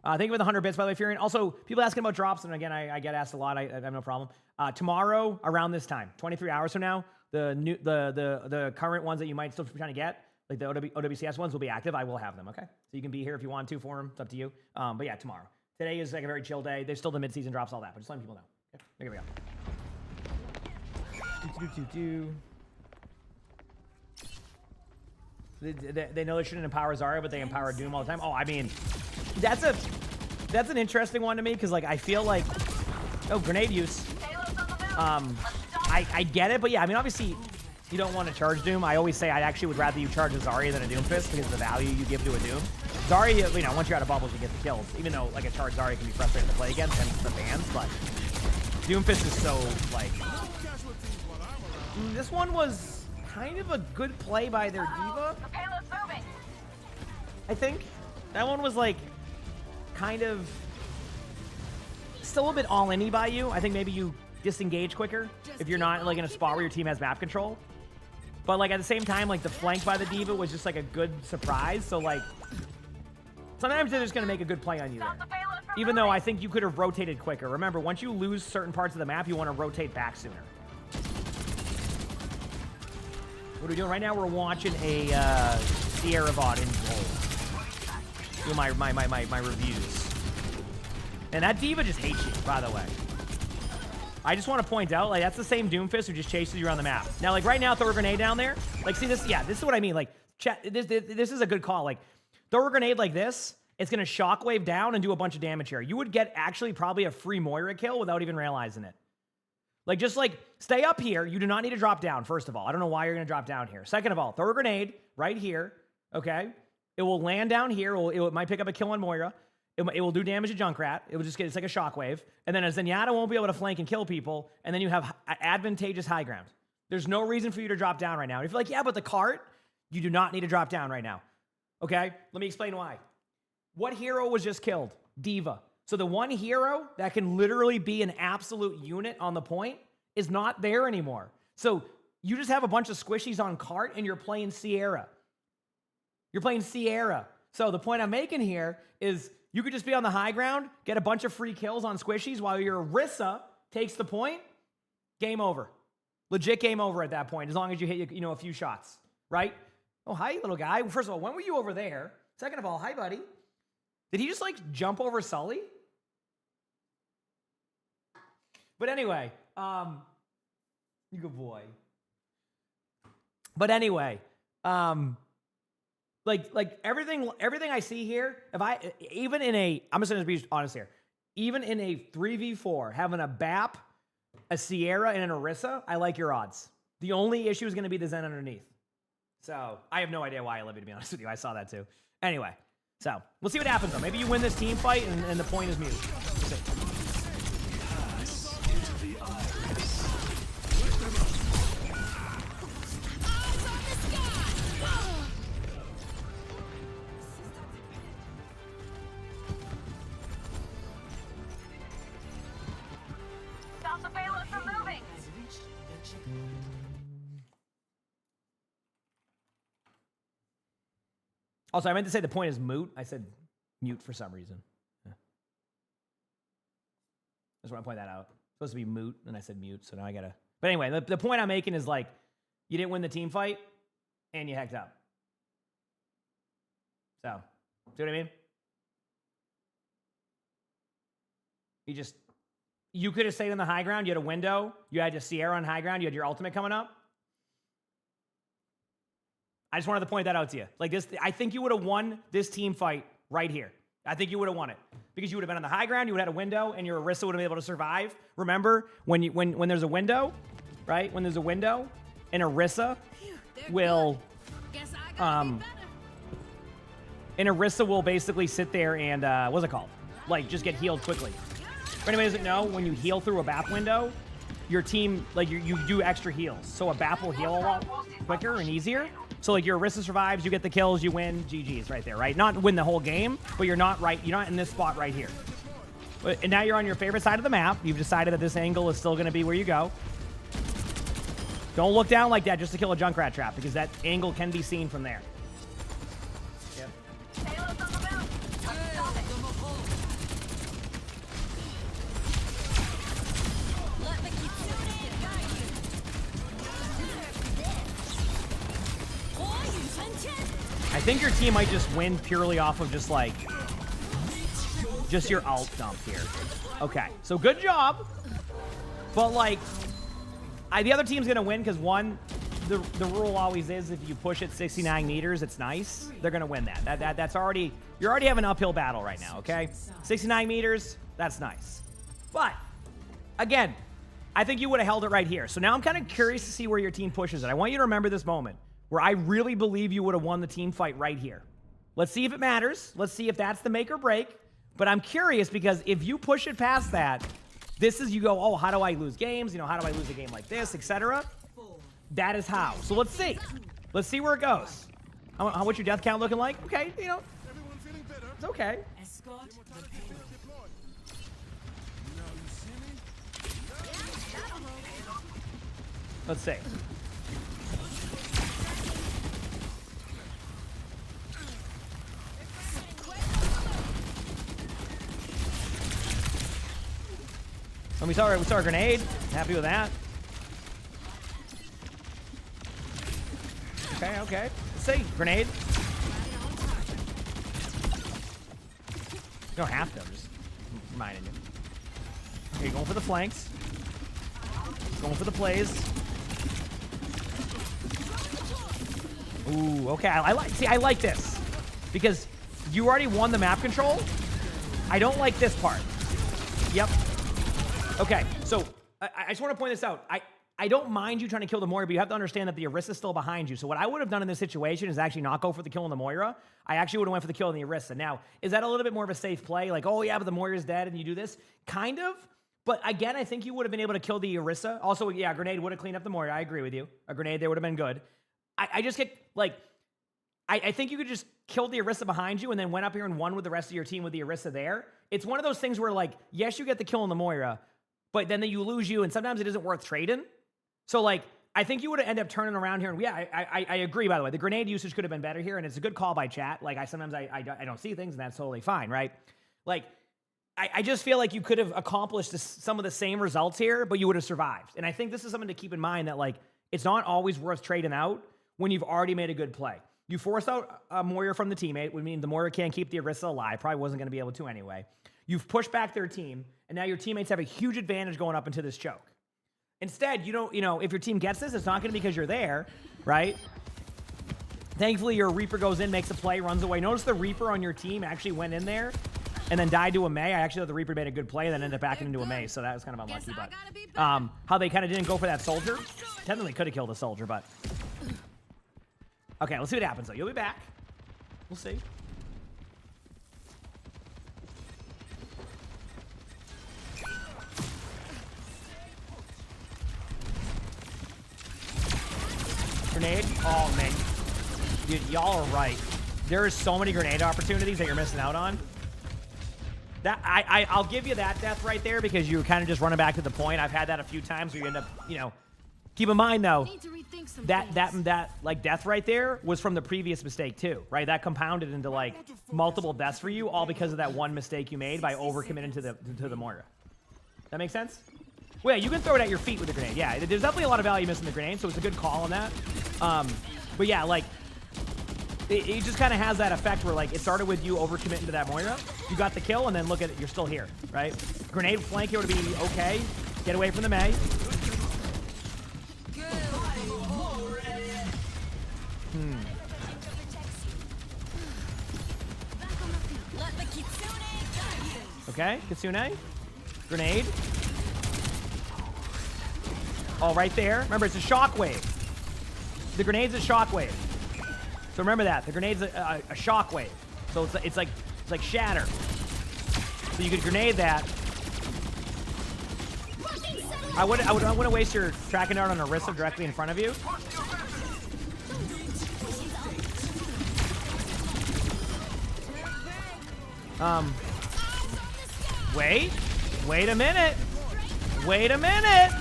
Thank you for the 100 bits, by the way, Furion. Also, people asking about drops, and again, I get asked a lot. I have no problem. Tomorrow, around this time, 23 hours from now, the current ones that you might still be trying to get, like the OWCS ones, will be active. I will have them. Okay, so you can be here if you want to for them. It's up to you. But yeah, tomorrow. Today is like a very chill day. There's still the mid-season drops, all that, but just letting people know. Okay, here we go. They know they shouldn't empower Zarya, but they empower Doom all the time. Oh, I mean, that's an interesting one to me because like I feel like grenade use. I get it, but yeah, I mean obviously you don't want to charge Doom. I always say I actually would rather you charge a Zarya than a Doomfist because of the value you give to a Doom. Zarya, you know, once you're out of bubbles, you get the kills. Even though like a charged Zarya can be frustrating to play against and the bans, but Doomfist is so like. This one was kind of a good play by their diva. The payload's moving. I think that one was like kind of still a bit all-in-y by you. I think maybe you disengage quicker if you're not like in a spot where your team has map control. But like at the same time, like the flank by the diva was just like a good surprise. So like sometimes they're just gonna make a good play on you there. Even though I think you could have rotated quicker. Remember, once you lose certain parts of the map, you want to rotate back sooner. What are we doing right now? We're watching a Sierra VOD in gold. Do my reviews. And that diva just hates you, by the way. I just want to point out, like, that's the same Doomfist who just chases you around the map. Now, like, right now, throw a grenade down there. Like, see this? Yeah, this is what I mean. Like, chat, this is a good call. Like, throw a grenade like this. It's going to shockwave down and do a bunch of damage here. You would get actually probably a free Moira kill without even realizing it. Like, just, like, stay up here. You do not need to drop down, first of all. I don't know why you're going to drop down here. Second of all, throw a grenade right here, okay? It will land down here. It might pick up a kill on Moira. It will do damage to Junkrat. It will just get, it's like a shockwave. And then a Zenyatta won't be able to flank and kill people. And then you have advantageous high ground. There's no reason for you to drop down right now. If you're like, yeah, but the cart, you do not need to drop down right now. Okay? Let me explain why. What hero was just killed? Diva. So the one hero that can literally be an absolute unit on the point is not there anymore. So you just have a bunch of squishies on cart and you're playing Sierra. You're playing Sierra. So the point I'm making here is you could just be on the high ground, get a bunch of free kills on squishies while your Orisa takes the point. Game over. Legit game over at that point, as long as you hit, you know, a few shots, right? Oh, hi, little guy. First of all, when were you over there? Second of all, hi, buddy. Did he just, like, jump over Sully? But anyway, you good boy. But anyway, like everything I see here, even in a, I'm just gonna be honest here, even in a 3v4, having a BAP, a Sierra, and an Orisa, I like your odds. The only issue is gonna be the Zen underneath. So I have no idea why I live it, to be honest with you. I saw that too. Anyway, so we'll see what happens though. Maybe you win this team fight and the point is mute. We'll see. Stop the payload from moving. Has reached the checkpoint. Also, I meant to say the point is moot. I said mute for some reason. Yeah. I just want to point that out. It's supposed to be moot, and I said mute, so now I gotta. But anyway, the point I'm making is like, you didn't win the team fight, and you hecked up. So, see what I mean? You could have stayed on the high ground. You had a window. You had your Sierra on high ground. You had your ultimate coming up. I just wanted to point that out to you. Like this, I think you would have won this team fight right here. I think you would have won it because you would have been on the high ground. You would have had a window, and your Orisa would have been able to survive. Remember when there's a window, right? When there's a window, an Orisa will Guess I gotta be better. an Orisa will basically sit there and what's it called? Like just get healed quickly. For anybody who doesn't know, when you heal through a BAP window, your team like you do extra heals. So a BAP will heal a lot quicker and easier. So like your Orisa survives, you get the kills, you win, GG's right there, right? Not win the whole game, but you're not in this spot right here. And now you're on your favorite side of the map. You've decided that this angle is still going to be where you go. Don't look down like that just to kill a Junkrat trap because that angle can be seen from there. Yep. Payload's on the move. Let's stop it. Let me keep I think your team might just win purely off of just like your alt dump here. Okay, so good job. But like, the other team's gonna win because one, the rule always is if you push it 69 meters, it's nice. They're gonna win that. That's already, you already have an uphill battle right now. Okay, 69 meters, that's nice. But again, I think you would have held it right here. So now I'm kind of curious to see where your team pushes it. I want you to remember this moment where I really believe you would have won the team fight right here. Let's see if it matters. Let's see if that's the make or break. But I'm curious because if you push it past that, this is you go, oh, how do I lose games? You know, how do I lose a game like this, etc. That is how. So let's see. Let's see where it goes. What's your death count looking like? Okay, you know, it's okay. Escort the payload. Let's see. And we saw a grenade. Happy with that. Okay. Let's see. Grenade. You don't have to. I'm just reminding you. Okay, going for the flanks. Going for the plays. Ooh, okay. I like this because you already won the map control. I don't like this part. Yep. Okay, so I just want to point this out. I don't mind you trying to kill the Moira, but you have to understand that the Orisa's still behind you. So what I would have done in this situation is actually not go for the kill on the Moira. I actually would have went for the kill on the Orisa. Now, is that a little bit more of a safe play? Like, oh yeah, but the Moira's dead and you do this? Kind of. But again, I think you would have been able to kill the Orisa. Also, yeah, a grenade would have cleaned up the Moira. I agree with you. A grenade there would have been good. I just get, like, I think you could just kill the Orisa behind you and then went up here and won with the rest of your team with the Orisa there. It's one of those things where, like, yes, you get the kill on the Moira, but then you lose you, and sometimes it isn't worth trading. So, like, I think you would have ended up turning around here. And yeah, I agree, by the way. The grenade usage could have been better here, and it's a good call by chat. Like, sometimes I don't see things, and that's totally fine, right? Like, I just feel like you could have accomplished some of the same results here, but you would have survived. And I think this is something to keep in mind that, like, it's not always worth trading out when you've already made a good play. You force out a Moira from the teammate, would mean the Moira can't keep the Orisa alive. Probably wasn't going to be able to anyway. You've pushed back their team, and now your teammates have a huge advantage going up into this choke. Instead, you know, if your team gets this, it's not going to be because you're there, right? Thankfully, your Reaper goes in, makes a play, runs away. Notice the Reaper on your team actually went in there and then died to a Mei. I actually thought the Reaper made a good play and then ended up backing into a Mei, so that was kind of unlucky. But how they kind of didn't go for that soldier. Technically could have killed a soldier, but... Okay, let's see what happens, though. You'll be back. We'll see. Grenade? Oh, man. Dude, y'all are right. There are so many grenade opportunities that you're missing out on. That I'll give you that death right there because you were kind of just running back to the point. I've had that a few times where you end up, you know. Keep in mind, though, that like death right there was from the previous mistake, too, right? That compounded into, like, multiple deaths for you, all because of that one mistake you made by overcommitting to the Moira. That make sense? Well, yeah, you can throw it at your feet with the grenade. Yeah, there's definitely a lot of value missing the grenade, so it's a good call on that. But yeah, like, it just kind of has that effect where, like, it started with you overcommitting to that Moira. You got the kill, and then look at it, you're still here, right? Grenade flank here would be okay. Get away from the Mei. Okay, Kitsune. Grenade. Oh, right there. Remember, it's a shockwave. The grenade's a shockwave. So remember that. The grenade's a shockwave. So it's like shatter. So you could grenade that. I wouldn't waste your tracking dart on Orisa directly in front of you. Wait a minute. Wait a minute.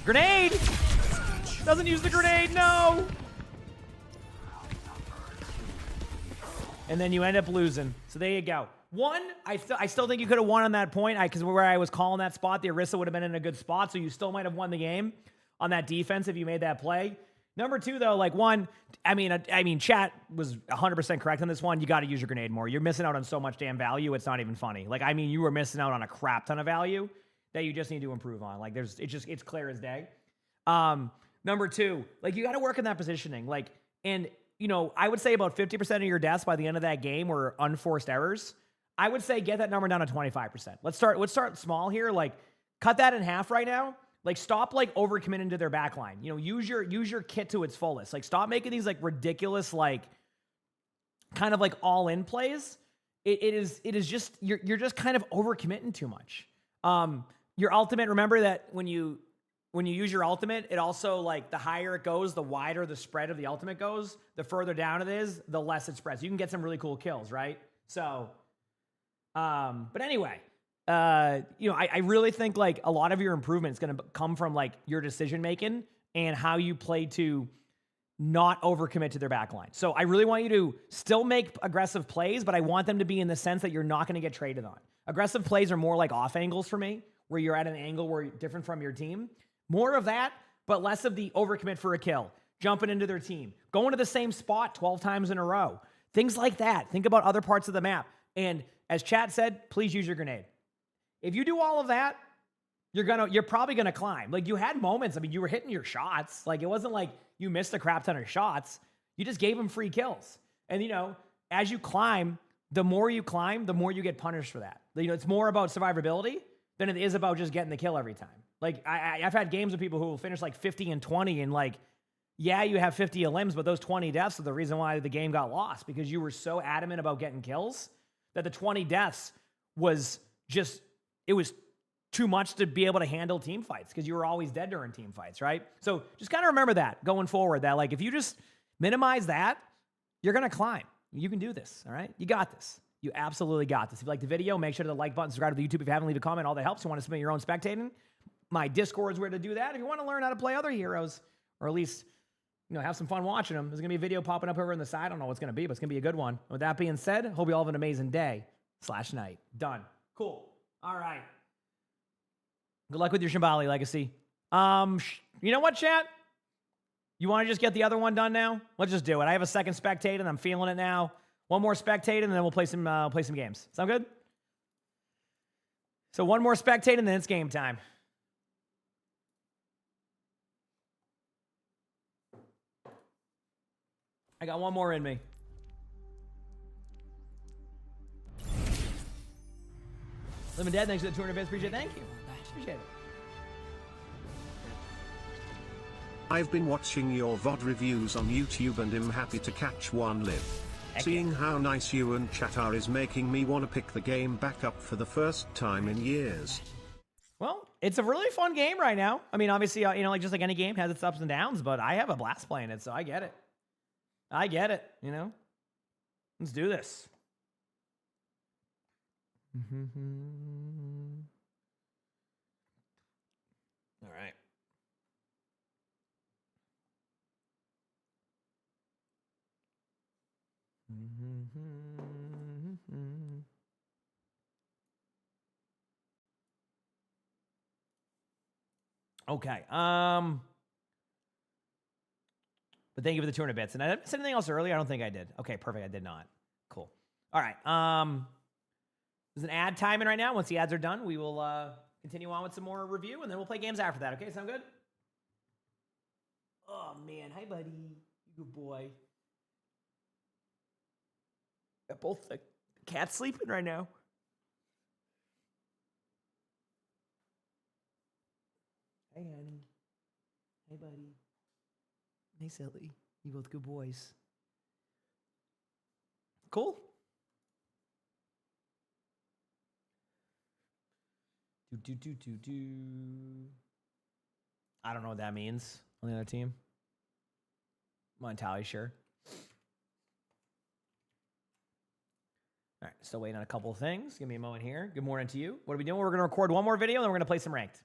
Grenade. Doesn't use the grenade, no. And then you end up losing. So there you go. One, I still think you could have won on that point because where I was calling that spot, the Orisa would have been in a good spot, so you still might have won the game on that defense if you made that play. Number two, though, like one, I mean, chat was 100% correct on this one. You got to use your grenade more. You're missing out on so much damn value. It's not even funny. Like, I mean, you were missing out on a crap ton of value that you just need to improve on. Like, it's clear as day. Number two, like, you got to work in that positioning. Like, and you know, I would say about 50% of your deaths by the end of that game were unforced errors. I would say get that number down to 25%. Let's start small here. Like, cut that in half right now. Like, stop like overcommitting to their backline. You know, use your kit to its fullest. Like, stop making these like ridiculous, like kind of like all in plays. It is just you're just kind of overcommitting too much. Your ultimate, remember that when you use your ultimate, it also, like, the higher it goes, the wider the spread of the ultimate goes. The further down it is, the less it spreads. You can get some really cool kills, right? So, but anyway, you know, I really think, like, a lot of your improvement is going to come from, like, your decision-making and how you play to not overcommit to their backline. So I really want you to still make aggressive plays, but I want them to be in the sense that you're not going to get traded on. Aggressive plays are more like off angles for me, where you're at an angle where you're different from your team. More of that, but less of the overcommit for a kill, jumping into their team, going to the same spot 12 times in a row, things like that. Think about other parts of the map. And as chat said, please use your grenade. If you do all of that, you're probably gonna climb. Like, you had moments. I mean, you were hitting your shots. Like, it wasn't like you missed a crap ton of shots. You just gave them free kills. And you know, as you climb, the more you get punished for that. You know, it's more about survivability than it is about just getting the kill every time. Like, I've had games with people who will finish like 50 and 20 and like, yeah, you have 50 limbs, but those 20 deaths are the reason why the game got lost, because you were so adamant about getting kills that the 20 deaths was just, it was too much to be able to handle team fights because you were always dead during team fights, right? So just kind of remember that going forward, that like if you just minimize that, you're going to climb. You can do this, all right? You got this. You absolutely got this. If you like the video, make sure to like button, subscribe to the YouTube if you haven't, leave a comment. All that helps. You want to submit your own spectating? My Discord's where to do that. If you want to learn how to play other heroes, or at least, you know, have some fun watching them, there's going to be a video popping up over on the side. I don't know what it's going to be, but it's going to be a good one. With that being said, hope you all have an amazing day/night. Done. Cool. All right. Good luck with your Shambali legacy. You know what, chat? You want to just get the other one done now? Let's just do it. I have a second spectate, and I'm feeling it now. One more spectate, and then we'll play some games. Sound good? So one more spectate, and then it's game time. I got one more in me. Living Dead, thanks for the 200 bits. Appreciate it. Thank you. Appreciate it. I've been watching your VOD reviews on YouTube and am happy to catch one live. Heck Seeing yeah. how nice you and chat are is making me want to pick the game back up for the first time in years. Well, it's a really fun game right now. I mean, obviously, you know, like just like any game has its ups and downs, but I have a blast playing it, so I get it. I get it, you know? Let's do this. All right. Okay. But thank you for the 200 bits. And I didn't say anything else earlier. I don't think I did. Okay, perfect. I did not. Cool. All right. There's an ad timing right now. Once the ads are done, we will continue on with some more review, and then we'll play games after that. Okay, sound good? Oh, man. Hi, buddy. Good boy. Got both the cats sleeping right now. Hey, Annie. Hey, buddy. Hey, silly. You both good boys. Cool. Do. I don't know what that means on the other team. I'm not entirely sure. All right, still waiting on a couple of things. Give me a moment here. Good morning to you. What are we doing? We're going to record one more video, and then we're going to play some ranked.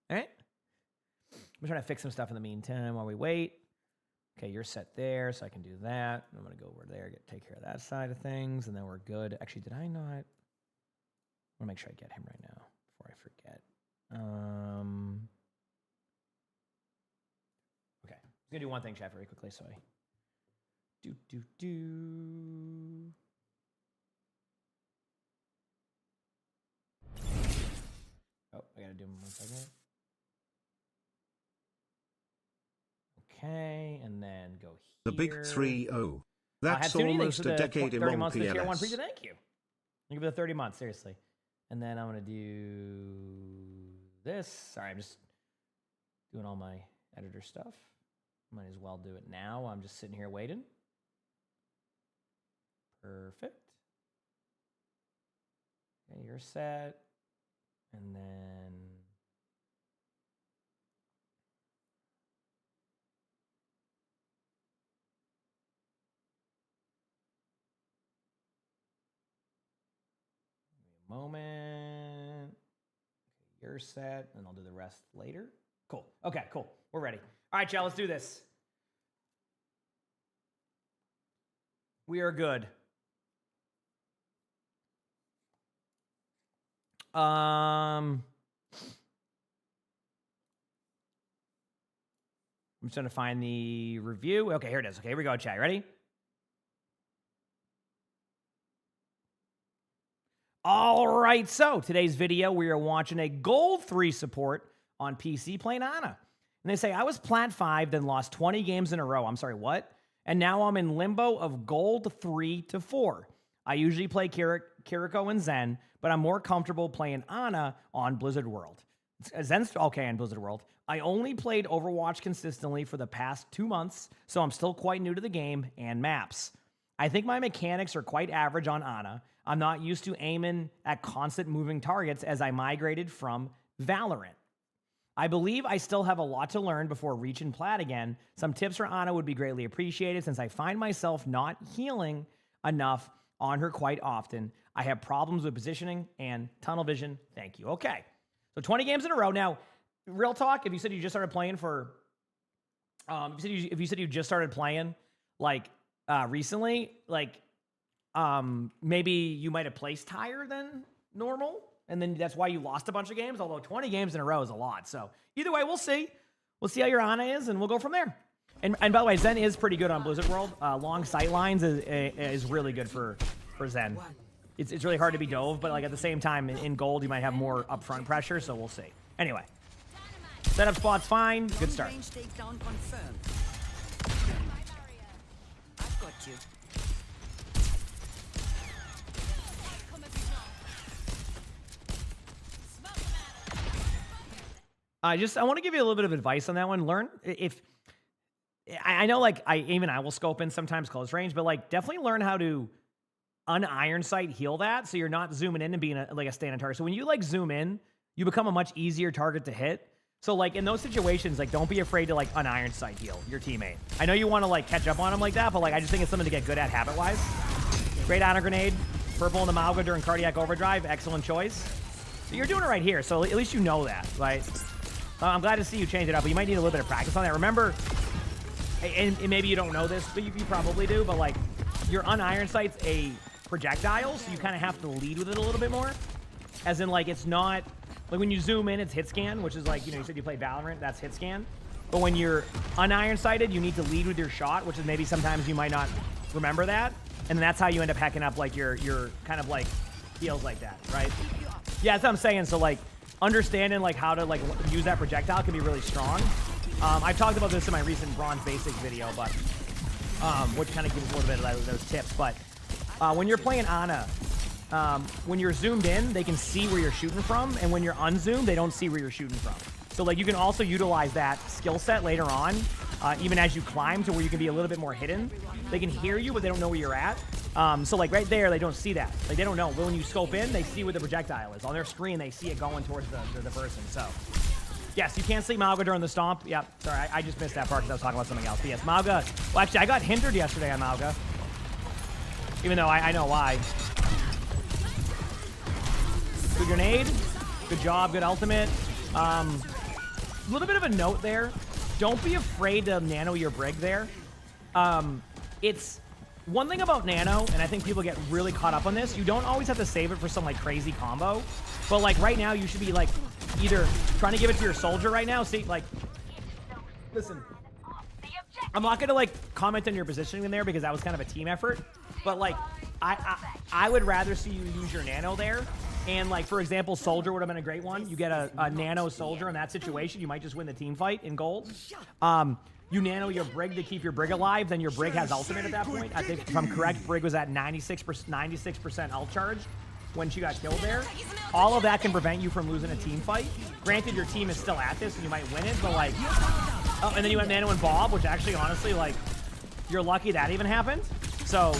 All right? I'm trying to fix some stuff in the meantime while we wait. Okay, you're set there, so I can do that. I'm going to go over there, take care of that side of things, and then we're good. Actually, did I not? I want to make sure I get him right now before I forget. Okay, I'm going to do one thing, chat, very quickly, so I do. Oh, I got to do them 1 second. Okay, and then go here. The big 3-0. Hatsuni, That's thanks almost for a the decade 30 among months to tier 1 PLS. preview. Thank you. Thank you for the 30 months, seriously. And then I'm going to do this. Sorry, I'm just doing all my editor stuff. Might as well do it now. I'm just sitting here waiting. Perfect. Okay, you're set. And then... moment. Okay, you're set, and I'll do the rest later. Cool. Okay, cool. We're ready. All right, y'all, let's do this. We are good. I'm just trying to find the review. Okay, here it is. Okay, here we go, chat. Ready? All right, so today's video, we are watching a Gold 3 support on PC playing Ana. And they say, I was Plat 5, then lost 20 games in a row. I'm sorry, what? And now I'm in limbo of Gold 3 to 4. I usually play Kiriko and Zen, but I'm more comfortable playing Ana on Blizzard World. Zen's okay on Blizzard World. I only played Overwatch consistently for the past 2 months, so I'm still quite new to the game and maps. I think my mechanics are quite average on Ana. I'm not used to aiming at constant moving targets as I migrated from Valorant. I believe I still have a lot to learn before reaching Plat again. Some tips for Ana would be greatly appreciated since I find myself not healing enough on her quite often. I have problems with positioning and tunnel vision. Thank you. Okay. So 20 games in a row. Now, real talk, if you said you just started playing for, if you said you just started playing like recently, like maybe you might have placed higher than normal, and then that's why you lost a bunch of games, although 20 games in a row is a lot. So either way, we'll see. We'll see how your Ana is, and we'll go from there. And by the way, Zen is pretty good on Blizzard World. Long sight lines is really good for Zen. It's really hard to be dove, but like at the same time, in gold, you might have more upfront pressure, so we'll see. Anyway, setup spot's fine. Good start. Range takedown confirmed. I've got you. I want to give you a little bit of advice on that one. Learn if I know, like I will scope in sometimes close range, but like definitely learn how to un-iron sight heal that, so you're not zooming in and being like a standing target. So when you like zoom in, you become a much easier target to hit. So like in those situations, like don't be afraid to like un-iron sight heal your teammate. I know you want to like catch up on him like that, but like I just think it's something to get good at habit-wise. Great honor grenade, purple in the Malga during cardiac overdrive, excellent choice. So you're doing it right here, so at least you know that, right? I'm glad to see you change it up, but you might need a little bit of practice on that. Remember, and maybe you don't know this, but you probably do, but like your un-iron sight's a projectile, so you kind of have to lead with it a little bit more. As in, like, it's not, like when you zoom in, it's hit scan, which is like, you know, you said you play Valorant, that's hit scan. But when you're un-iron sighted, you need to lead with your shot, which is maybe sometimes you might not remember that. And then that's how you end up hacking up like your kind of like heals like that, right? Yeah, that's what I'm saying. So like understanding like how to like use that projectile can be really strong. I've talked about this in my recent Bronze Basics video, but which kind of gives a little bit of those tips. But when you're playing Ana, when you're zoomed in, they can see where you're shooting from, and when you're unzoomed, they don't see where you're shooting from. So like you can also utilize that skill set later on, even as you climb to where you can be a little bit more hidden. They can hear you, but they don't know where you're at. So like right there, they don't see that. Like they don't know. But when you scope in, they see where the projectile is. On their screen, they see it going towards the person. So yes, you can't see Mauga during the stomp. Yeah, sorry, I just missed that part because I was talking about something else. But yes, Mauga. Well, actually, I got hindered yesterday on Mauga, even though I know why. Good grenade. Good job. Good ultimate. A little bit of a note there. Don't be afraid to nano your brig there. It's one thing about nano, and I think people get really caught up on this. You don't always have to save it for some like crazy combo, but like right now you should be like either trying to give it to your soldier right now. See, like, listen, I'm not gonna like comment on your positioning in there because that was kind of a team effort, but like I would rather see you use your nano there. And like, for example, soldier would have been a great one. You get a nano soldier in that situation, you might just win the team fight in gold. You nano your brig to keep your brig alive, then your brig has ultimate at that point. I think if I'm correct, brig was at 96% ult charge when she got killed there. All of that can prevent you from losing a team fight. Granted, your team is still at this and you might win it, but like, oh, and then you went nano and Bob, which actually, honestly, like, you're lucky that even happened. So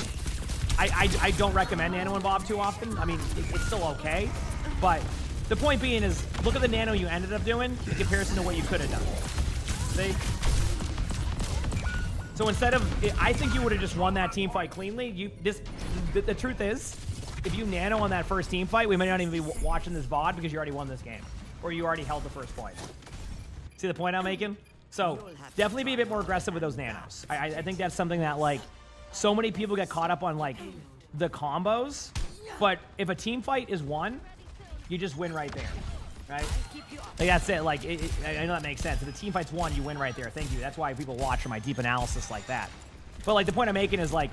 I don't recommend nano and Bob too often. I mean, it's still okay, but the point being is, look at the nano you ended up doing in comparison to what you could have done. See? So instead of, I think you would have just won that team fight cleanly. The truth is, if you nano on that first team fight, we may not even be watching this VOD because you already won this game, or you already held the first point. See the point I'm making? So definitely be a bit more aggressive with those nanos. I think that's something that like so many people get caught up on, like the combos, but if a team fight is won, you just win right there, right? Like that's it. Like I know that makes sense. If the team fight's won, you win right there. Thank you. That's why people watch for my deep analysis like that. But like the point I'm making is like,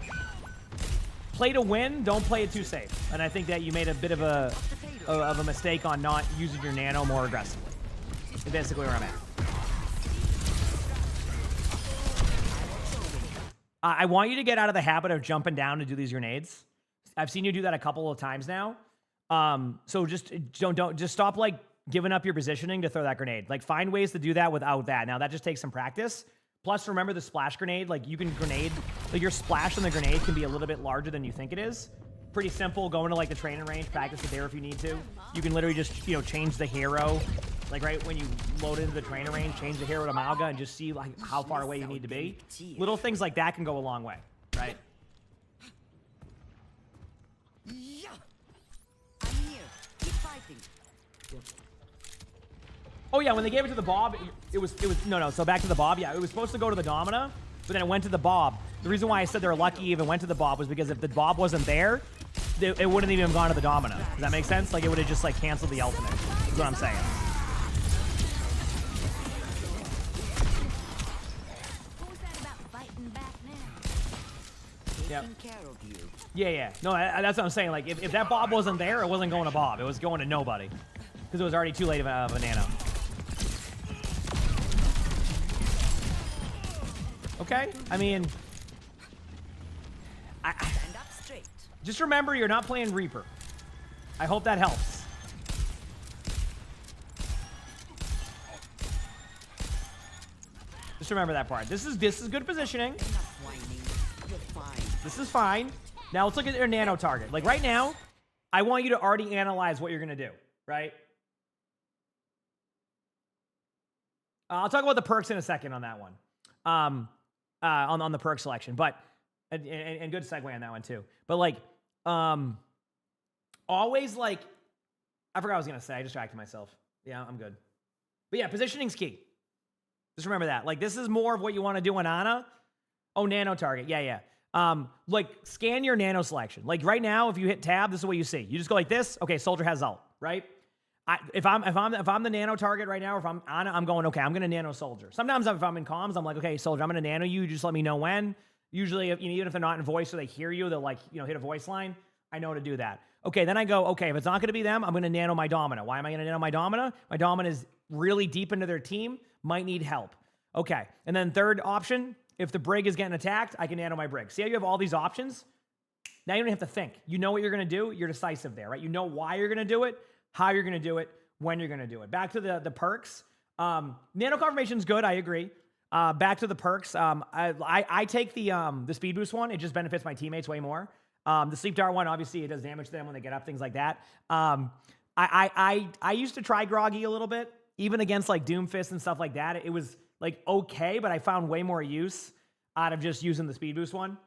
play to win, don't play it too safe. And I think that you made a bit of a mistake on not using your nano more aggressively. That's basically where I'm at. I want you to get out of the habit of jumping down to do these grenades. I've seen you do that a couple of times now. So just don't stop like giving up your positioning to throw that grenade. Like find ways to do that without that. Now that just takes some practice. Plus remember the splash grenade, like you can grenade, like your splash on the grenade can be a little bit larger than you think it is. Pretty simple, go into like the training range, practice it there if you need to. You can literally just, you know, change the hero. Like right when you load into the training range, change the hero to Mauga and just see like how far away you need to be. Little things like that can go a long way, right? Yeah. I'm here. Keep fighting. Oh yeah, when they gave it to the Bob, it was no. So back to the Bob. Yeah, it was supposed to go to the Domina, but then it went to the Bob. The reason why I said they're lucky even went to the Bob was because if the Bob wasn't there, it wouldn't even have gone to the Domina. Does that make sense? Like it would have just like canceled the ultimate. Is what I'm saying. Who's that about fighting back now? Yep. Taking care of you. Yeah. No, that's what I'm saying. Like if that Bob wasn't there, it wasn't going to Bob. It was going to nobody because it was already too late of a nano. Okay, I mean, Stand up straight. just remember you're not playing Reaper. I hope that helps. Just remember that part. This is good positioning. Enough whining. You're fine. This is fine. Now let's look at your nano target. Like right now, I want you to already analyze what you're gonna do, right? I'll talk about the perks in a second on that one. On the perk selection, but and good segue on that one too. But like, always like, I forgot what I was gonna say. I distracted myself. Yeah, I'm good. But yeah, positioning's key. Just remember that. Like, this is more of what you want to do in Ana. Oh, nano target. Yeah. Like, scan your nano selection. Like right now, if you hit tab, this is what you see. You just go like this. Okay, soldier has ult, right? If I'm the nano target right now, or if I'm Ana, I'm going, okay, I'm gonna nano soldier. Sometimes if I'm in comms, I'm like, okay, soldier, I'm gonna nano you. Just let me know when. Usually, even if they're not in voice or they hear you, they'll like, hit a voice line. I know to do that. Okay, then I go, okay, if it's not gonna be them, I'm gonna nano my Domina. Why am I gonna nano my Domina? My Domina is really deep into their team, might need help. Okay, and then third option, if the brig is getting attacked, I can nano my brig. See how you have all these options? Now you don't have to think. You know what you're gonna do. You're decisive there, right? You know why you're gonna do it, how you're gonna do it, when you're gonna do it. Back to the perks. Nano confirmation's good. I agree. Back to the perks. I take the speed boost one. It just benefits my teammates way more. The sleep dart one, obviously, it does damage to them when they get up, things like that. I used to try Groggy a little bit, even against like Doomfist and stuff like that. It was like okay, but I found way more use out of just using the speed boost one.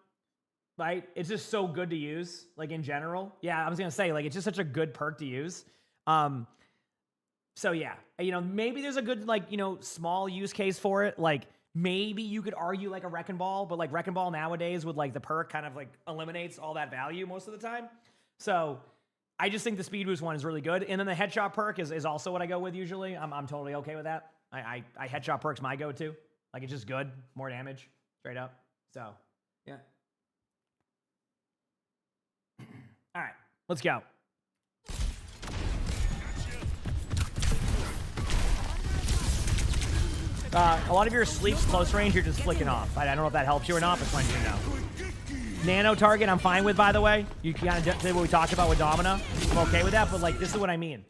Right? It's just so good to use, like in general. Yeah, I was gonna say, like, it's just such a good perk to use. So yeah, you know, maybe there's a good, like, you know, small use case for it. Like, maybe you could argue like a Wrecking Ball, but like Wrecking Ball nowadays with like the perk kind of like eliminates all that value most of the time. So I just think the speed boost one is really good. And then the headshot perk is also what I go with usually. I'm totally okay with that. I headshot perk's my go-to. Like, it's just good, more damage, straight up. So yeah. All right, let's go. A lot of your sleeps close range, you're just flicking off. I don't know if that helps you or not, but it's fine to know. Nano target, I'm fine with, by the way. You kind of did what we talked about with Domina. I'm okay with that, but like, this is what I mean.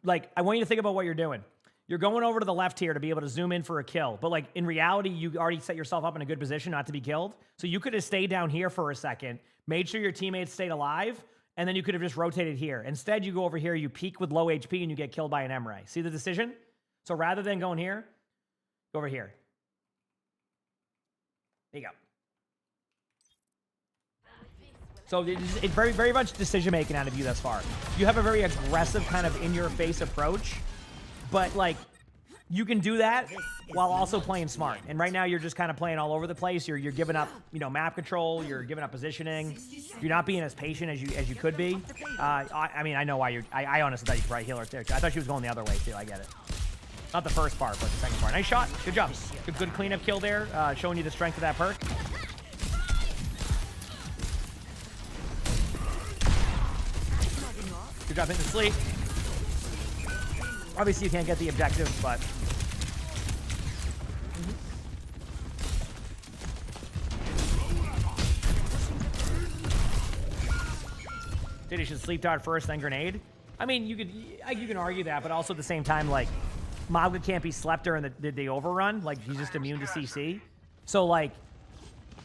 Like, I want you to think about what you're doing. You're going over to the left here to be able to zoom in for a kill. But like, in reality, you already set yourself up in a good position not to be killed. So you could have stayed down here for a second, made sure your teammates stayed alive, and then you could have just rotated here. Instead, you go over here, you peek with low HP, and you get killed by an M-Ray. See the decision? So rather than going here, go over here. There you go. So it's very, very much decision-making out of you thus far. You have a very aggressive kind of in-your-face approach, but like, you can do that while also playing smart. And right now, you're just kind of playing all over the place. You're giving up, you know, map control. You're giving up positioning. You're not being as patient as you could be. I mean, I know why you're. I honestly thought you could probably heal her too. I thought she was going the other way too. I get it. Not the first part, but the second part. Nice shot. Good job. Good cleanup kill there, showing you the strength of that perk. Good job hitting the sleep. Obviously, you can't get the objective, but... Did he should sleep dart first, then grenade? I mean, you can argue that, but also at the same time, like, Magda can't be slept during the overrun. Like, he's just immune to CC. So, like,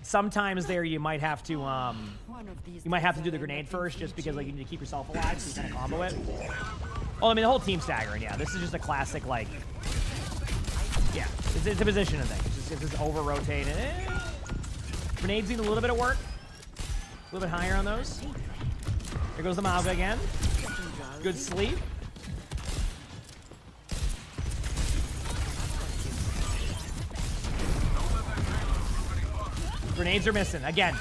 sometimes there you might have to do the grenade first, just because like you need to keep yourself alive, so you kind of combo it. Oh, I mean, the whole team's staggering. Yeah, this is just a classic, like, yeah, it's a position thing. It's just over rotating. Grenades need a little bit of work, a little bit higher on those. There goes the Magda again. Good sleep. Grenades are missing. Again,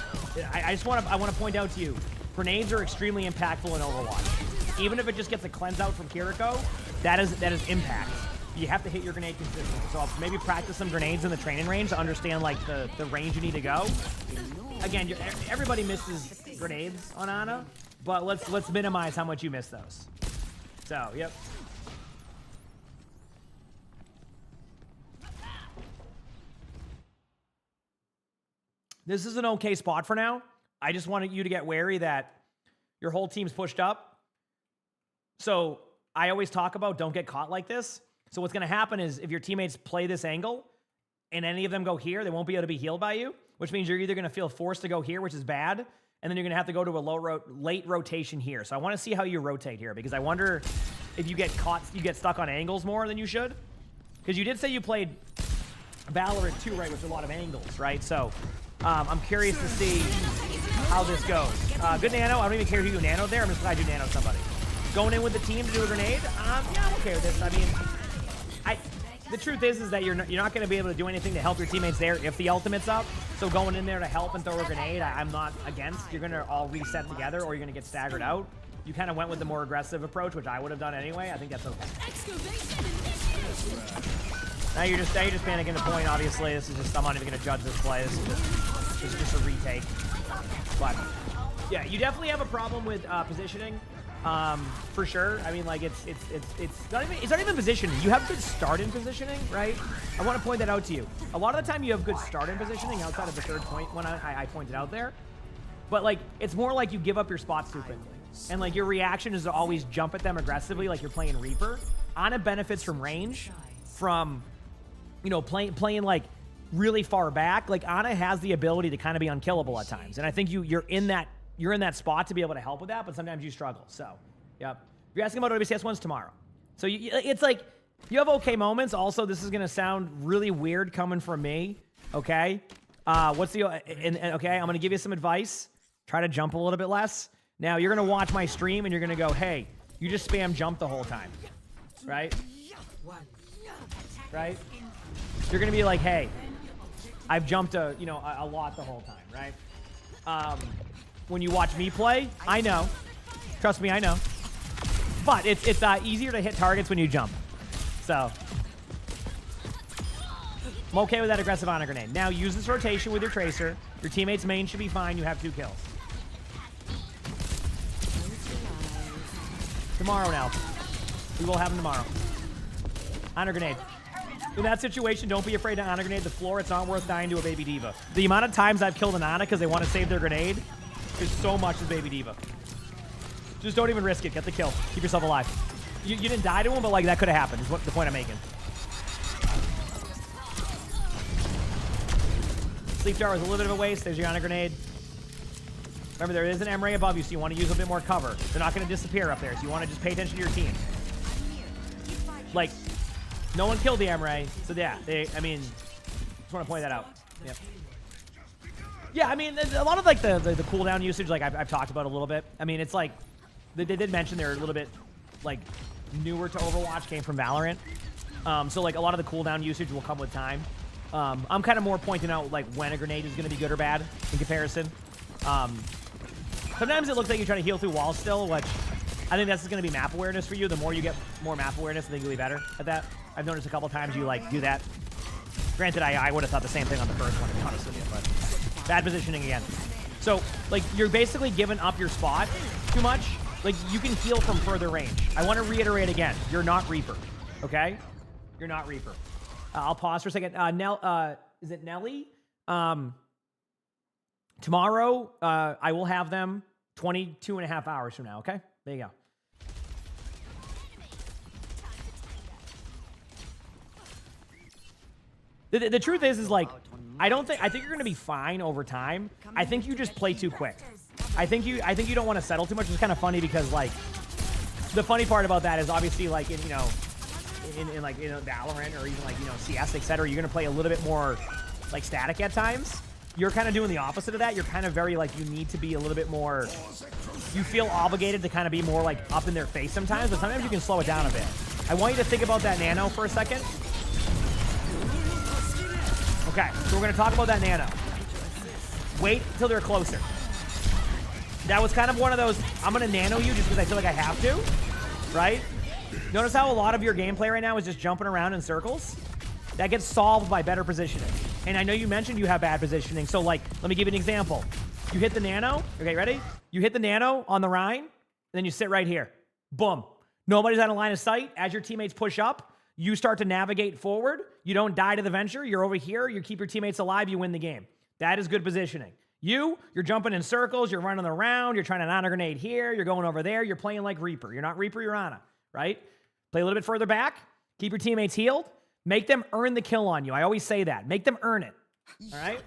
I want to point out to you, grenades are extremely impactful in Overwatch. Even if it just gets a cleanse out from Kiriko, that is impact. You have to hit your grenade consistently. So I'll maybe practice some grenades in the training range to understand like the range you need to go. Again, everybody misses grenades on Ana, but let's minimize how much you miss those. So, yep. This is an okay spot for now. I just wanted you to get wary that your whole team's pushed up. So I always talk about don't get caught like this. So what's going to happen is if your teammates play this angle and any of them go here, they won't be able to be healed by you, which means you're either going to feel forced to go here, which is bad, and then you're going to have to go to a late rotation here. So I want to see how you rotate here, because I wonder if you get caught, you get stuck on angles more than you should. Because you did say you played Valorant too, right, with a lot of angles, right? So I'm curious to see how this goes. Good nano. I don't even care who you nano there. I'm just glad you nano somebody. Going in with the team to do a grenade? Yeah, I'm okay with this. I mean, the truth is that you're not going to be able to do anything to help your teammates there if the ultimate's up. So going in there to help and throw a grenade, I'm not against. You're going to all reset together, or you're going to get staggered out. You kind of went with the more aggressive approach, which I would have done anyway. I think that's okay. Now you're just panicking the point. Obviously, this is just, I'm not even going to judge this play. This is just a retake. But yeah, you definitely have a problem with positioning. For sure. I mean, like, it's not even positioning. You have good start in positioning, right? I want to point that out to you. A lot of the time you have good start in positioning outside of the third point when I pointed out there. But like, it's more like you give up your spots too quickly. And like, your reaction is to always jump at them aggressively like you're playing Reaper. Ana benefits from range. from, you know, playing like really far back. Like Ana has the ability to kind of be unkillable at times, and I think you're in that spot to be able to help with that. But sometimes you struggle. So, yep. If you're asking about OWCS ones tomorrow, so it's like you have okay moments. Also, this is gonna sound really weird coming from me. Okay, what's the okay? I'm gonna give you some advice. Try to jump a little bit less. Now you're gonna watch my stream and you're gonna go, hey, you just spam jump the whole time, right? Right? You're gonna be like, hey, I've jumped a lot the whole time, right? When you watch me play, I know. Trust me, I know. But it's easier to hit targets when you jump. So I'm okay with that aggressive Ana grenade. Now use this rotation with your tracer. Your teammate's main should be fine. You have 2 kills. Tomorrow now. We will have them tomorrow. Ana grenade. In that situation, don't be afraid to Ana grenade the floor. It's not worth dying to a baby diva. The amount of times I've killed an Ana because they want to save their grenade is so much as baby diva. Just don't even risk it. Get the kill. Keep yourself alive. You didn't die to him, but like that could have happened is what the point I'm making. Sleep jar was a little bit of a waste. There's your Ana grenade. Remember, there is an M-ray above you, so you want to use a bit more cover. They're not going to disappear up there, so you want to just pay attention to your team. Like, no one killed the M-ray, so yeah, I mean, just want to point that out. Yep. Yeah, I mean, a lot of like the cooldown usage, like I've talked about a little bit. I mean, it's like, they did mention they're a little bit like newer to Overwatch, came from Valorant. So like a lot of the cooldown usage will come with time. I'm kind of more pointing out like when a grenade is going to be good or bad in comparison. Sometimes it looks like you're trying to heal through walls still, which I think that's going to be map awareness for you. The more you get more map awareness, I think you'll be better at that. I've noticed a couple times you like do that. Granted, I would have thought the same thing on the first one, to be honest with you, but bad positioning again. So like you're basically giving up your spot too much. Like you can heal from further range. I want to reiterate again, you're not Reaper, okay? You're not Reaper. I'll pause for a second. Is it Nelly? Tomorrow, I will have them 22.5 hours from now, okay? There you go. The truth is like, I think you're gonna be fine over time. I think you just play too quick. I think you don't want to settle too much. It's kind of funny because like, the funny part about that is obviously like in like Valorant or even like CS, etc. You're gonna play a little bit more like static at times. You're kind of doing the opposite of that. You're kind of very like you need to be a little bit more. You feel obligated to kind of be more like up in their face sometimes, but sometimes you can slow it down a bit. I want you to think about that nano for a second. Okay, so we're gonna talk about that nano. Wait until they're closer. That was kind of one of those, I'm gonna nano you just because I feel like I have to, right? Notice how a lot of your gameplay right now is just jumping around in circles? That gets solved by better positioning. And I know you mentioned you have bad positioning, so like, let me give you an example. You hit the nano, okay, ready? You hit the nano on the Rhine, and then you sit right here. Boom. Nobody's out of line of sight. As your teammates push up, you start to navigate forward. You don't die to the venture. You're over here. You keep your teammates alive. You win the game. That is good positioning. You're jumping in circles. You're running around. You're trying to Ana grenade here. You're going over there. You're playing like Reaper. You're not Reaper. You're Ana, right? Play a little bit further back. Keep your teammates healed. Make them earn the kill on you. I always say that. Make them earn it. All right?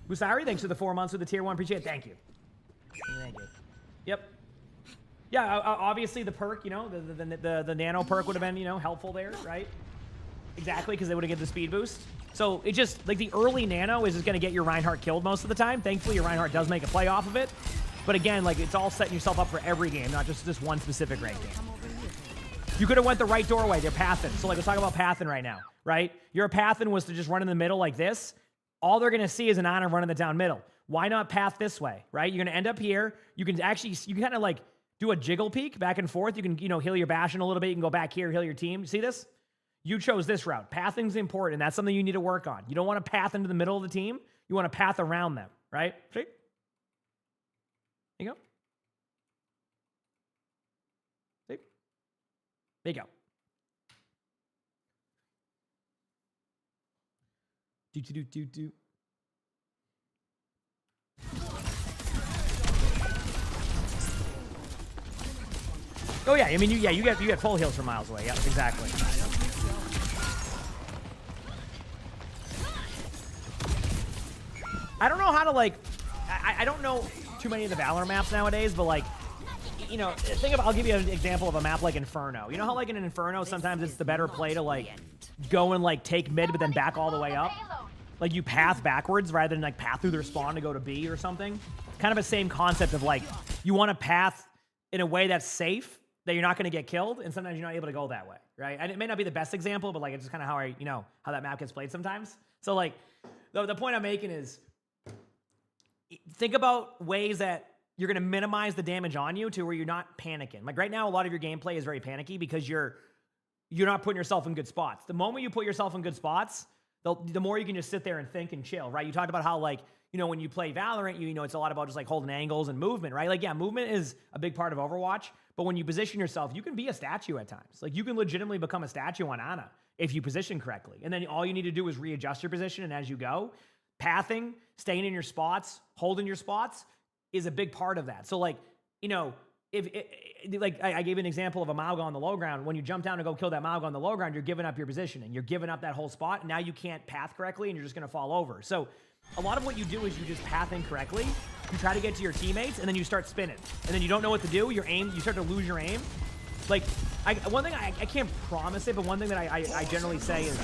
Busari, thanks for the 4 months with the tier 1. Appreciate it. Thank you. Thank you. Yep. Yeah, obviously the perk, the nano perk would have been, helpful there, right? Exactly, because they would have given the speed boost. So it just, like the early nano is just going to get your Reinhardt killed most of the time. Thankfully, your Reinhardt does make a play off of it. But again, like it's all setting yourself up for every game, not just this one specific ranked game. You could have went the right doorway. They're pathing. So like let's talk about pathing right now, right? Your pathing was to just run in the middle like this. All they're going to see is an Ana running the down middle. Why not path this way, right? You're going to end up here. You can kind of like do a jiggle peek back and forth. You can, heal your Bastion a little bit. You can go back here, heal your team. See this? You chose this route. Pathing's important. That's something you need to work on. You don't want to path into the middle of the team. You want to path around them, right? See? There you go. See? There you go. Do. Oh yeah, I mean you get full heals from miles away. Yeah, exactly. I don't know how to like. I don't know too many of the Valorant maps nowadays, but like, you know, think about. I'll give you an example of a map like Inferno. You know how like in an Inferno, sometimes it's the better play to like go and like take mid, but then back all the way up. Like you path backwards rather than like path through their spawn to go to B or something. Kind of the same concept of like you want to path in a way that's safe, that you're not going to get killed, and sometimes you're not able to go that way, right? And it may not be the best example, but like it's just kind of how how that map gets played sometimes. So like the point I'm making is think about ways that you're going to minimize the damage on you to where you're not panicking. Like right now, a lot of your gameplay is very panicky because you're not putting yourself in good spots. The moment you put yourself in good spots, the more you can just sit there and think and chill, right? You talked about how like, when you play Valorant, you know, it's a lot about just like holding angles and movement, right? Like, yeah, movement is a big part of Overwatch, but when you position yourself, you can be a statue at times. Like you can legitimately become a statue on Ana if you position correctly. And then all you need to do is readjust your position, and as you go, pathing, staying in your spots, holding your spots is a big part of that. So like, if like I gave an example of a Emongg on the low ground. When you jump down to go kill that Emongg on the low ground, you're giving up your positioning. You're giving up that whole spot. And now you can't path correctly, and you're just going to fall over. So a lot of what you do is you just path incorrectly. You try to get to your teammates, and then you start spinning. And then you don't know what to do. You start to lose your aim. Like, one thing, I can't promise it, but one thing that I generally say is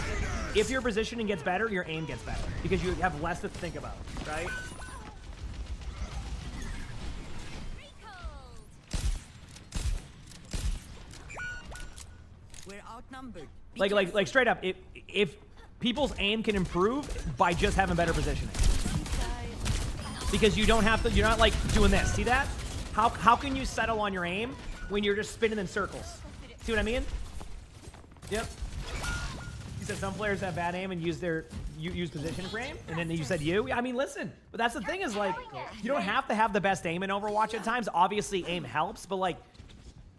if your positioning gets better, your aim gets better. Because you have less to think about, right? We're outnumbered. Like straight up, if people's aim can improve by just having better positioning. Because you don't have to, you're not like doing this. See that? How can you settle on your aim when you're just spinning in circles? See what I mean? Yep. You said some players have bad aim and use position for aim, and then you said you. I mean, listen, but that's the thing is like, you don't have to have the best aim in Overwatch at times. Obviously, aim helps, but like,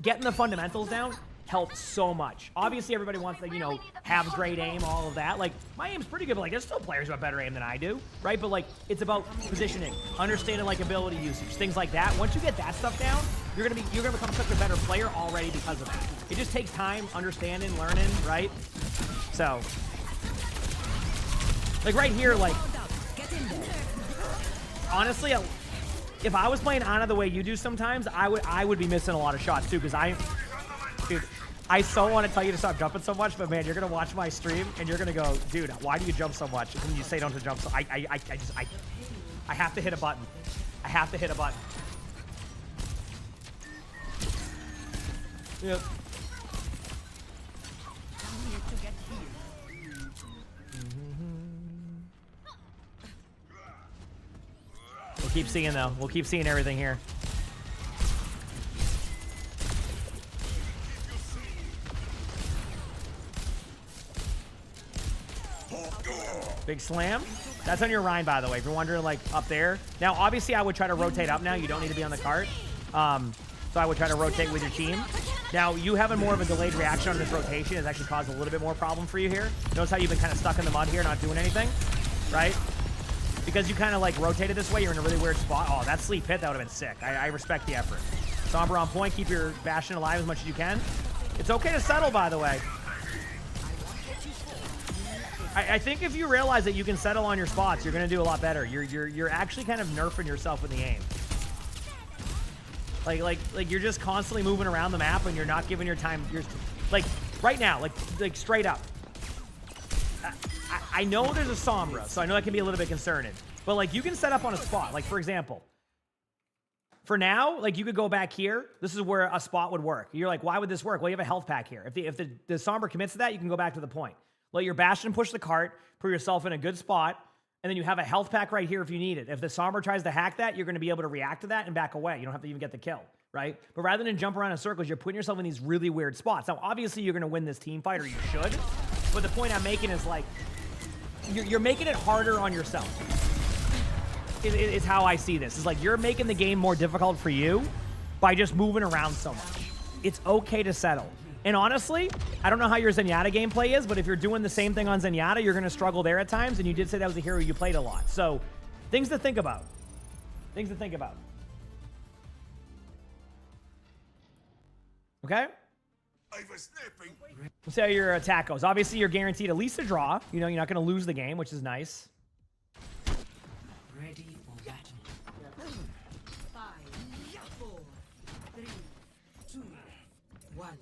getting the fundamentals down helps so much. Obviously, everybody wants to, have great aim, all of that. Like, my aim's pretty good, but like, there's still players who have better aim than I do, right? But like, it's about positioning, understanding like ability usage, things like that. Once you get that stuff down, you're gonna become such a better player already because of that. It just takes time, understanding, learning, right? So, like right here, like, honestly, if I was playing Ana the way you do sometimes, I would be missing a lot of shots too, because dude, I so want to tell you to stop jumping so much, but man, you're gonna watch my stream and you're gonna go, dude, why do you jump so much? And then you say don't to jump, so I have to hit a button. I have to hit a button. Yep. We'll keep seeing though. We'll keep seeing everything here. Big slam. That's on your Rhine, by the way, if you're wondering, like, up there. Now, obviously, I would try to rotate up now. You don't need to be on the cart. So I would try to rotate with your team. Now, you having more of a delayed reaction on this rotation has actually caused a little bit more problem for you here. Notice how you've been kind of stuck in the mud here, not doing anything, right? Because you kind of, like, rotated this way, you're in a really weird spot. Oh, that sleep hit, that would have been sick. I respect the effort. Sombra on point. Keep your Bastion alive as much as you can. It's okay to settle, by the way. I think if you realize that you can settle on your spots, you're going to do a lot better. You're actually kind of nerfing yourself with the aim. Like you're just constantly moving around the map and you're not giving your time. You're like right now, like straight up. I know there's a Sombra, so I know that can be a little bit concerning. But like you can set up on a spot. Like for example, for now, like you could go back here. This is where a spot would work. You're like, why would this work? Well, you have a health pack here. If the Sombra commits to that, you can go back to the point. Let your Bastion push the cart, put yourself in a good spot, and then you have a health pack right here if you need it. If the Sombra tries to hack that, you're going to be able to react to that and back away. You don't have to even get the kill, right? But rather than jump around in circles, you're putting yourself in these really weird spots. Now, obviously, you're going to win this team fight, or you should. But the point I'm making is, like, you're making it harder on yourself. Is how I see this. It's like you're making the game more difficult for you by just moving around so much. It's okay to settle. And honestly, I don't know how your Zenyatta gameplay is, but if you're doing the same thing on Zenyatta, you're going to struggle there at times, and you did say that was a hero you played a lot. So, things to think about. Things to think about. Okay? Let's see how your attack goes. Obviously, you're guaranteed at least a draw. You know, you're not going to lose the game, which is nice.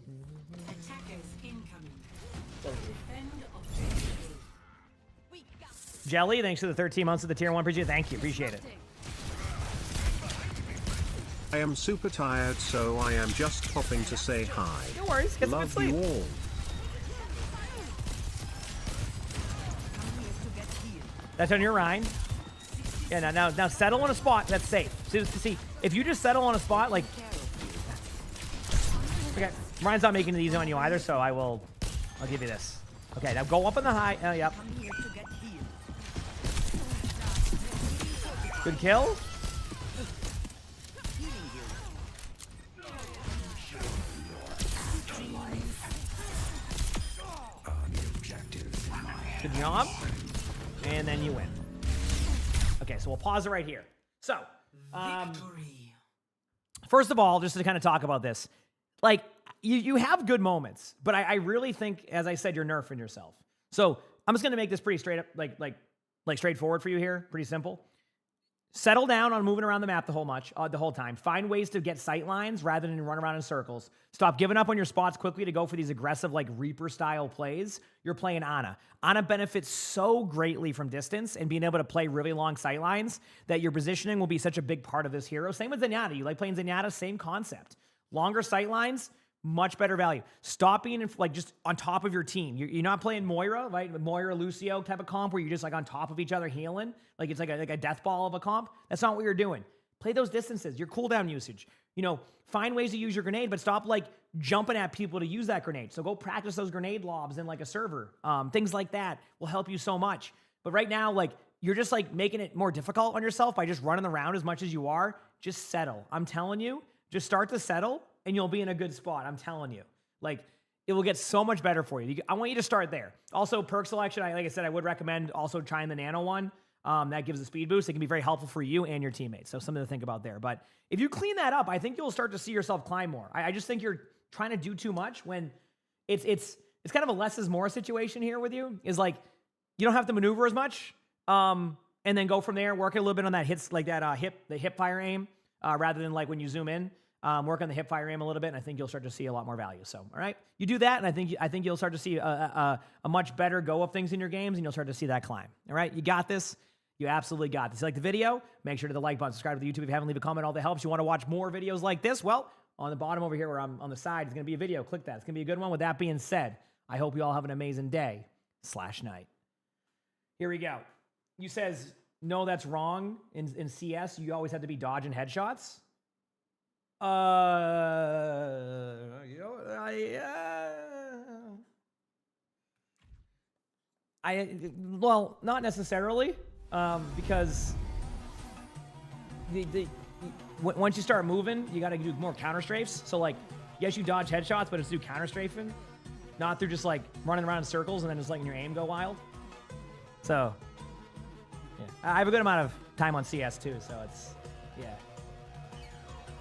done. Attackers incoming. Defend offensively. We got Jelly, thanks for the 13 months of the tier 1. Appreciate it. Thank you. Appreciate it. I am super tired, so I am just popping to say hi. No worries. Get some good Love sleep. you all. That's on your Rhine. Yeah, now settle on a spot that's safe. See, if you just settle on a spot, like, okay, Ryan's not making it easy on you either, so I'll give you this. Okay, now go up in the high. Yep. come here to get healed. Good kill. Healing you. Good job. And then you win. Okay, so we'll pause it right here. So, Victory. first of all, just to kind of talk about this, like, you have good moments, but I really think, as I said, you're nerfing yourself. So I'm just going to make this pretty straight up, like straightforward for you here. Pretty simple. Settle down on moving around the map the whole time. Find ways to get sight lines rather than run around in circles. Stop giving up on your spots quickly to go for these aggressive, like, Reaper-style plays. You're playing Ana. Ana benefits so greatly from distance and being able to play really long sight lines that your positioning will be such a big part of this hero. Same with Zenyatta. You like playing Zenyatta? Same concept. Longer sight lines, much better value. Stop being just on top of your team. You're not playing Moira, right? Moira, Lucio type of comp where you're just like on top of each other healing. Like it's like a death ball of a comp. That's not what you're doing. Play those distances, your cooldown usage. Find ways to use your grenade, but stop like jumping at people to use that grenade. So go practice those grenade lobs in like a server. Things like that will help you so much. But right now, like, you're just like making it more difficult on yourself by just running around as much as you are. Just settle. I'm telling you, just start to settle and you'll be in a good spot. I'm telling you. Like, it will get so much better for you. I want you to start there. Also, perk selection, like I said, I would recommend also trying the nano one. That gives a speed boost. It can be very helpful for you and your teammates. So something to think about there. But if you clean that up, I think you'll start to see yourself climb more. I just think you're trying to do too much when it's kind of a less is more situation here with you. Is like, you don't have to maneuver as much. And then go from there, work a little bit on that hits, like that the hip fire aim, rather than like when you zoom in. Work on the hip fire aim a little bit, and I think you'll start to see a lot more value. So, all right, you do that, and I think you'll start to see a much better go of things in your games, and you'll start to see that climb. All right, you got this. You absolutely got this. If you like the video, make sure to the like button, subscribe to the YouTube if you haven't, leave a comment. All that helps. You want to watch more videos like this? Well, on the bottom over here, where I'm on the side, is going to be a video. Click that. It's going to be a good one. With that being said, I hope you all have an amazing day/night. Here we go. You says no, that's wrong. In CS, you always have to be dodging headshots. Well, not necessarily, because once you start moving, you got to do more counter strafes. So like, yes, you dodge headshots, but it's through counter strafing, not through just like running around in circles and then just letting your aim go wild. So, yeah, I have a good amount of time on CS too, so yeah.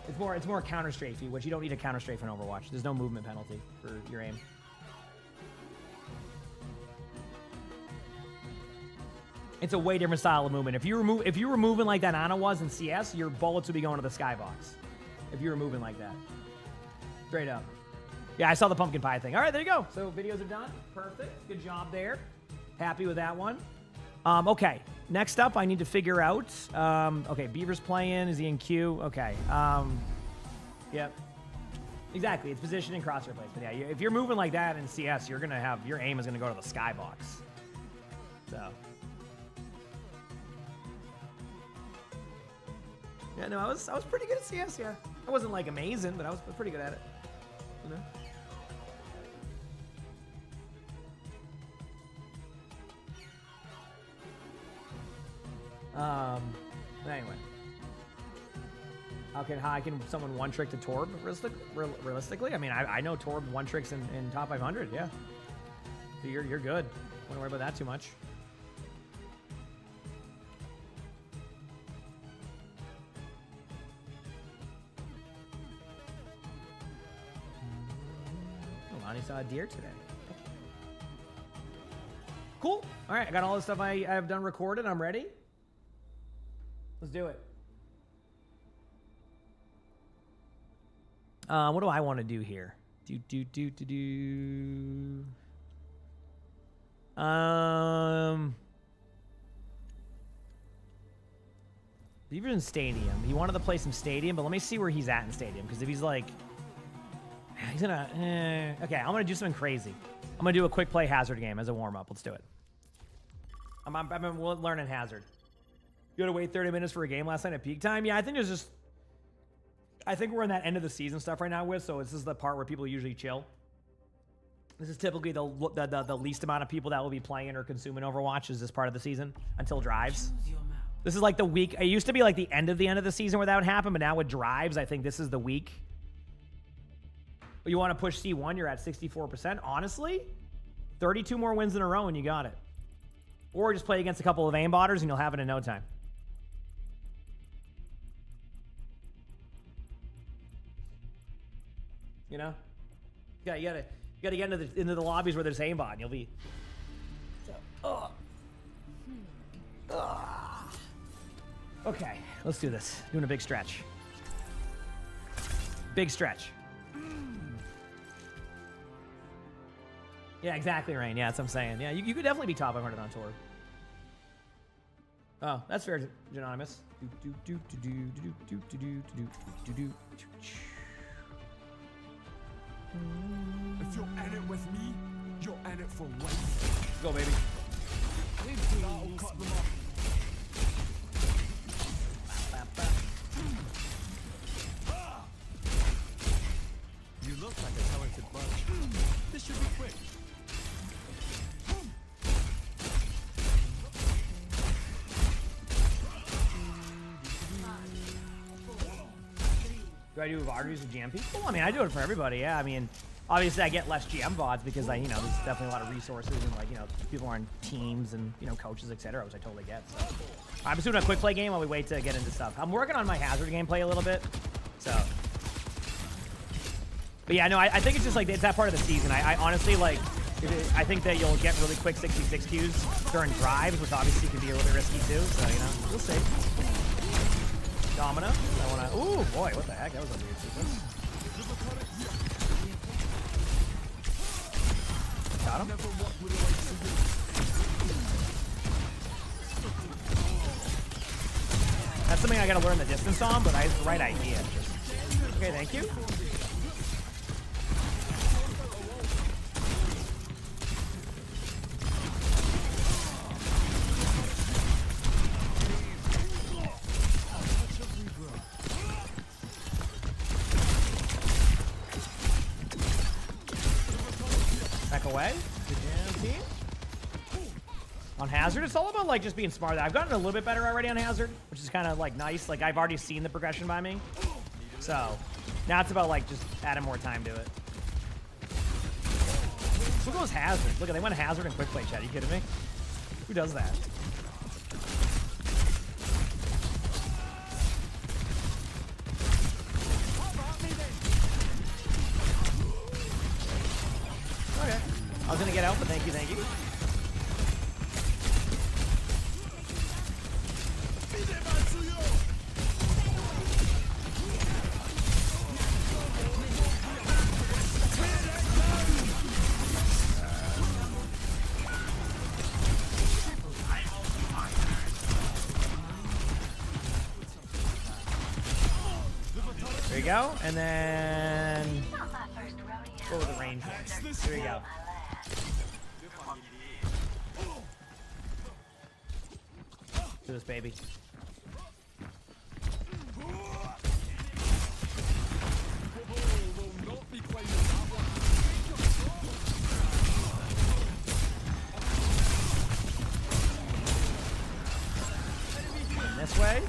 It's more counter strafey, which you don't need a counter strafe in Overwatch. There's no movement penalty for your aim. It's a way different style of movement. If you were moving like that Ana was in CS, your bullets would be going to the skybox. If you were moving like that. Straight up. Yeah, I saw the pumpkin pie thing. All right, there you go. So videos are done. Perfect. Good job there. Happy with that one. Okay, next up, I need to figure out, okay, Beaver's playing, is he in queue? Okay, yep, exactly, it's position and crosshair placement. Yeah, if you're moving like that in CS, you're gonna have, your aim is gonna go to the skybox, so. Yeah, no, I was pretty good at CS, yeah. I wasn't like amazing, but I was pretty good at it, you know? Anyway. How can someone one trick to Torb realistically? I mean, I know Torb one tricks in top 500, yeah. So you're good. Don't worry about that too much. Oh, Lonnie saw a deer today. Cool. All right, I got all the stuff I've done recorded. I'm ready. Let's do it. What do I want to do here? Beaver's in Stadium. He wanted to play some Stadium, but let me see where he's at in Stadium. Because if he's like, he's gonna. Okay, I'm gonna do something crazy. I'm gonna do a quick play Hazard game as a warm up. Let's do it. I'm learning Hazard. You had to wait 30 minutes for a game last night at peak time. Yeah, I think there's just. I think we're in that end of the season stuff right now with, so this is the part where people usually chill. This is typically the least amount of people that will be playing or consuming Overwatch is this part of the season until drives. This is like the week. It used to be like the end of the season where that would happen, but now with drives, I think this is the week. You want to push C1, you're at 64%. Honestly, 32 more wins in a row and you got it. Or just play against a couple of aimbotters and you'll have it in no time. You know? Yeah, you gotta get into the lobbies where there's aimbot and you'll be. Okay, let's do this. Doing a big stretch. Big stretch. Yeah, exactly, Rain. Yeah, that's what I'm saying. Yeah, you could definitely be top 100 on tour. Oh, that's fair, Genonymous. If you're in it with me, you're in it for life. Go, baby. That'll cut them off. You look like a talented bunch. This should be quick. Do I do VODs with GM people? I mean, I do it for everybody. Yeah, I mean, obviously I get less GM VODs because there's definitely a lot of resources and people are on teams and coaches, etc., which I totally get. So I'm just doing a quick play game while we wait to get into stuff. I'm working on my Hazard gameplay a little bit, so. But yeah, no, I think it's just like it's that part of the season. I honestly I think that you'll get really quick 66 Qs during drives, which obviously can be a little bit risky too. So we'll see. Domino. I wanna. Ooh, boy, what the heck? That was a weird sequence. Got him. That's something I gotta learn the distance on, but I have the right idea. Okay, thank you. Away. Good jam, team. On Hazard, it's all about just being smart. I've gotten a little bit better already on Hazard, which is kind of nice. I've already seen the progression by me, so now it's about just adding more time to it. Who goes Hazard? Look, they went Hazard and quick play chat. Are you kidding me? Who does that? Okay. I was gonna get out, but thank you, thank you. There you go, and then go with the range one. There you go. Do this, baby. And this way.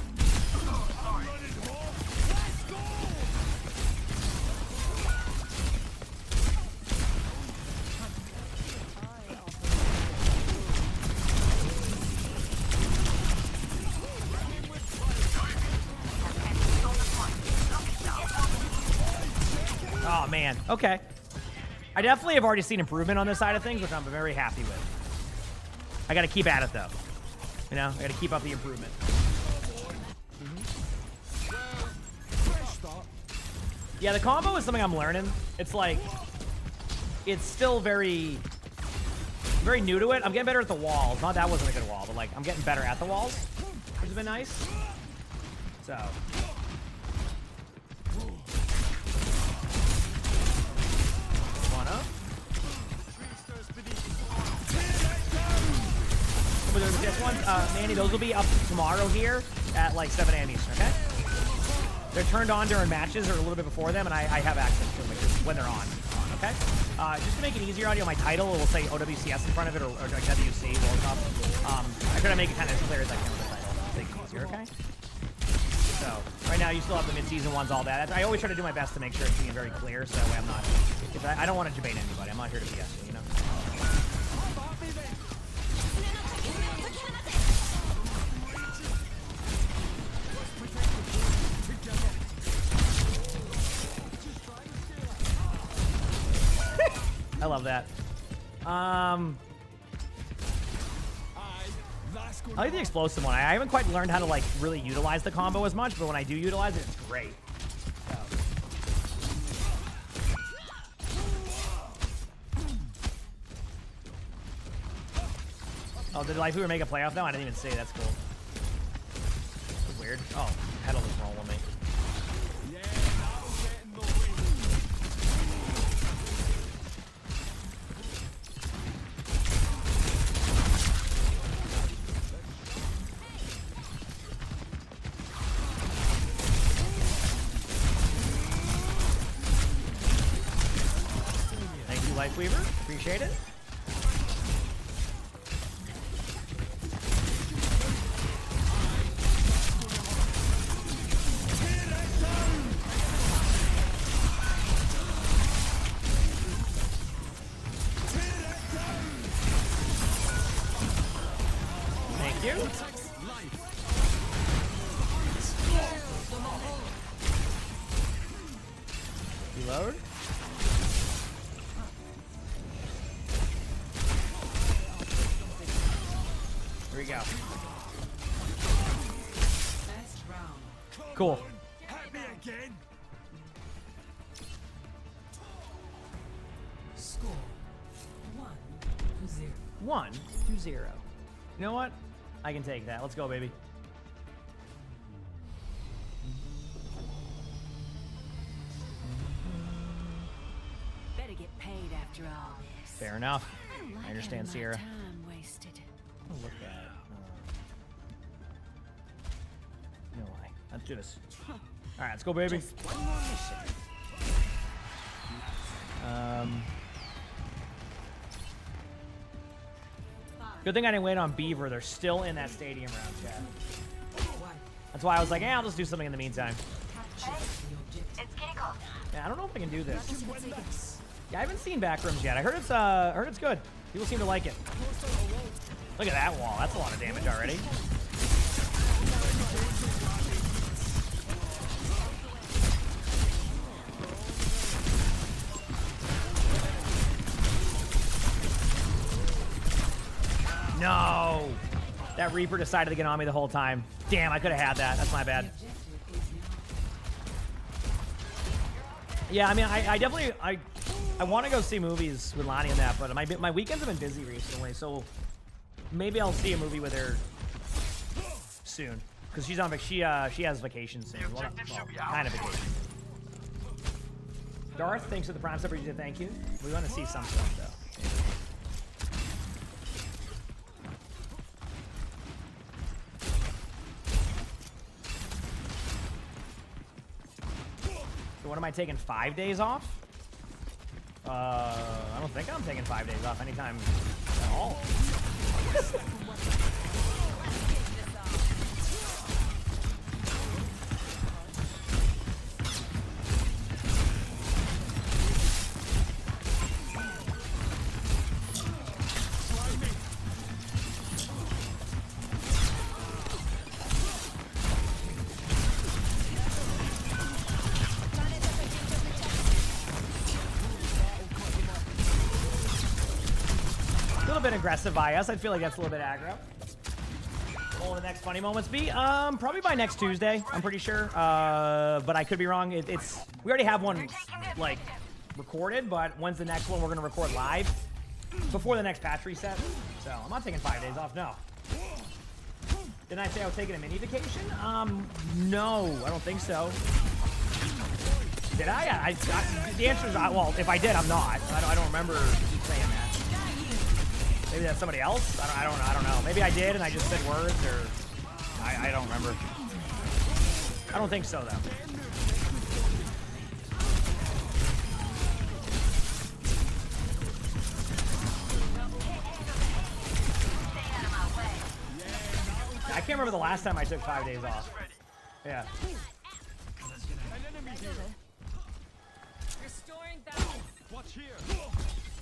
Oh, man. Okay. I definitely have already seen improvement on this side of things, which I'm very happy with. I got to keep at it, though. I got to keep up the improvement. Yeah, the combo is something I'm learning. It's it's still very new to it. I'm getting better at the walls. Not that wasn't a good wall, but like I'm getting better at the walls, which has been nice. So. One up. This one, Manny, those will be up tomorrow here at like 7 a.m. Eastern, okay? They're turned on during matches or a little bit before them, and I have access to them when they're on, okay? Just to make it easier on you, my title will say OWCS in front of it or like WC, World Cup. I try to make it kind of as clear as I can with the title. Make it easier, okay? So, right now you still have the mid-season ones, all that. I always try to do my best to make sure it's being very clear, so that way I'm not... I don't want to debate anybody. I'm not here to BS you, you know? I love that. I like the explosive one. I haven't quite learned how to like really utilize the combo as much, but when I do utilize it, it's great. Oh, did Life Weaver make a playoff now? I didn't even see. That's cool. That's weird. Oh, Petal is rolling me. Thank you, Life Weaver. Appreciate it. Reload. Here we go. Cool. Happy again. Score 1-0. 1-0. You know what? I can take that. Let's go, baby. Better get paid after all this. Fair enough. I understand, having my Sierra. Time wasted. Oh, look at no way. Let's do this. All right, let's go, baby. Just one more mission. Good thing I didn't wait on Beaver. They're still in that stadium round, chat. That's why I was like, I'll just do something in the meantime. It's critical. Yeah, I don't know if I can do this. Yeah, I haven't seen Backrooms yet. I heard it's good. People seem to like it. Look at that wall. That's a lot of damage already. No! That Reaper decided to get on me the whole time. Damn, I could have had that. That's my bad. Yeah, I mean, I definitely, I want to go see movies with Lonnie and that, but my weekends have been busy recently, so maybe I'll see a movie with her soon. Because she's on, she has vacation soon. Well, kind of vacation. Darth, thanks for the prime sub. Thank you. We want to see some stuff, though. So what am I taking, 5 days off? I don't think I'm taking 5 days off anytime at all. Bit aggressive by us. I feel like that's a little bit aggro. What will the next funny moments be? Probably by next Tuesday, I'm pretty sure. But I could be wrong. We already have one like recorded, but when's the next one we're gonna record live? Before the next patch reset. So I'm not taking 5 days off, no. Didn't I say I was taking a mini vacation? No, I don't think so. Did I? The answer is, well, if I did, I'm not. I don't remember saying that. Maybe that's somebody else? I don't know. Maybe I did and I just said words, or I don't remember. I don't think so, though. I can't remember the last time I took 5 days off. Yeah.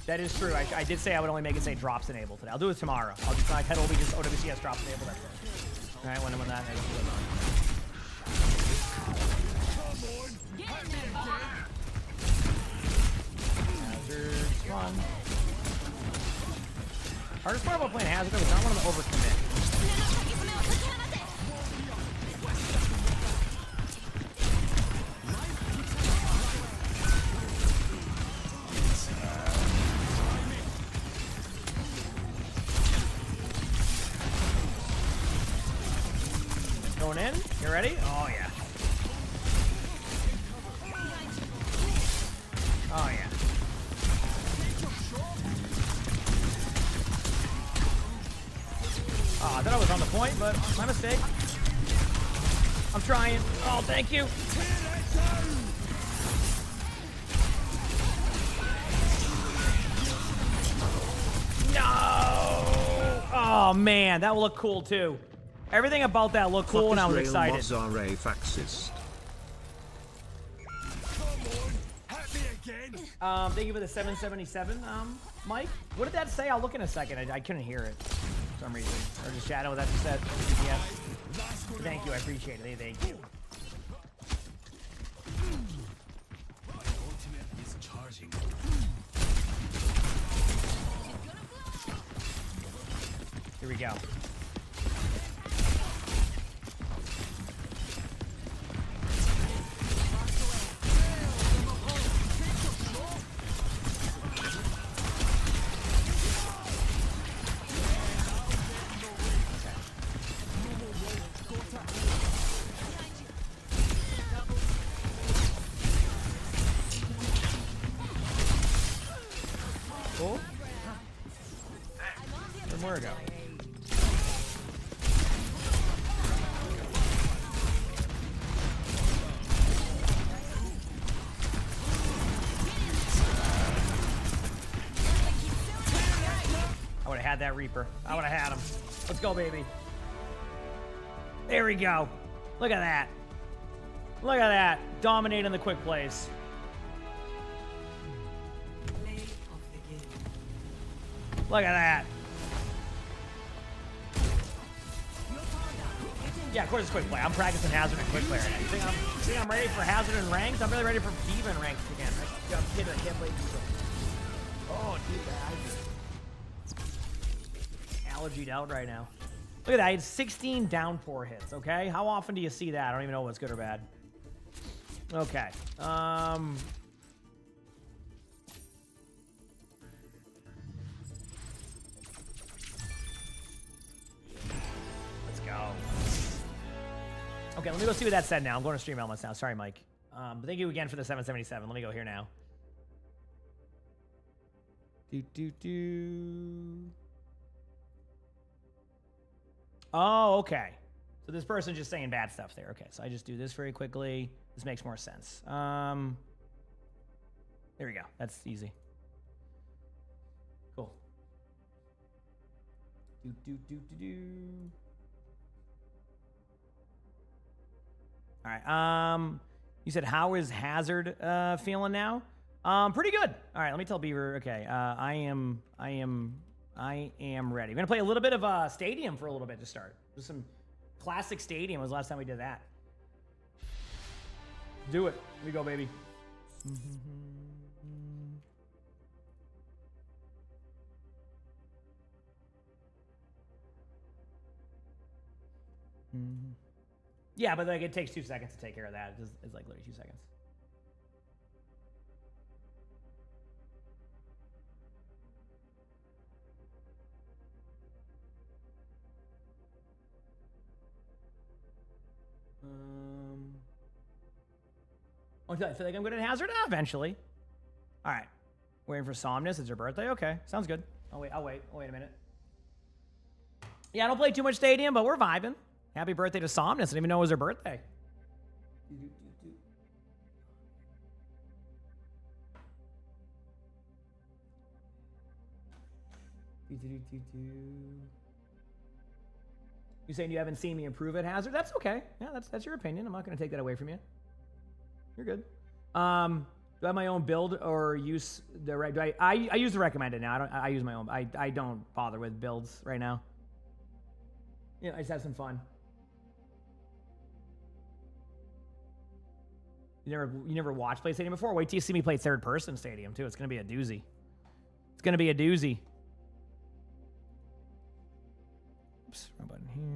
That is true. I did say I would only make it say drops enabled today. I'll do it tomorrow. I'll just, my title will be just OWCS drops enabled. That's it. All right, when that makes it on. Hazard's fun. Hardest part about playing Hazard was not wanting to overcommit. Going in? You ready? Oh, yeah. Oh, yeah. Oh, I thought I was on the point, but my mistake. I'm trying. Oh, thank you. No! Oh, man, that will look cool, too. Everything about that looked cool, and I was excited. Thank you for the 777, Mike. What did that say? I'll look in a second. I couldn't hear it for some reason. Or just shadow what that just said. Yeah. Thank you. I appreciate it. Thank you. Here we go. Cool. Where'd Moira go? I would have had that Reaper. I would have had him. Let's go, baby. There we go. Look at that. Look at that. Dominating the quick plays. Look at that. Yeah, of course it's quick play. I'm practicing Hazard and quick play right now. You think I'm ready for Hazard and ranked? I'm really ready for Diva and ranked again. I'm kidding. I can't play Diva. Oh, dude, allergied out right now. Look at that. I had 16 downpour hits, okay? How often do you see that? I don't even know what's good or bad. Okay. Okay, let me go see what that said now. I'm going to stream elements now. Sorry, Mike. But thank you again for the 777. Let me go here now. Oh, okay. So this person's just saying bad stuff there. Okay, so I just do this very quickly. This makes more sense. There we go. That's easy. Cool. All right. You said, how is Hazard feeling now? Pretty good. All right. Let me tell Beaver. Okay. I am ready. We're gonna play a little bit of Stadium for a little bit to start. Just some classic Stadium. Was the last time we did that. Do it. Here we go, baby. Yeah, but like it takes 2 seconds to take care of that. It's like literally 2 seconds. Oh, do I feel like I'm good at Hazard? Eventually. All right. Waiting for Somnus. It's her birthday. Okay, sounds good. I'll wait. I'll wait a minute. Yeah, I don't play too much Stadium, but we're vibing. Happy birthday to Somnus. I didn't even know it was her birthday. You saying you haven't seen me improve at Hazard? That's okay. Yeah, that's your opinion. I'm not going to take that away from you. You're good. Do I have my own build or use the right? I use the recommended now. I use my own. I don't bother with builds right now. Yeah, I just have some fun. You never watched play Stadium before? Wait till you see me play third person Stadium too. It's gonna be a doozy. It's gonna be a doozy. Oops, wrong button here.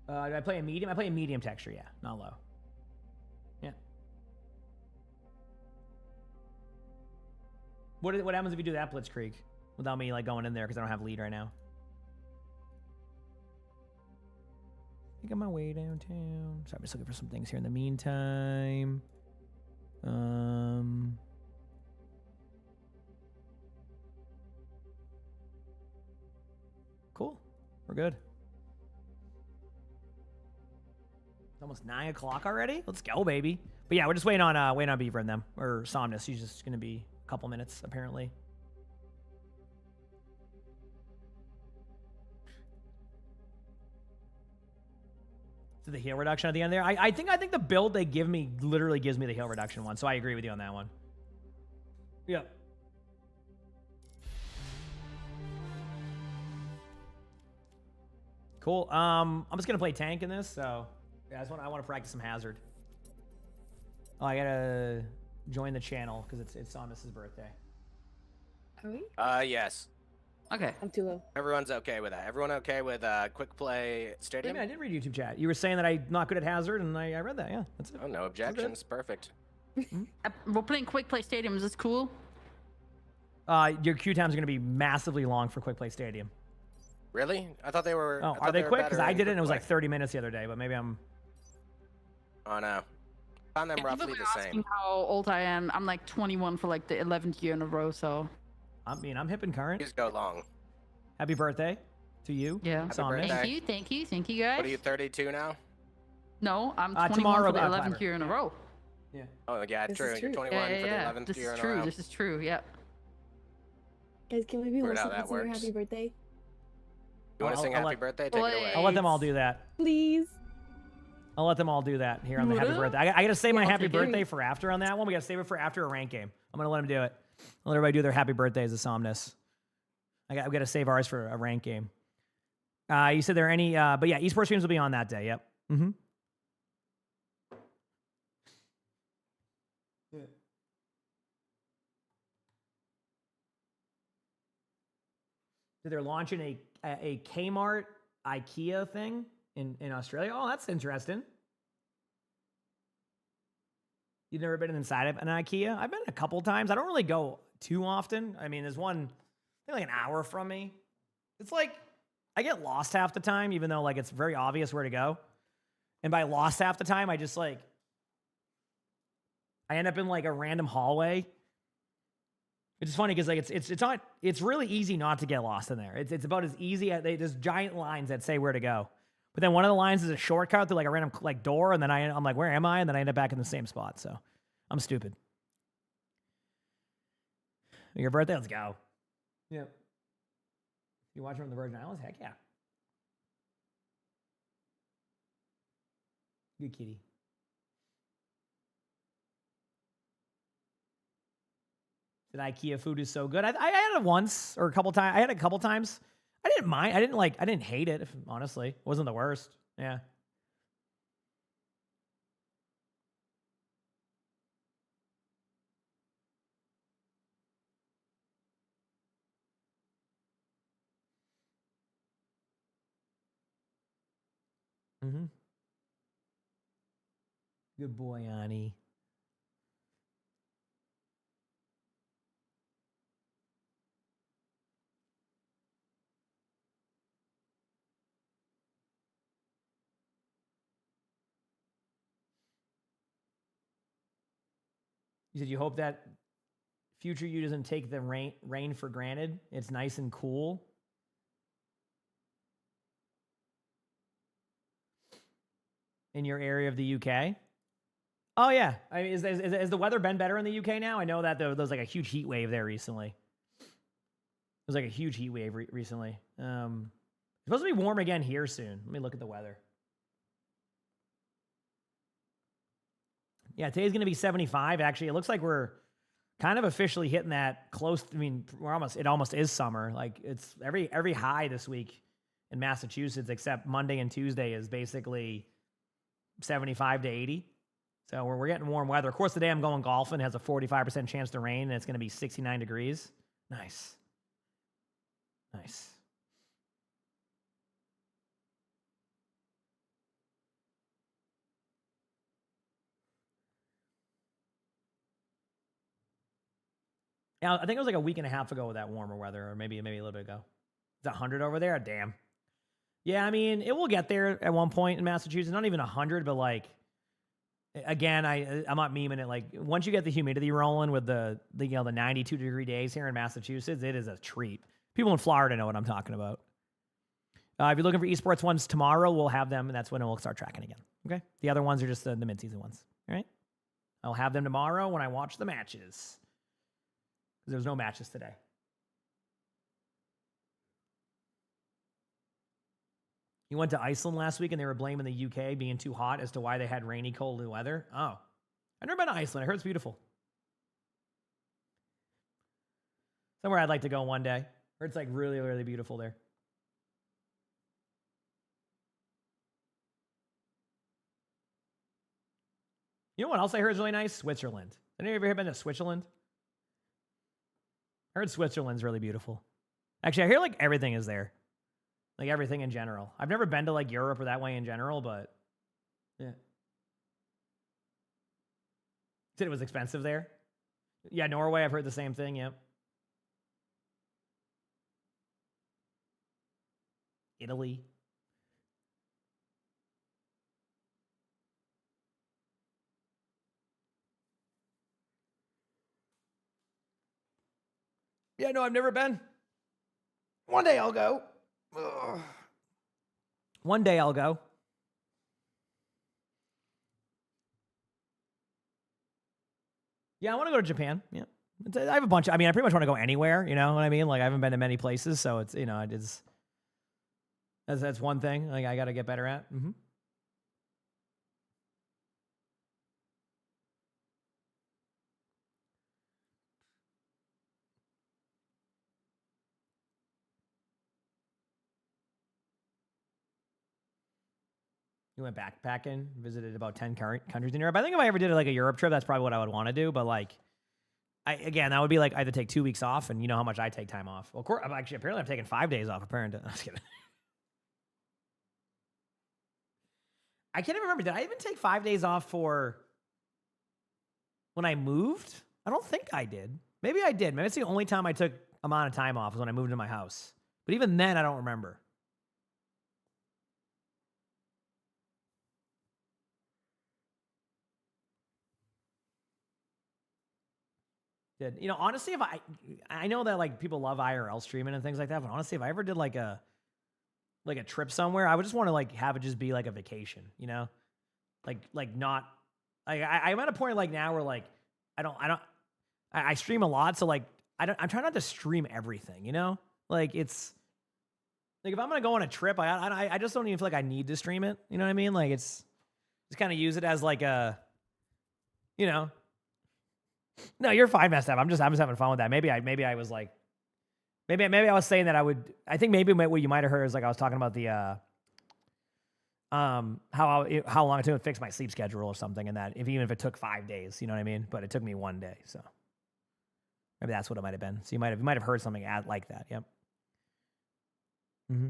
Do I play a medium? I play a medium texture, yeah, not low. Yeah. What happens if you do that Blitzkrieg without me like going in there because I don't have lead right now? I think I'm on my way downtown. Sorry, I'm just looking for some things here in the meantime. Cool. We're good. It's almost 9 o'clock already. Let's go, baby. But yeah, we're just waiting on Beaver and them or Somnus. He's just gonna be a couple minutes apparently. So the heal reduction at the end there. I think the build they give me literally gives me the heal reduction one. So I agree with you on that one. Yep. Cool. I'm just gonna play tank in this, so yeah, I want to practice some Hazard. Oh, I gotta join the channel because it's Samus's birthday. Are we? Yes. Okay. I'm too low. Everyone's okay with that. Everyone okay with quick play Stadium? I didn't read YouTube chat. You were saying that I'm not good at Hazard, and I read that. Yeah, that's it. Oh, no objections. Perfect. We're playing quick play Stadium. Is this cool? Your queue times are gonna be massively long for quick play Stadium. Really? I thought they were. Oh, are they quick? Because I did it and it was like 30 minutes the other day, but maybe I'm. Oh no. Found them roughly the same. How old I am? I'm like 21 for like the 11th year in a row. So. I mean, I'm hip and current. Please go long. Happy birthday to you. Yeah. Thank you, guys. What are you, 32 now? No, I'm 21 for the 11th year in a row. Yeah. Oh yeah, true. You're 21 for the 11th year in a row. This is true. Yep. Guys, can we be more sing your happy birthday? You want to sing happy birthday? Take it away. I'll let them all do that. Please. I'll let them all do that here on the happy birthday. I gotta save my happy birthday for after on that one. We gotta save it for after a rank game. I'm gonna let them do it. I'll let everybody do their happy birthdays as Somnus. We gotta save ours for a rank game. You said there are any, but yeah, esports streams will be on that day. Yep. Mm-hmm. Yeah. So they're launching a Kmart IKEA thing in Australia. Oh, that's interesting. You've never been inside of an IKEA? I've been a couple times. I don't really go too often. I mean, there's one, I think like an hour from me. It's like, I get lost half the time, even though like it's very obvious where to go. And by lost half the time, I just like, I end up in like a random hallway. It's funny because like it's really easy not to get lost in there. It's about as easy as there's giant lines that say where to go. But then one of the lines is a shortcut through like a random like door, and then I'm like, where am I? And then I end up back in the same spot. So I'm stupid. Your birthday? Let's go. Yeah. You watching from the Virgin Islands? Heck yeah. Good kitty. That IKEA food is so good. I had it once or a couple times. I had it a couple times. I didn't mind. I didn't hate it, honestly. It wasn't the worst. Yeah. Mm-hmm. Good boy, Ani. You said you hope that future you doesn't take the rain for granted. It's nice and cool. In your area of the UK? Oh, yeah. I mean, has the weather been better in the UK now? I know that there was like a huge heat wave there recently. There was like a huge heat wave recently. It's supposed to be warm again here soon. Let me look at the weather. Yeah, today's going to be 75. Actually, it looks like we're kind of officially hitting that close. I mean, it almost is summer. Like it's every high this week in Massachusetts, except Monday and Tuesday is basically 75 to 80. So we're getting warm weather. Of course, today I'm going golfing. It has a 45% chance to rain, and it's going to be 69 degrees. Nice. Nice. Yeah, I think it was like a week and a half ago with that warmer weather, or maybe a little bit ago. It's 100 over there? Damn. Yeah, I mean, it will get there at one point in Massachusetts. Not even 100, but like, again, I'm not memeing it. Like, once you get the humidity rolling with the 92-degree days here in Massachusetts, it is a treat. People in Florida know what I'm talking about. If you're looking for esports ones tomorrow, we'll have them, and that's when we'll start tracking again. Okay? The other ones are just the mid-season ones. All right? I'll have them tomorrow when I watch the matches. There was no matches today. You went to Iceland last week and they were blaming the UK being too hot as to why they had rainy, cold weather. Oh, I've never been to Iceland. I heard it's beautiful. Somewhere I'd like to go one day. I heard it's like really, really beautiful there. You know what else I heard is really nice? Switzerland. Have you ever been to Switzerland? I heard Switzerland's really beautiful. Actually, I hear like everything is there. Like everything in general. I've never been to like Europe or that way in general, but yeah. Said it was expensive there. Yeah, Norway, I've heard the same thing, yep. Italy. Yeah, no, I've never been. One day I'll go. Ugh. One day I'll go. Yeah, I want to go to Japan. Yeah. I have a bunch. I mean, I pretty much want to go anywhere, you know what I mean? Like, I haven't been to many places, so it's, that's one thing like I got to get better at. Mm-hmm. You went backpacking, visited about 10 countries in Europe. I think if I ever did like a Europe trip, that's probably what I would want to do. But like, that would be like I had to take 2 weeks off, and you know how much I take time off. Well, of course, apparently I'm taking 5 days off. Apparently, I'm just kidding. I can't even remember. Did I even take 5 days off for when I moved? I don't think I did. Maybe I did. Maybe it's the only time I took amount of time off was when I moved into my house. But even then, I don't remember. Did honestly, if I know that like people love IRL streaming and things like that, but honestly, if I ever did like a trip somewhere, I would just want to like have it just be like a vacation, like not like I'm at a point like now where like I stream a lot, so like I'm trying not to stream everything, like it's like if I'm gonna go on a trip, I just don't even feel like I need to stream it, you know what I mean? Like it's just kind of use it as like a No, you're fine, messed up. I'm just having fun with that. Maybe I was like, maybe I was saying that I would. I think maybe what you might have heard is like I was talking about the how long it took to fix my sleep schedule or something, and that even if it took 5 days, you know what I mean. But it took me 1 day, so maybe that's what it might have been. So you might have heard something like that. Yep. Mm-hmm.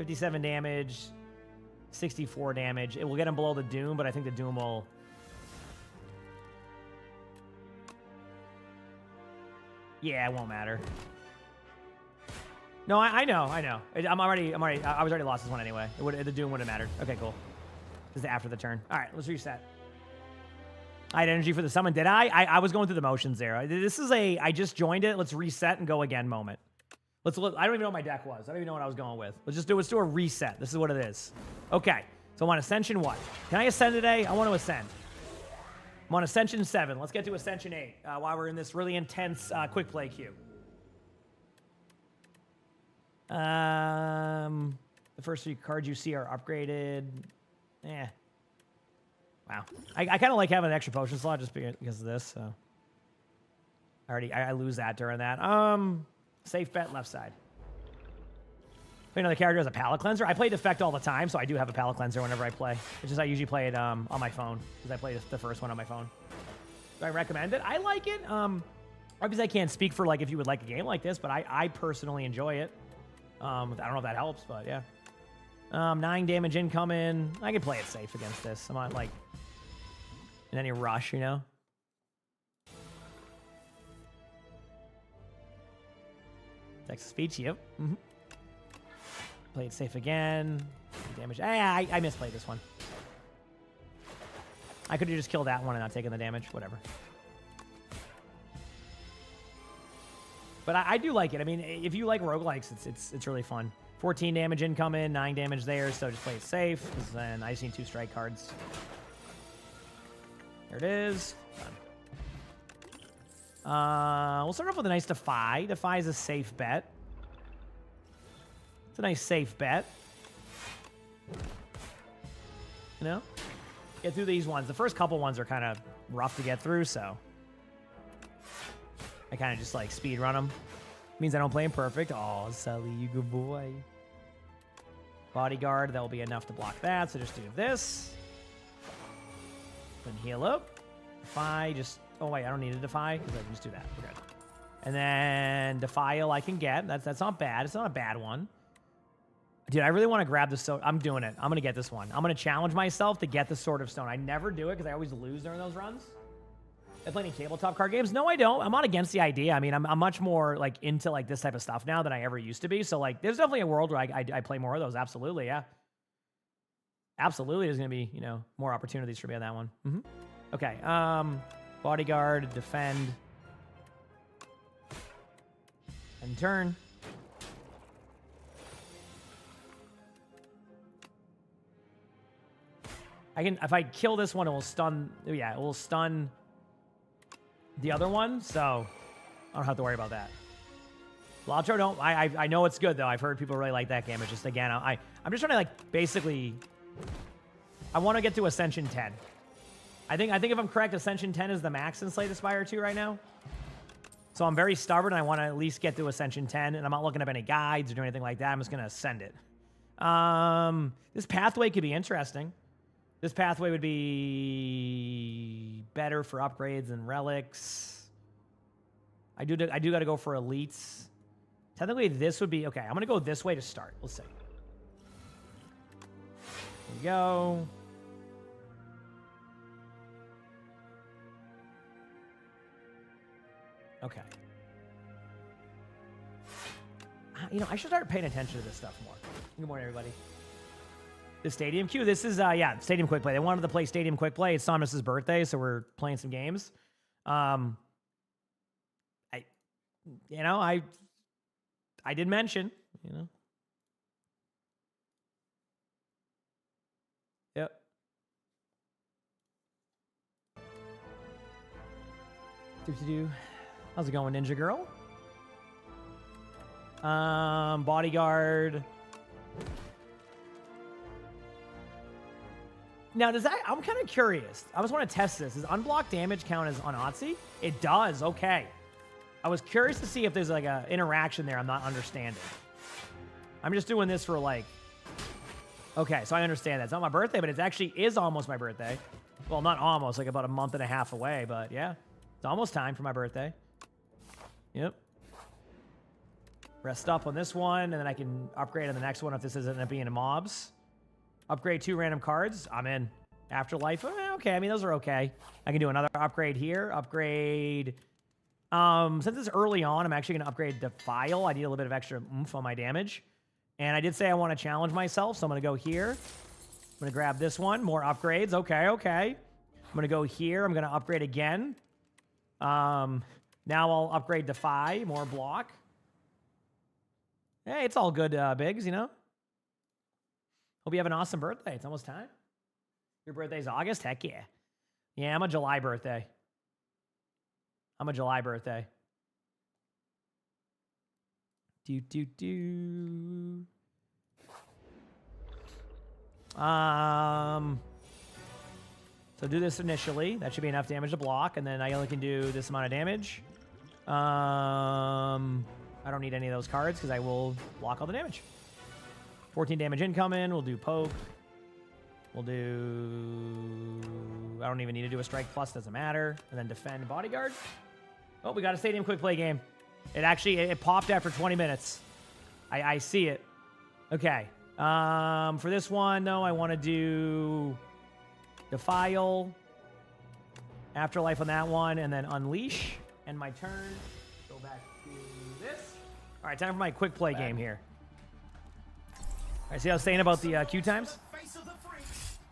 57 damage, 64 damage. It will get him below the Doom, but I think the Doom will... Yeah, it won't matter. No, I know. I was already lost this one anyway. The Doom would have mattered. Okay, cool. This is after the turn. All right, let's reset. I had energy for the summon. Did I? I was going through the motions there. This is I just joined it. Let's reset and go again moment. I don't even know what my deck was. I don't even know what I was going with. Let's do a reset. This is what it is. Okay. So I'm on Ascension what? Can I ascend today? I want to ascend. I'm on Ascension 7. Let's get to Ascension 8 while we're in this really intense quick play queue. The first 3 cards you see are upgraded. Wow. I kind of like having an extra potion slot just because of this. So I lose that during that. Safe bet left side. Play another character as a palate cleanser. I play Defect all the time, so I do have a palate cleanser whenever I play. It's just I usually play it on my phone because I played the first one on my phone. Do I recommend it? I like it. Obviously, I can't speak for like if you would like a game like this, but I personally enjoy it. I don't know if that helps, but yeah. 9 damage incoming. I can play it safe against this. I'm not like in any rush, you know. Text to speech, yep. Play it safe again. Damage. I misplayed this one. I could have just killed that one and not taken the damage. Whatever. But I do like it. I mean, if you like roguelikes, it's really fun. 14 damage incoming, 9 damage there, so just play it safe. Because then I just need 2 strike cards. There it is. Done. We'll start off with a nice Defy. Defy is a safe bet. It's a nice safe bet. You know? Get through these ones. The first couple ones are kind of rough to get through, so I kind of just like speed run them. Means I don't play them perfect. Oh, Sully, you good boy. Bodyguard, that will be enough to block that, so just do this. Then heal up. Defy, just... Oh, wait, I don't need a Defy, because I can just do that. We're good. And then Defile I can get. That's not bad. It's not a bad one. Dude, I really want to grab this. So I'm doing it. I'm going to get this one. I'm going to challenge myself to get the Sword of Stone. I never do it because I always lose during those runs. I play any tabletop card games? No, I don't. I'm not against the idea. I mean, I'm much more like into like this type of stuff now than I ever used to be. So like, there's definitely a world where I play more of those. Absolutely, yeah. Absolutely, there's going to be, you know, more opportunities for me on that one. Okay. Bodyguard, defend, and turn. I can, if I kill this one, it will stun. Yeah, it will stun the other one, so I don't have to worry about that. Lotro, don't. I know it's good though. I've heard people really like that game. It's just again, I'm just trying to like basically. I want to get to Ascension 10. I think if I'm correct, Ascension 10 is the max in Slay the Spire 2 right now. So I'm very stubborn. I want to at least get to Ascension 10, and I'm not looking up any guides or do anything like that. I'm just gonna ascend it. This pathway could be interesting. This pathway would be better for upgrades and relics. I do got to go for elites. Technically, this would be okay. I'm gonna go this way to start. Let's see. There we go. Okay. You know, I should start paying attention to this stuff more. Good morning, everybody. The Stadium Queue. This is, yeah, Stadium Quick Play. They wanted to play Stadium Quick Play. It's Thomas's birthday, so we're playing some games. I did mention, you know. Yep. How's it going, Ninja Girl? Bodyguard. Now, does that... I'm kind of curious. I just want to test this. Does unblocked damage count as on Otzi? It does. Okay. I was curious to see if there's like a interaction there I'm not understanding. I'm just doing this for like... Okay, so I understand that. It's not my birthday, but it actually is almost my birthday. Well, not almost. Like about a month and a half away, but yeah. It's almost time for my birthday. Yep. Rest up on this one, and then I can upgrade on the next one if this isn't being a mobs. Upgrade 2 random cards. I'm in. Afterlife. Okay, I mean, those are okay. I can do another upgrade here. Upgrade. Since it's early on, I'm actually going to upgrade Defile. I need a little bit of extra oomph on my damage. And I did say I want to challenge myself, so I'm going to go here. I'm going to grab this one. More upgrades. Okay. I'm going to go here. I'm going to upgrade again. Now I'll upgrade Defy. More block. Hey, it's all good, Biggs, you know? Hope you have an awesome birthday. It's almost time. Your birthday's August? Heck yeah. Yeah, I'm a July birthday. So do this initially. That should be enough damage to block, and then I only can do this amount of damage. I don't need any of those cards because I will block all the damage. 14 damage incoming. We'll do poke. We'll do... I don't even need to do a strike plus. Doesn't matter. And then defend bodyguard. Oh, we got a stadium quick play game. It popped after 20 minutes. I see it. Okay. For this one, though, I want to do Defile. Afterlife on that one. And then Unleash. End my turn. Go back to this. All right, time for my quick play game here. All right, see what I was saying about the queue times?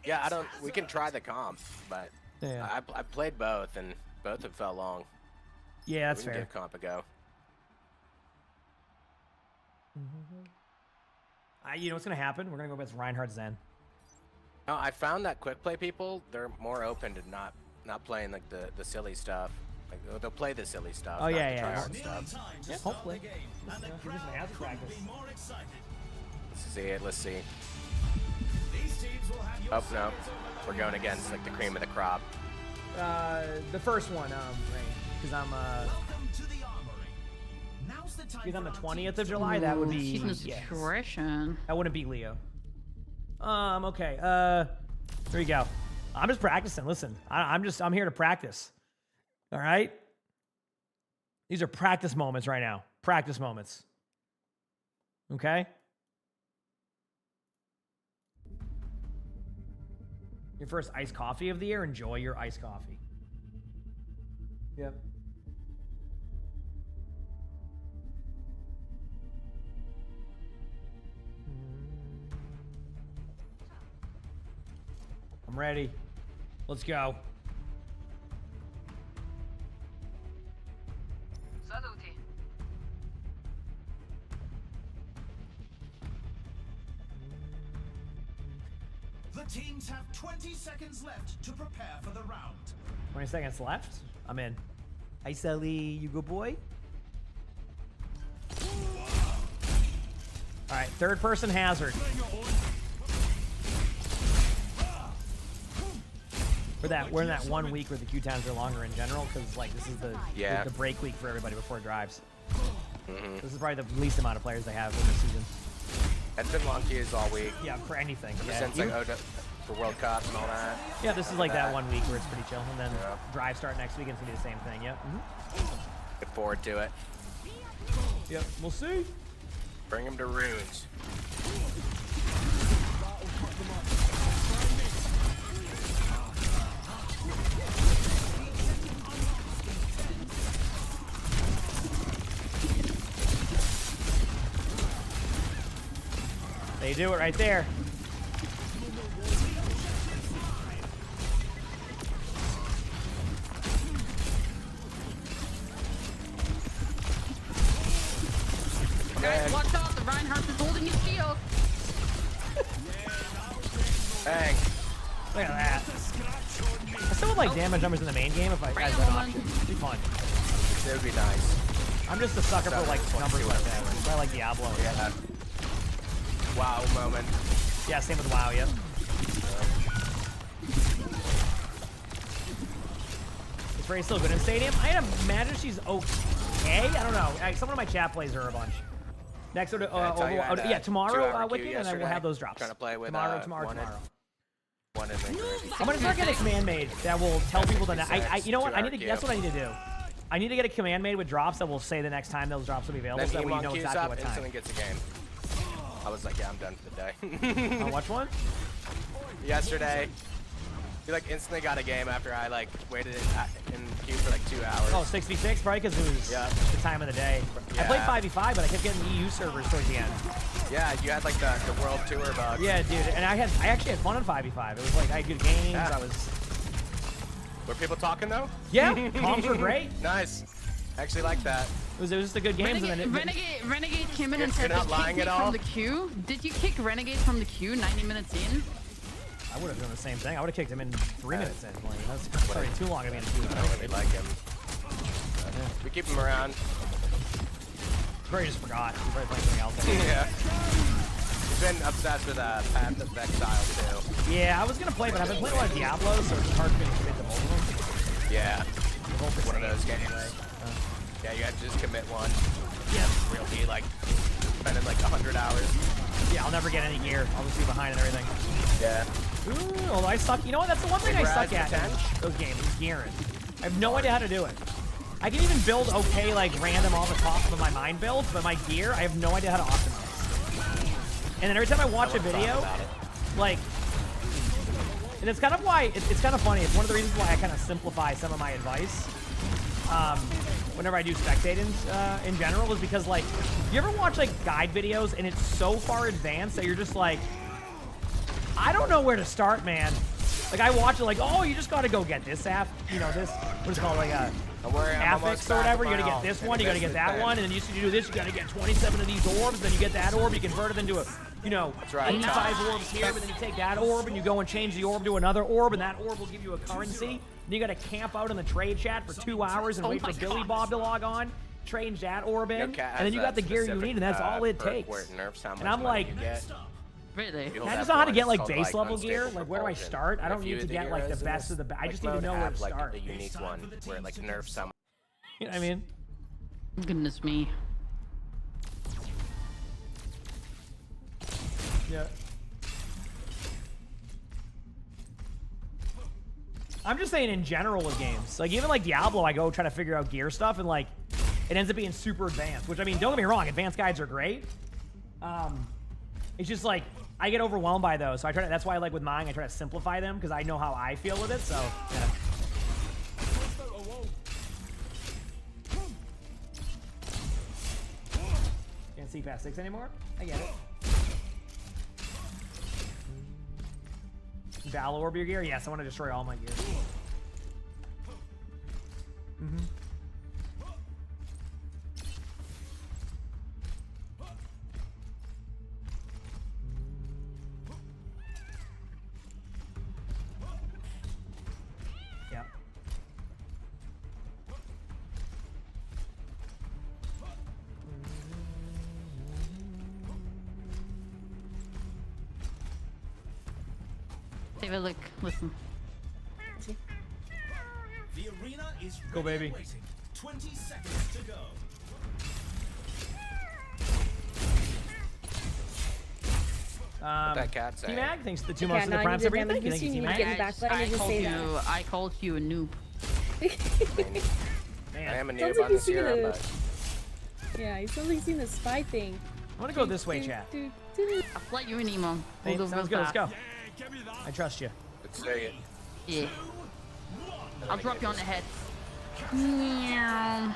Yeah, we can try the comp, but yeah. I played both, and both have felt long. Yeah, that's fair. fair. Give comp a go. You know what's going to happen? We're going to go against Reinhardt Zen. No, I found that quick play people, they're more open to not playing like the silly stuff. Like they'll play the silly stuff. Oh yeah, yeah. Try hard stuff. Yeah, hopefully. Give me some hazard practice. Let's see. Oh no, we're going against like the cream of the crop. The first one, because I'm because on the 20th of July, that would be nutrition. That wouldn't be Leo. Okay. There you go. I'm just practicing. Listen, I'm here to practice. All right. These are practice moments right now. Practice moments. Okay. Your first iced coffee of the year. Enjoy your iced coffee. Yep. I'm ready. Let's go. Saluti. The teams have 20 seconds left to prepare for the round. 20 seconds left. I'm in. Hi, Sally. You good boy? All right, third person hazard. We're in that 1 week where the queue times are longer in general, because like this is the break week for everybody before drives. This is probably the least amount of players they have in this season. It's been long queues all week. Yeah, for anything. Since like for World Cup and all that. Yeah, this is like that 1 week where it's pretty chill, and then drive start next week and it's gonna be the same thing. Yep. Look forward to it. Yep, we'll see. Bring them to runes. They do it right there. Guys, watch out! The Reinhardt is holding his shield. Bang! Look at that. I still would like damage numbers in the main game if I had that option. It'd be fun. It would be nice. I'm just a sucker for like numbers like that. I like Diablo. Yeah. WoW moment. Yeah, same with WoW, yep. Is Ray still good in Stadium? I imagine she's okay. I don't know. Someone in my chat plays her a bunch. Next, tomorrow, Wiki, and I will have those drops. Trying to play with, tomorrow. One in I'm gonna start getting a command made that will tell people that you know what? That's what I need to do. I need to get a command made with drops that will say the next time those drops will be available, Then so that we emongg know queues exactly up, what time. instantly gets a game. I was like, yeah, I'm done for the day. On which one? Yesterday, he like instantly got a game after I like waited in queue for like 2 hours. Oh, 6v6, probably because it was the time of the day. Yeah. I played 5v5, but I kept getting EU servers towards the end. Yeah, you had like the world tour bug. Yeah, dude, and I actually had fun on 5v5. It was like I had good games. Yeah. I was. Were people talking though? Yeah, comms were great. Nice. I actually like that. It was just a good game. Renegade came in and said not they lying kicked at me all? from the queue. Did you kick Renegade from the queue 90 minutes in? I would have done the same thing. I would have kicked him in 3 minutes in. Like, that's already too long to be in a queue. I don't really like him. We keep him around. Probably just forgot. He's probably playing something else. Yeah. He's been obsessed with Path of Exile too. Yeah, I was gonna play, but I've been playing a lot of Diablo, so it's hard for me to commit to both of them. Yeah. Both the One of same. those games. Yeah, you have to just commit one. Yeah. We'll be like spending like 100 hours. Yeah, I'll never get any gear. I'll just be behind and everything. Yeah. Ooh, although I suck. You know what? That's the one thing I suck at in those games, is gearing. I have no idea how to do it. I can even build okay, like, random off the top of my mind builds, but my gear, I have no idea how to optimize. And then every time I watch a video, like, and it's kind of why, it's kind of funny. It's one of the reasons why I kind of simplify some of my advice. Whenever I do spectating in general, is because, like, you ever watch, like, guide videos and it's so far advanced that you're just like, I don't know where to start, man. Like, I watch it like, oh, you just gotta go get this you know, this, what is it called, like a affix or whatever. You gotta get this one, you gotta get that one, and then you used to do this, you gotta get 27 of these orbs, then you get that orb, you convert it into a, you know, 85 orbs here, but then you take that orb and you go and change the orb to another orb, and that orb will give you a currency. Then you gotta camp out in the trade chat for 2 hours and wait for Billy Bob to log on, change that orb in, and then you got the gear you need, and that's all it takes. And I'm like, really? I just know how to get like base level gear. Like, where do I start? I don't need to get like the best of the best. I just need to know where to start. Like the unique one where it like nerfs some. You know what I mean? Goodness me. Yeah. I'm just saying in general with games. Like, even like Diablo, I go try to figure out gear stuff, and like, it ends up being super advanced. Which, I mean, don't get me wrong, advanced guides are great. It's just like, I get overwhelmed by those, so I try to, that's why, like with mine, I try to simplify them because I know how I feel with it. So yeah. Can't see past 6 anymore. I get it. Battle orb your gear? Yes, I want to destroy all my gear. Yeah. Take a look. Listen. The arena is Go, ready baby. and waiting. 20 seconds to go. That cat saying? T-Mag, thanks to the 2 months of the Prime Super. Thank you, T-Mag. I called you a noob. I am a noob on this hero, but Yeah, it sounds like you've seen the spy thing. I'm gonna go this way, chat. I'll let you in, Emongg. Hey, sounds good. Let's go. I trust you. let's say it. Yeah. I'll drop you on the head. Meow.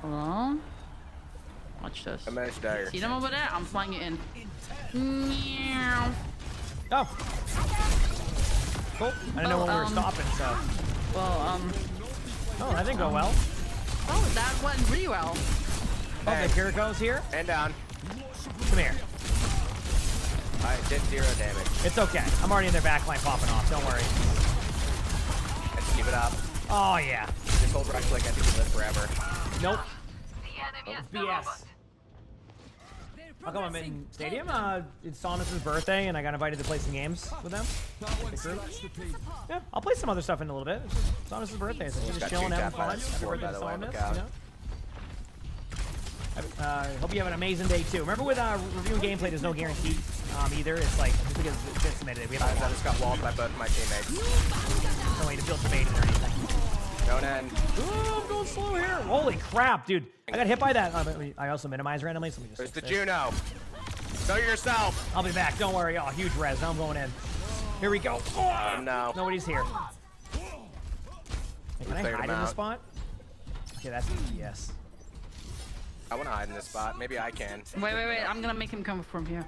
Hello? Watch this. A mesh dagger. See them over there? I'm flying it in. Meow. Oh. Cool. I didn't know when we were stopping, so. Well, Oh, that didn't go well. Oh, that went really well. Okay, here it goes here. And down. Come here. I did 0 damage. It's okay. I'm already in their backline popping off. Don't worry. Let's keep it up. Oh, yeah. Just hold right click. I think we live forever. Nope. It's BS. How come I'm in Stadium? It's Saunus' birthday, and I got invited to play some games with them. Yeah, I'll play some other stuff in a little bit. It's just Saunus' birthday, so he's just chilling, having fun. Happy birthday to Saunus, you know? Hope you have an amazing day, too. Remember with reviewing gameplay, there's no guarantee either. It's like, just because it's submitted. We have I just got walled by both my teammates. So don't want you to feel debated or anything. Don't end. Oh, I'm going slow here. Holy crap, dude. I got hit by that. I also minimize randomly, so let me just There's the fix this. Juno. Go yourself. I'll be back. Don't worry. Oh, huge res. Now I'm going in. Here we go. Oh, no. Nobody's here. Hey, can I Cleared hide him in this out. spot? Okay, that's yes. I want to hide in this spot. Maybe I can. Wait. I'm gonna make him come from here.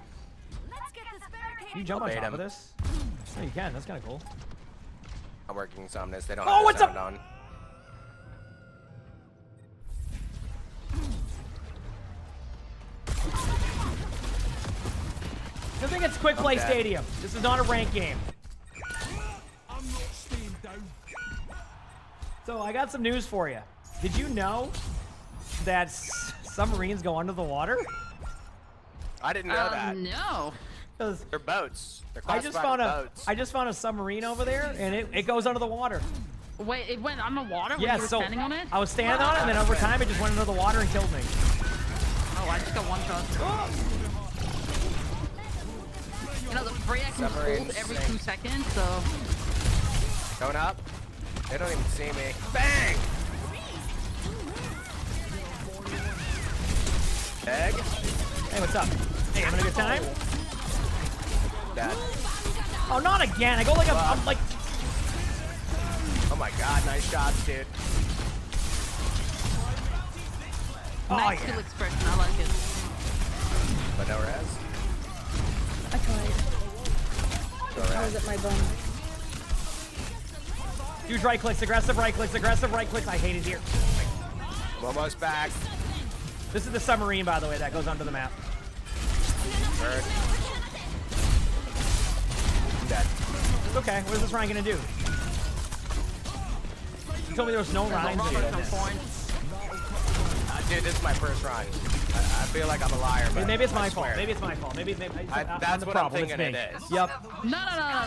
Can you jump on Bait top him. of this? Oh, you can. That's kind of cool. I'm working Somnus. They don't Oh, have what's the up? sound on. I think it's Quick Play Okay. Stadium. This is not a ranked game. I'm not staying down. So I got some news for you. Did you know that submarines go under the water? I didn't know that. No. 'Cause They're boats. They're I just classified found as a boats. I just found a submarine over there, and it goes under the water. Wait, it went underwater when Yeah, you were so standing on it? I was standing on it, and then over time it just went under the water and killed me. Oh, I just got one shot. You know, the spray I can Submarine hold every sink. 2 seconds, so... Going up. They don't even see me. Bang! Egg. Hey, what's up? Hey, having a good time? Dead. Oh, not again. I go like I'm like. Oh my god, nice shots, dude. Oh nice yeah. skill expression, I like it. But no res. I tried. No I was res. at my bum. Huge right clicks, aggressive right clicks, aggressive right clicks. I hate it here. I'm almost back. This is the submarine, by the way, that goes under the map. Bird. I'm dead. It's okay. What is this Ryan gonna do? You told me there was no rhymes. Dude, this is my first run. I feel like I'm a liar, but Maybe it's my I fault. swear. Maybe it's my fault. Maybe I'm that's the what problem. I'm thinking it's me. it is. Yep. No.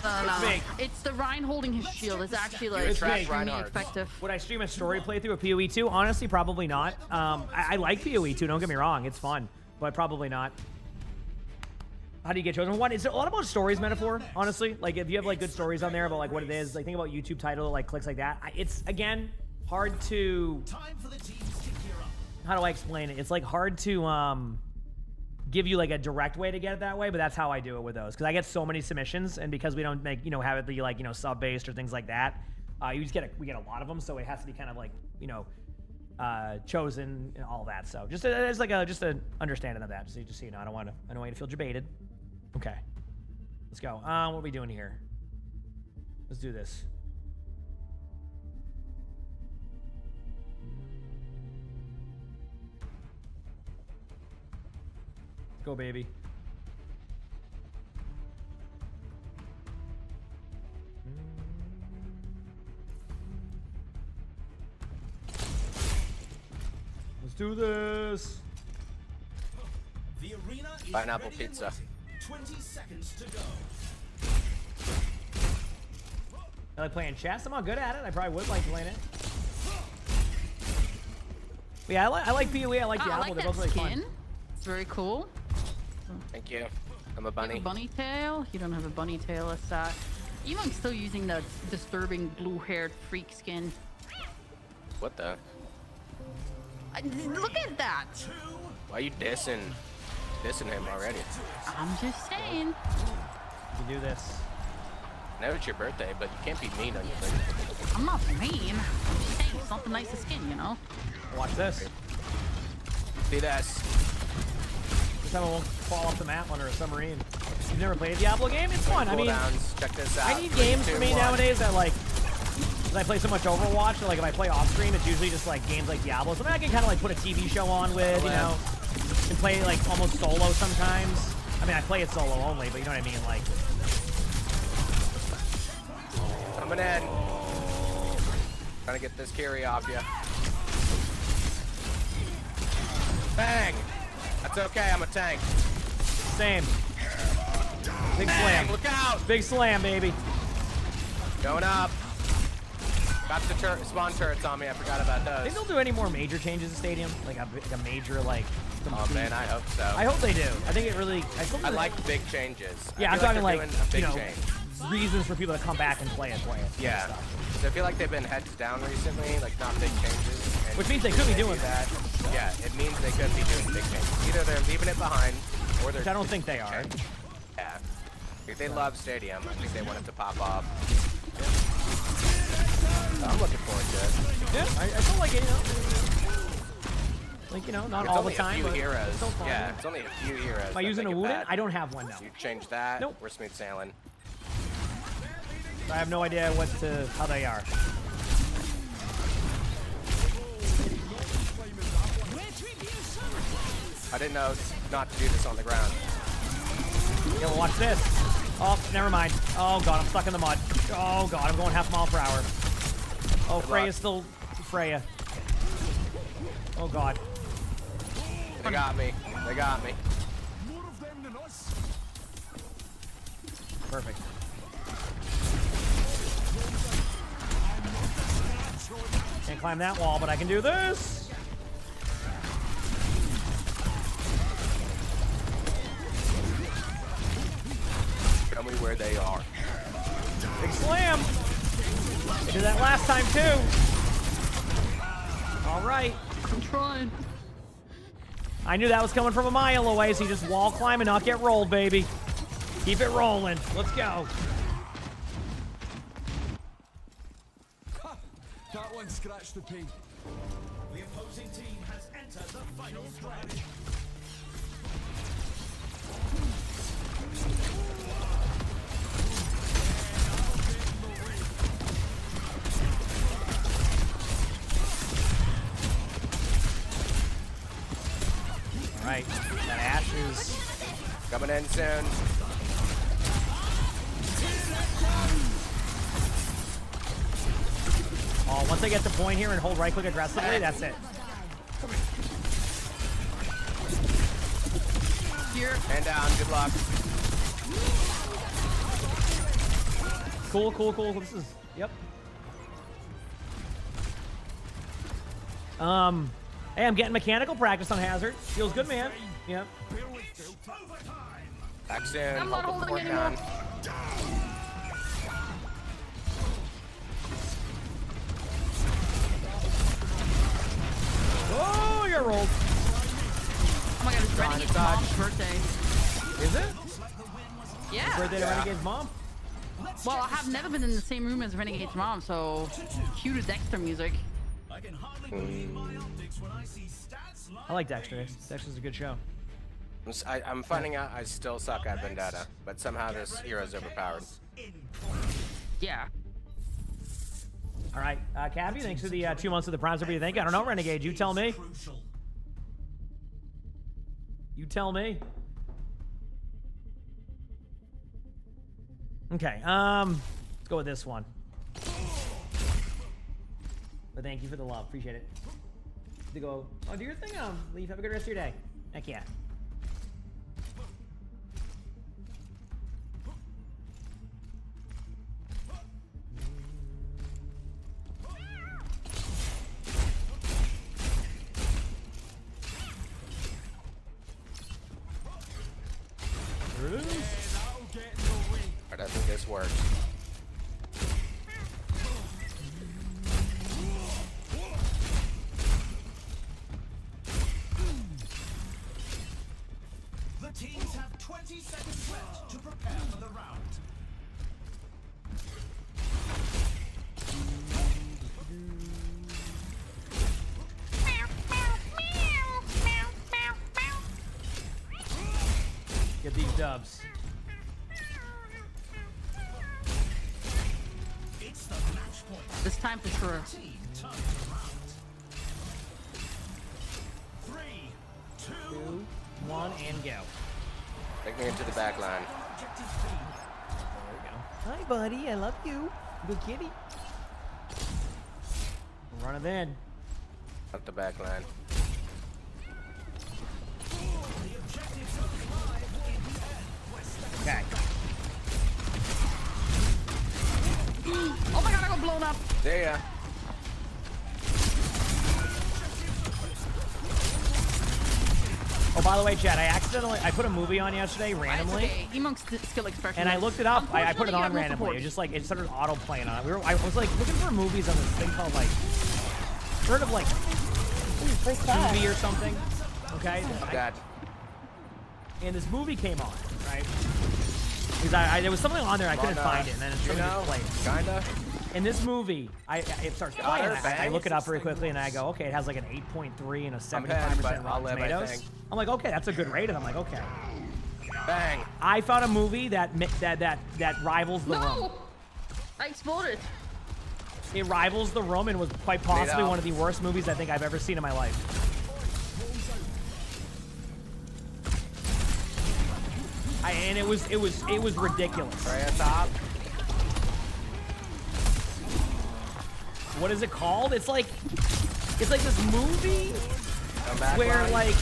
It's me. It's the Ryan holding his shield. It's actually like It's me. extremely effective. Would I stream a story playthrough of PoE 2? Honestly, probably not. I like PoE 2. Don't get me wrong. It's fun, but probably not. How do you get chosen? One, it's a lot about stories metaphor, honestly. Like, if you have, like, good stories on there about, like, what it is, like, think about YouTube title, like, clicks like that. It's, again, hard to... Time for the teams to gear up. How do I explain it? It's, like, hard to, give you, like, a direct way to get it that way, but that's how I do it with those. Because I get so many submissions, and because we don't make, have it be, like, sub-based or things like that, we get a lot of them, so it has to be kind of, like, chosen and all that. So just as like just an understanding of that. Just so you know, I don't want you to feel debated. Okay, let's go. What are we doing here? Let's do this. Go, baby. Let's do this. The arena is Pineapple ready and pizza. waiting. 20 seconds to go. I like playing chess. I'm not good at it. I probably would like playing it. But yeah, I like PoE. I like I Diablo. like They're that both really skin. fun. It's very cool. Thank you. I'm a You bunny. have a bunny tail? You don't have a bunny tail as such. Emong's still using the disturbing blue-haired freak skin. What the? Look at that! Why are you dissing him already? I'm just saying. You can do this. I know it's your birthday, but you can't be mean on your birthday. I'm not mean. I'm just saying it's not the nicest skin, you know? Watch this. See this? This time I won't fall off the map under a submarine. You've never played a Diablo game? It's fun. I mean, Cooldowns. Check this out. I need games for 3, me 2, 1. nowadays that like, because I play so much Overwatch, so like if I play off stream, it's usually just like games like Diablo. So I can kind of like put a TV show on with, and play like almost solo sometimes. I mean, I play it solo only, but you know what I mean, like. Coming in. Trying to get this carry off you. Bang! That's okay, I'm a tank. Same. Big Bang, slam. look out! Big slam, baby. Going up. Got the spawn turrets on me, I forgot about those. Think they'll do any more major changes to Stadium? Like a major, like... Oh man, I hope so. I hope they do. I think it really... I like big changes. Yeah, I I'm feel talking like, they're doing a big change. reasons for people to come back and play it. Yeah. So I feel like they've been heads down recently, like not big changes. And which means they could be doing that. Yeah, it means they could be doing big changes. Either they're leaving it behind, or they're. Which I don't think they are. Yeah. If they love Stadium, I think they want it to pop off. So I'm looking forward to it. Yeah, I feel like it, not It's all only the time, a few but heroes. it's still fun. Yeah, it's only a few heroes. Am I using a Wooden? I don't have one now. You change that. Nope. We're smooth sailing. I have no idea how they are. I didn't know not to do this on the ground. Yeah, well, watch this. Oh, never mind. Oh god, I'm stuck in the mud. Oh god, I'm going half mile per hour. Oh, Freya's still Freya. Oh god. They got me. They got me. More of them than us. Perfect. Can't climb that wall, but I can do this. Tell me where they are. Big slam. I did that last time too. All right. I'm trying. I knew that was coming from a mile away, so you just wall climb and not get rolled, baby. Keep it rolling. Let's go. That one scratched the paint. The opposing team has entered the final stretch. All right, that Ashe is coming in soon. Oh, once I get the point here and hold right click aggressively, that's it. Here. And down. Good luck. Cool, cool, cool. This is, yep. Hey, I'm getting mechanical practice on Hazard. Feels good, man. Yep. Back soon. I'm not Hold the holding fort down. Oh, you're rolled. Oh my god, it's Renegade's mom's birthday. Is it? Yeah. Birthday to Renegade's mom? Well, I have never been in the same room as Renegade's mom, so cue to Dexter music. I can hardly believe my optics when I see stats like I like Dexter. Dexter's a good show. I'm finding out I still suck at Vendetta, but somehow this hero's overpowered. Yeah. All right, Cabby, thanks for the 2 months of the primes. What do you think? I don't know, Renegade. You tell me. You tell me. Okay, let's go with this one. But thank you for the love. Appreciate it. To go, oh, do your thing, Leaf. Have a good rest of your day. Heck yeah. Alright, I think this works. the teams have 20 seconds left to prepare for the round. Get these dubs. It's the match point. This time for sure. Team turns around. 3, 2, 1, and go. Take me into the back line. objective B. There we go. Hi, buddy. I love you. Good kitty. Run it in. Up the back line. The objectives are live in the end. Okay. Oh my god, I got blown up. There ya. Oh, by the way, Chad, I put a movie on yesterday randomly. Okay. Emong's skill expression. And I looked it up. I put it on Unfortunately, you have no randomly. support. It just like it started auto playing on it. I was like looking for movies on this thing called like sort of like TV or something. Okay. God. And this movie came on, right? Because there was something on there I couldn't find it, and then it's just played. Kinda. In this movie, it starts playing. I look it up very quickly, and I go, okay, it has like an 8.3 and a 75% Rotten Tomatoes. I'm like, okay, that's a good rating. I'm like, okay. Bang. I found a movie that rivals The Room. No! I exploded. It rivals The Room and was quite possibly one of the worst movies I think I've ever seen in my life. And it was ridiculous. Right at top. What is it called? It's like this movie where like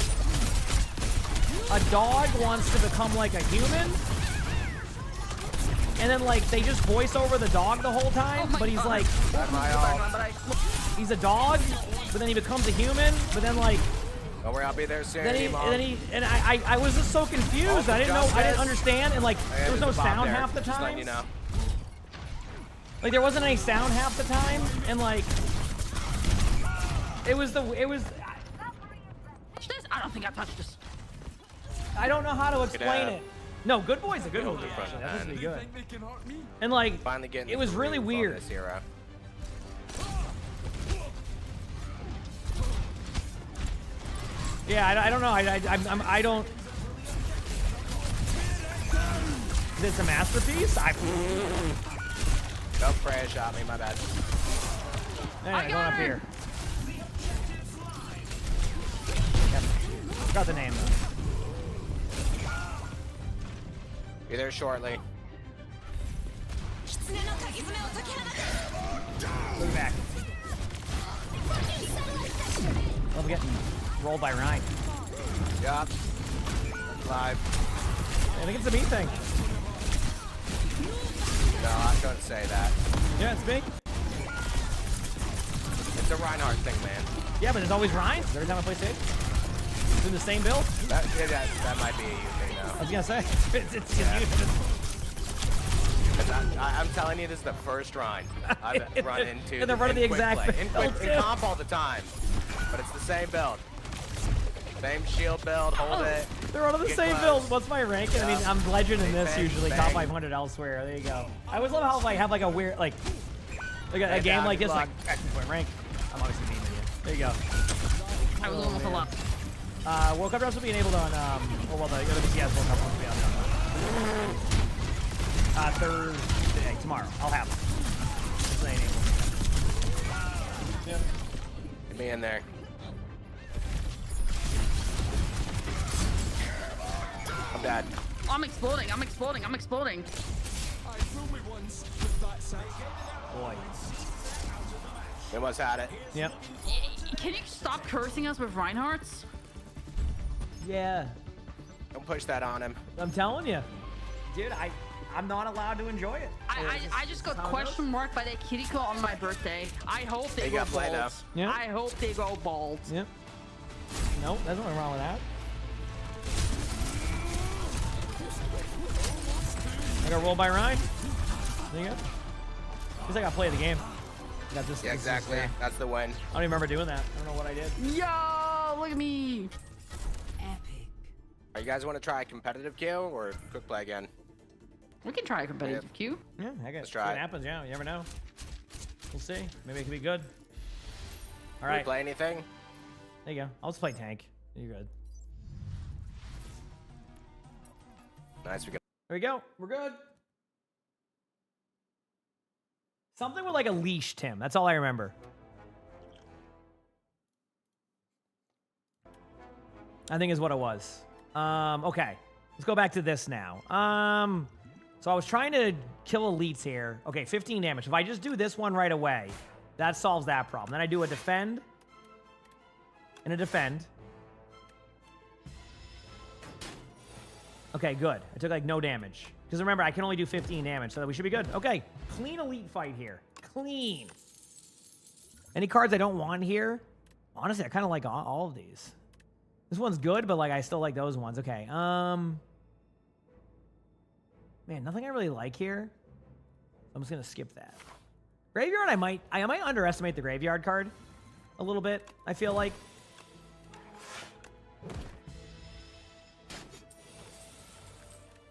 a dog wants to become like a human, and then like they just voice over the dog the whole time, but he's like he's a dog, but then he becomes a human, but then like don't worry, I'll be there soon. I was just so confused. I didn't understand, and like there was no sound half the time. You know. Like there wasn't any sound half the time, and like it was. I don't think I touched this. I don't know how to explain it. No, Good Boy's a good movie. Actually, that's pretty good. And like, it was really weird. This hero. Yeah, I don't know. I don't. Is this a masterpiece? Nope, Freya shot me, my bad. Anyway, going up here. Yep. Forgot the name though. Be there shortly. Move back. Oh, we're getting rolled by Ryan. Yup. Live. I think it's a me thing. No, I couldn't say that. Yeah, it's me. It's a Reinhardt thing, man. Yeah, but it's always Ryan. Every time I play Sage. It's in the same build. That might be a you thing, though. I was gonna say. It's you. I'm telling you, this is the first Rhine I've run into. And they're running the exact build, in comp all the time. But it's the same build. Same shield build, hold it. They're running the same build. What's my rank? Yeah. I mean, I'm legend in this Bang, usually, bang. top 500 elsewhere. There you go. I always love how I have like a weird, like a game like this, like point rank. I'm obviously beating you. There you go. I was almost a lot. World Cup drops will be enabled on, the BCS World Cup will be on Thursday, tomorrow. I'll have them. It's not enabled. Yep. Get me in there. I'm dead. I'm exploding. Boy. We almost had it. Yep. Can you stop cursing us with Reinhardt's? Yeah. Don't push that on him. I'm telling you. Dude, I'm not allowed to enjoy it. I just got question marked by that Kiriko on my birthday. I hope they go play bald. Yeah. I hope they go bald. Yep. Nope, there's nothing wrong with that. I got rolled by Ryan. There you go. At least I got play of the game. Got this. Yeah, exactly. That's the win. I don't even remember doing that. I don't know what I did. Yo, look at me. Epic. Are you guys want to try a competitive queue or quick play again? We can try a competitive queue. Yeah, I guess. Let's try See what it. happens. Yeah, you never know. We'll see. Maybe it could be good. All Can right. we play anything? There you go. I'll just play tank. You're good. Nice. We got. There we go. We're good. Something with like a leash, Tim. That's all I remember. I think is what it was. Okay. Let's go back to this now. So I was trying to kill elites here. Okay, 15 damage. If I just do this one right away, that solves that problem. Then I do a defend and a defend. Okay, good. I took like no damage. Because remember, I can only do 15 damage, so we should be good. Okay, clean elite fight here. Clean. Any cards I don't want here? Honestly, I kind of like all of these. This one's good, but like I still like those ones. Okay. Man, nothing I really like here. I'm just gonna skip that. Graveyard, I might underestimate the graveyard card a little bit, I feel like.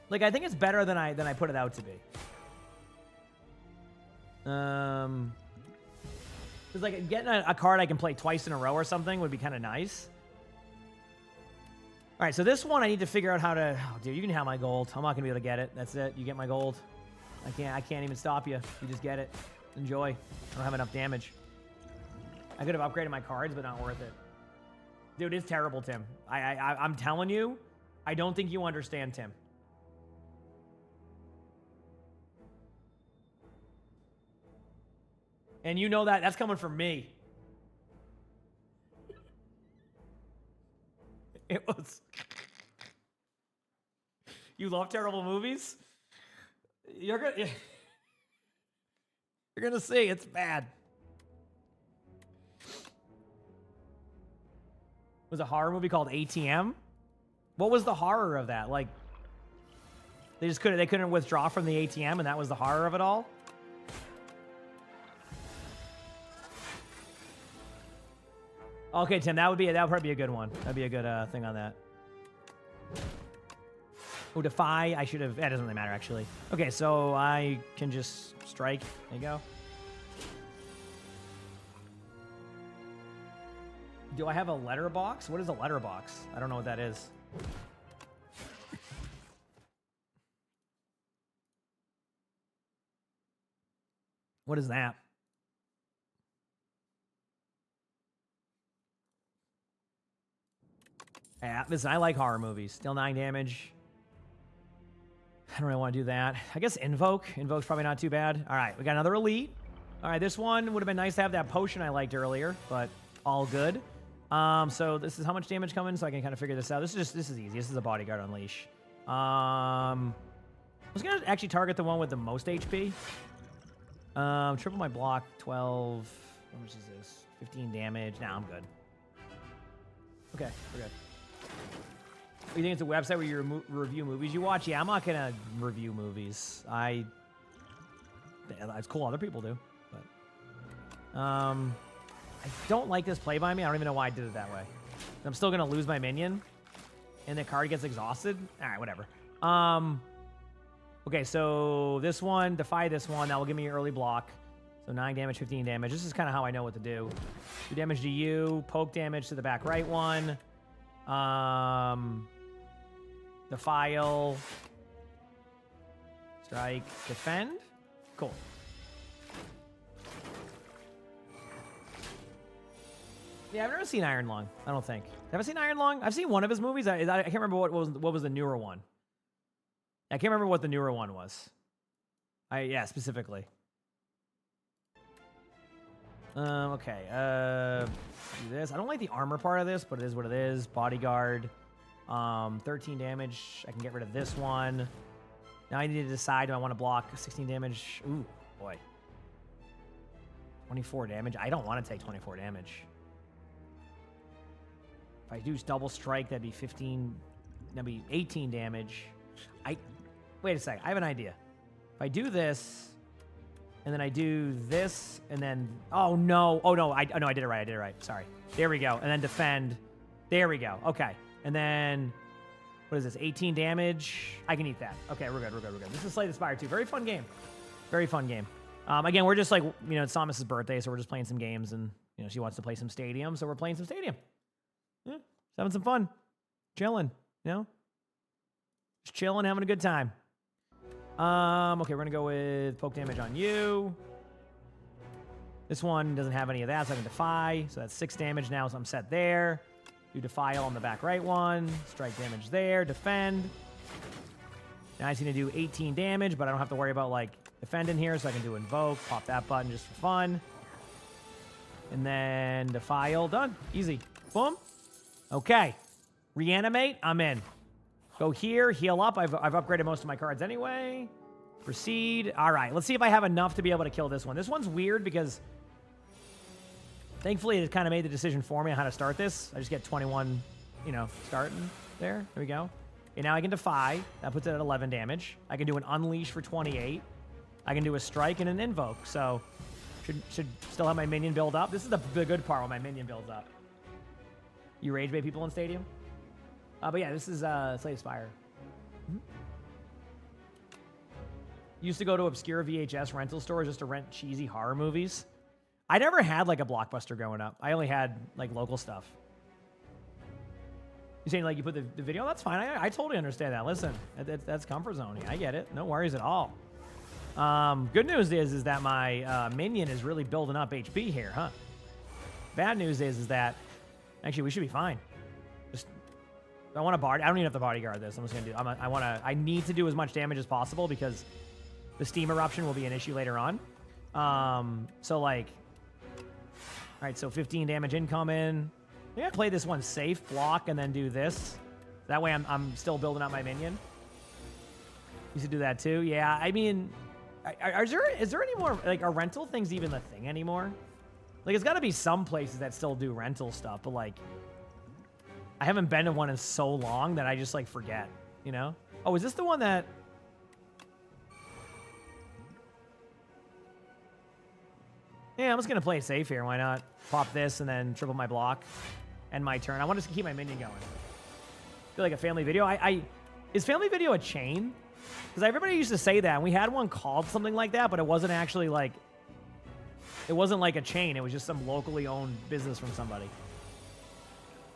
Like, I think it's better than I put it out to be. Because, like, getting a card I can play twice in a row or something would be kind of nice. All right, so this one I need to figure out how to... Oh, dude, you can have my gold. I'm not going to be able to get it. That's it. You get my gold. I can't even stop you. You just get it. Enjoy. I don't have enough damage. I could have upgraded my cards, but not worth it. Dude, it's terrible, Tim. I'm telling you, I don't think you understand, Tim. And you know that. That's coming from me. It was... You love terrible movies? You're gonna see. It's bad. Was a horror movie called ATM? What was the horror of that? Like, they couldn't withdraw from the ATM, and that was the horror of it all? Okay, Tim, that would probably be a good one. That'd be a good thing on that. Oh, Defy. I should have... That doesn't really matter, actually. Okay, so I can just strike. There you go. Do I have a letterbox? What is a letterbox? I don't know what that is. What is that? Yeah, listen, I like horror movies. Deal 9 damage. I don't really want to do that. I guess Invoke. Invoke's probably not too bad. All right, we got another Elite. All right, this one would have been nice to have that potion I liked earlier, but all good. So this is how much damage coming, so I can kind of figure this out. This is easy. This is a Bodyguard Unleash. I was gonna actually target the one with the most HP. Triple my block, 12. How much is this? 15 damage. Nah, I'm good. Okay, we're good. You think it's a website where you review movies you watch? Yeah, I'm not gonna review movies. It's cool, other people do. But I don't like this play by me. I don't even know why I did it that way. I'm still gonna lose my minion, and the card gets exhausted. All right, whatever. Okay, so this one, defy this one. That will give me an early block. So 9 damage, 15 damage. This is kind of how I know what to do. 2 damage to you. Poke damage to the back right one. Defile. Strike. Defend. Cool. Yeah, I've never seen Iron Lung. I don't think. Have I seen Iron Lung? I've seen one of his movies. I can't remember what was the newer one. I can't remember what the newer one was. Yeah, specifically. Okay. Do this. I don't like the armor part of this, but it is what it is. Bodyguard. 13 damage. I can get rid of this one. Now I need to decide, do I want to block 16 damage? Ooh, boy. 24 damage. I don't want to take 24 damage. If I do double strike, that'd be 15. That'd be 18 damage. Wait a second. I have an idea. If I do this, and then I do this, and then... Oh, no. Oh, no. I did it right. I did it right. Sorry. There we go. And then defend. There we go. Okay. And then... What is this? 18 damage. I can eat that. Okay, we're good. We're good. We're good. This is Slay the Spire 2. Very fun game. Very fun game. Again, we're just like... it's Thomas's birthday, so we're just playing some games, and, she wants to play some Stadium, so we're playing some Stadium. Yeah. Just having some fun. Chilling, Just chilling, having a good time. Okay, we're gonna go with poke damage on you. This one doesn't have any of that, so I can defy. So that's 6 damage now, so I'm set there. Do defile on the back right one. Strike damage there. Defend. Now he's gonna do 18 damage, but I don't have to worry about defending here, so I can do invoke. Pop that button just for fun. And then defile. Done. Easy. Boom. Okay. Reanimate. I'm in. Go here, heal up. I've upgraded most of my cards anyway. Proceed. All right, let's see if I have enough to be able to kill this one. This one's weird because thankfully it kind of made the decision for me on how to start this. I just get 21 you know, starting there. There we go. And now I can defy. That puts it at 11 damage. I can do an unleash for 28. I can do a strike and an invoke. So should still have my minion build up. This is the good part when my minion builds up. You rage bait people in Stadium? But yeah, this is Slave Spire. Used to go to obscure VHS rental stores just to rent cheesy horror movies. I never had like a Blockbuster growing up. I only had like local stuff. You saying like you put the video? That's fine. I totally understand that. Listen, that's comfort zoning. I get it. No worries at all. Good news is that my minion is really building up HP here, huh? Bad news is that actually we should be fine. Just I want to I don't even have to bodyguard this. I'm just gonna do. I need to do as much damage as possible because the steam eruption will be an issue later on. So like, all right. So 15 damage incoming. I think I play this one safe, block, and then do this. That way I'm still building up my minion. You should do that too. Yeah, I mean, is there any more, like, are rental things even the thing anymore? Like, it's got to be some places that still do rental stuff, but, like, I haven't been to one in so long that I just, like, forget, you know? Oh, is this the one that... Yeah, I'm just going to play it safe here. Why not? Pop this and then triple my block. End my turn. I want to keep my minion going. I feel like a family video. Is family video a chain? Because everybody used to say that. And we had one called something like that, but it wasn't actually like... It wasn't like a chain. It was just some locally owned business from somebody.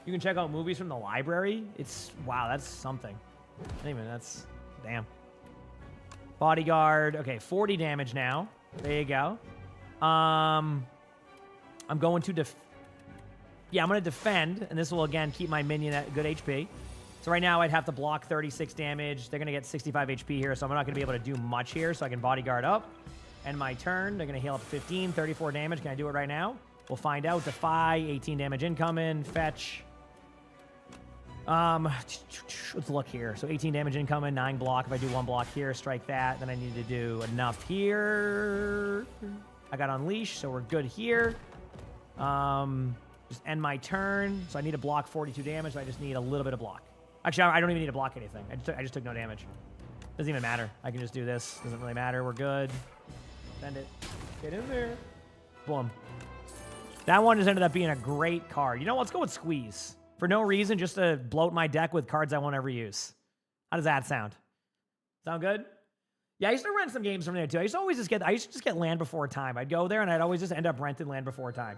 You can check out movies from the library. It's... Wow, that's something. Anyway, that's... Damn. Bodyguard. Okay, 40 damage now. There you go. I'm going to I'm going to defend, and this will, again, keep my minion at good HP. So right now, I'd have to block 36 damage. They're going to get 65 HP here, so I'm not going to be able to do much here, so I can bodyguard up. End my turn. They're going to heal up 15, 34 damage. Can I do it right now? We'll find out. Defy, 18 damage incoming. Fetch. Let's look here. So 18 damage incoming, 9 block. If I do 1 block here, strike that. Then I need to do enough here. I got Unleash, so we're good here. Just end my turn. So I need to block 42 damage. So I just need a little bit of block. Actually, I don't even need to block anything. I just took no damage. Doesn't even matter. I can just do this. Doesn't really matter. We're good. Send it. Get in there. Boom. That one just ended up being a great card. You know, let's go with Squeeze. For no reason, just to bloat my deck with cards I won't ever use. How does that sound? Sound good? Yeah, I used to rent some games from there too. I used to just get Land Before Time. I'd go there and I'd always just end up renting Land Before Time.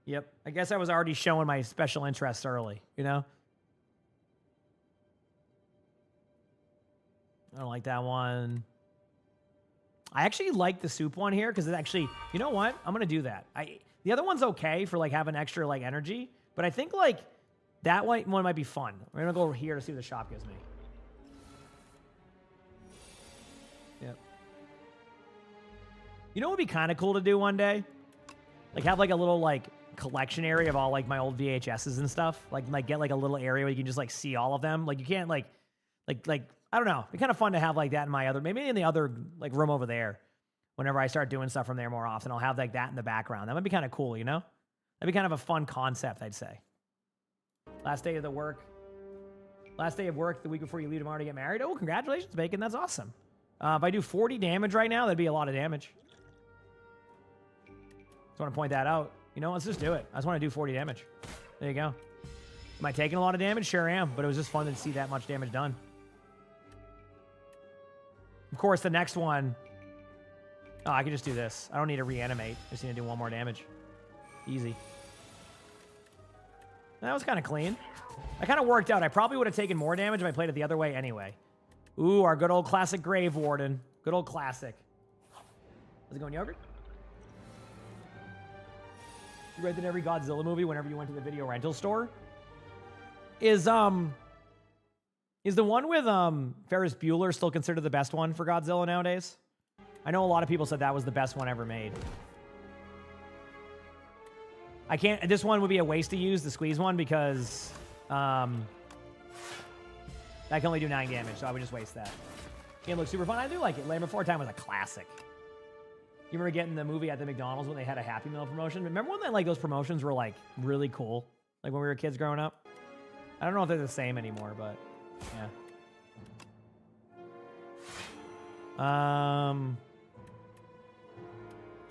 Yep. I guess I was already showing my special interests early, you know? I don't like that one. I actually like the soup one here because it actually, you know what? I'm going to do that. The other one's okay for like having extra like energy, but I think like that one might be fun. We're going to go over here to see what the shop gives me. Yep. You know what would be kind of cool to do one day? Like have like a little like collection area of all like my old VHSs and stuff. Like get like a little area where you can just like see all of them. Like you can't like I don't know. It'd be kind of fun to have like that in my other, maybe in the other like room over there. Whenever I start doing stuff from there more often, I'll have like that in the background. That might be kind of cool, you know? That'd be kind of a fun concept, I'd say. Last day of work, the week before you leave tomorrow to get married. Oh, congratulations, Bacon. That's awesome. If I do 40 damage right now, that'd be a lot of damage. Just want to point that out. You know, let's just do it. I just want to do 40 damage. There you go. Am I taking a lot of damage? Sure am, but it was just fun to see that much damage done. Of course, the next one... Oh, I can just do this. I don't need to reanimate. I just need to do 1 more damage. Easy. That was kind of clean. That kind of worked out. I probably would have taken more damage if I played it the other way anyway. Ooh, our good old classic Grave Warden. Good old classic. How's it going, Yogurt? You rented every Godzilla movie whenever you went to the video rental store? Is the one with Ferris Bueller still considered the best one for Godzilla nowadays? I know a lot of people said that was the best one ever made. I can't... This one would be a waste to use, the Squeeze one, because... I can only do 9 damage, so I would just waste that. Game looks super fun. I do like it. Land Before Time was a classic. You remember getting the movie at the McDonald's when they had a Happy Meal promotion? Remember when like those promotions were like really cool? like when we were kids growing up. I don't know if they're the same anymore, but yeah.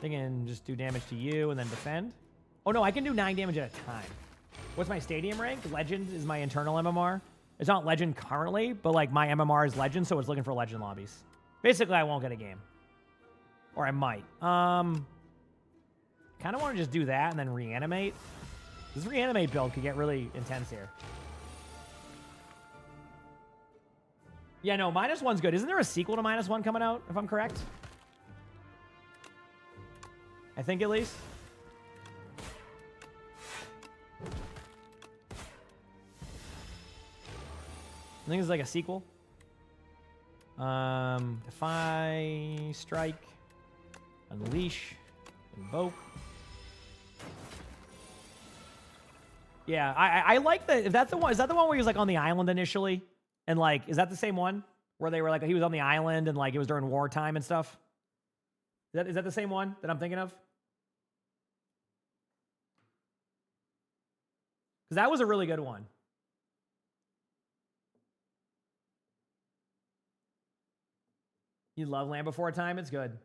I can just do damage to you and then defend. Oh no, I can do 9 damage at a time. What's my stadium rank? Legend is my internal MMR. It's not Legend currently, but like my MMR is Legend, so it's looking for Legend lobbies. Basically, I won't get a game. Or I might. Kind of want to just do that and then reanimate. This reanimate build could get really intense here. Yeah, no, -1's good. Isn't there a sequel to -1 coming out, if I'm correct? I think at least. I think it's like a sequel. Defy, strike, unleash, invoke. Yeah, I like the. If that's the one, is that the one where he was like on the island initially, and like, is that the same one where they were like he was on the island and like it was during wartime and stuff? Is that the same one that I'm thinking of? Because that was a really good one. You love Land Before Time? It's good.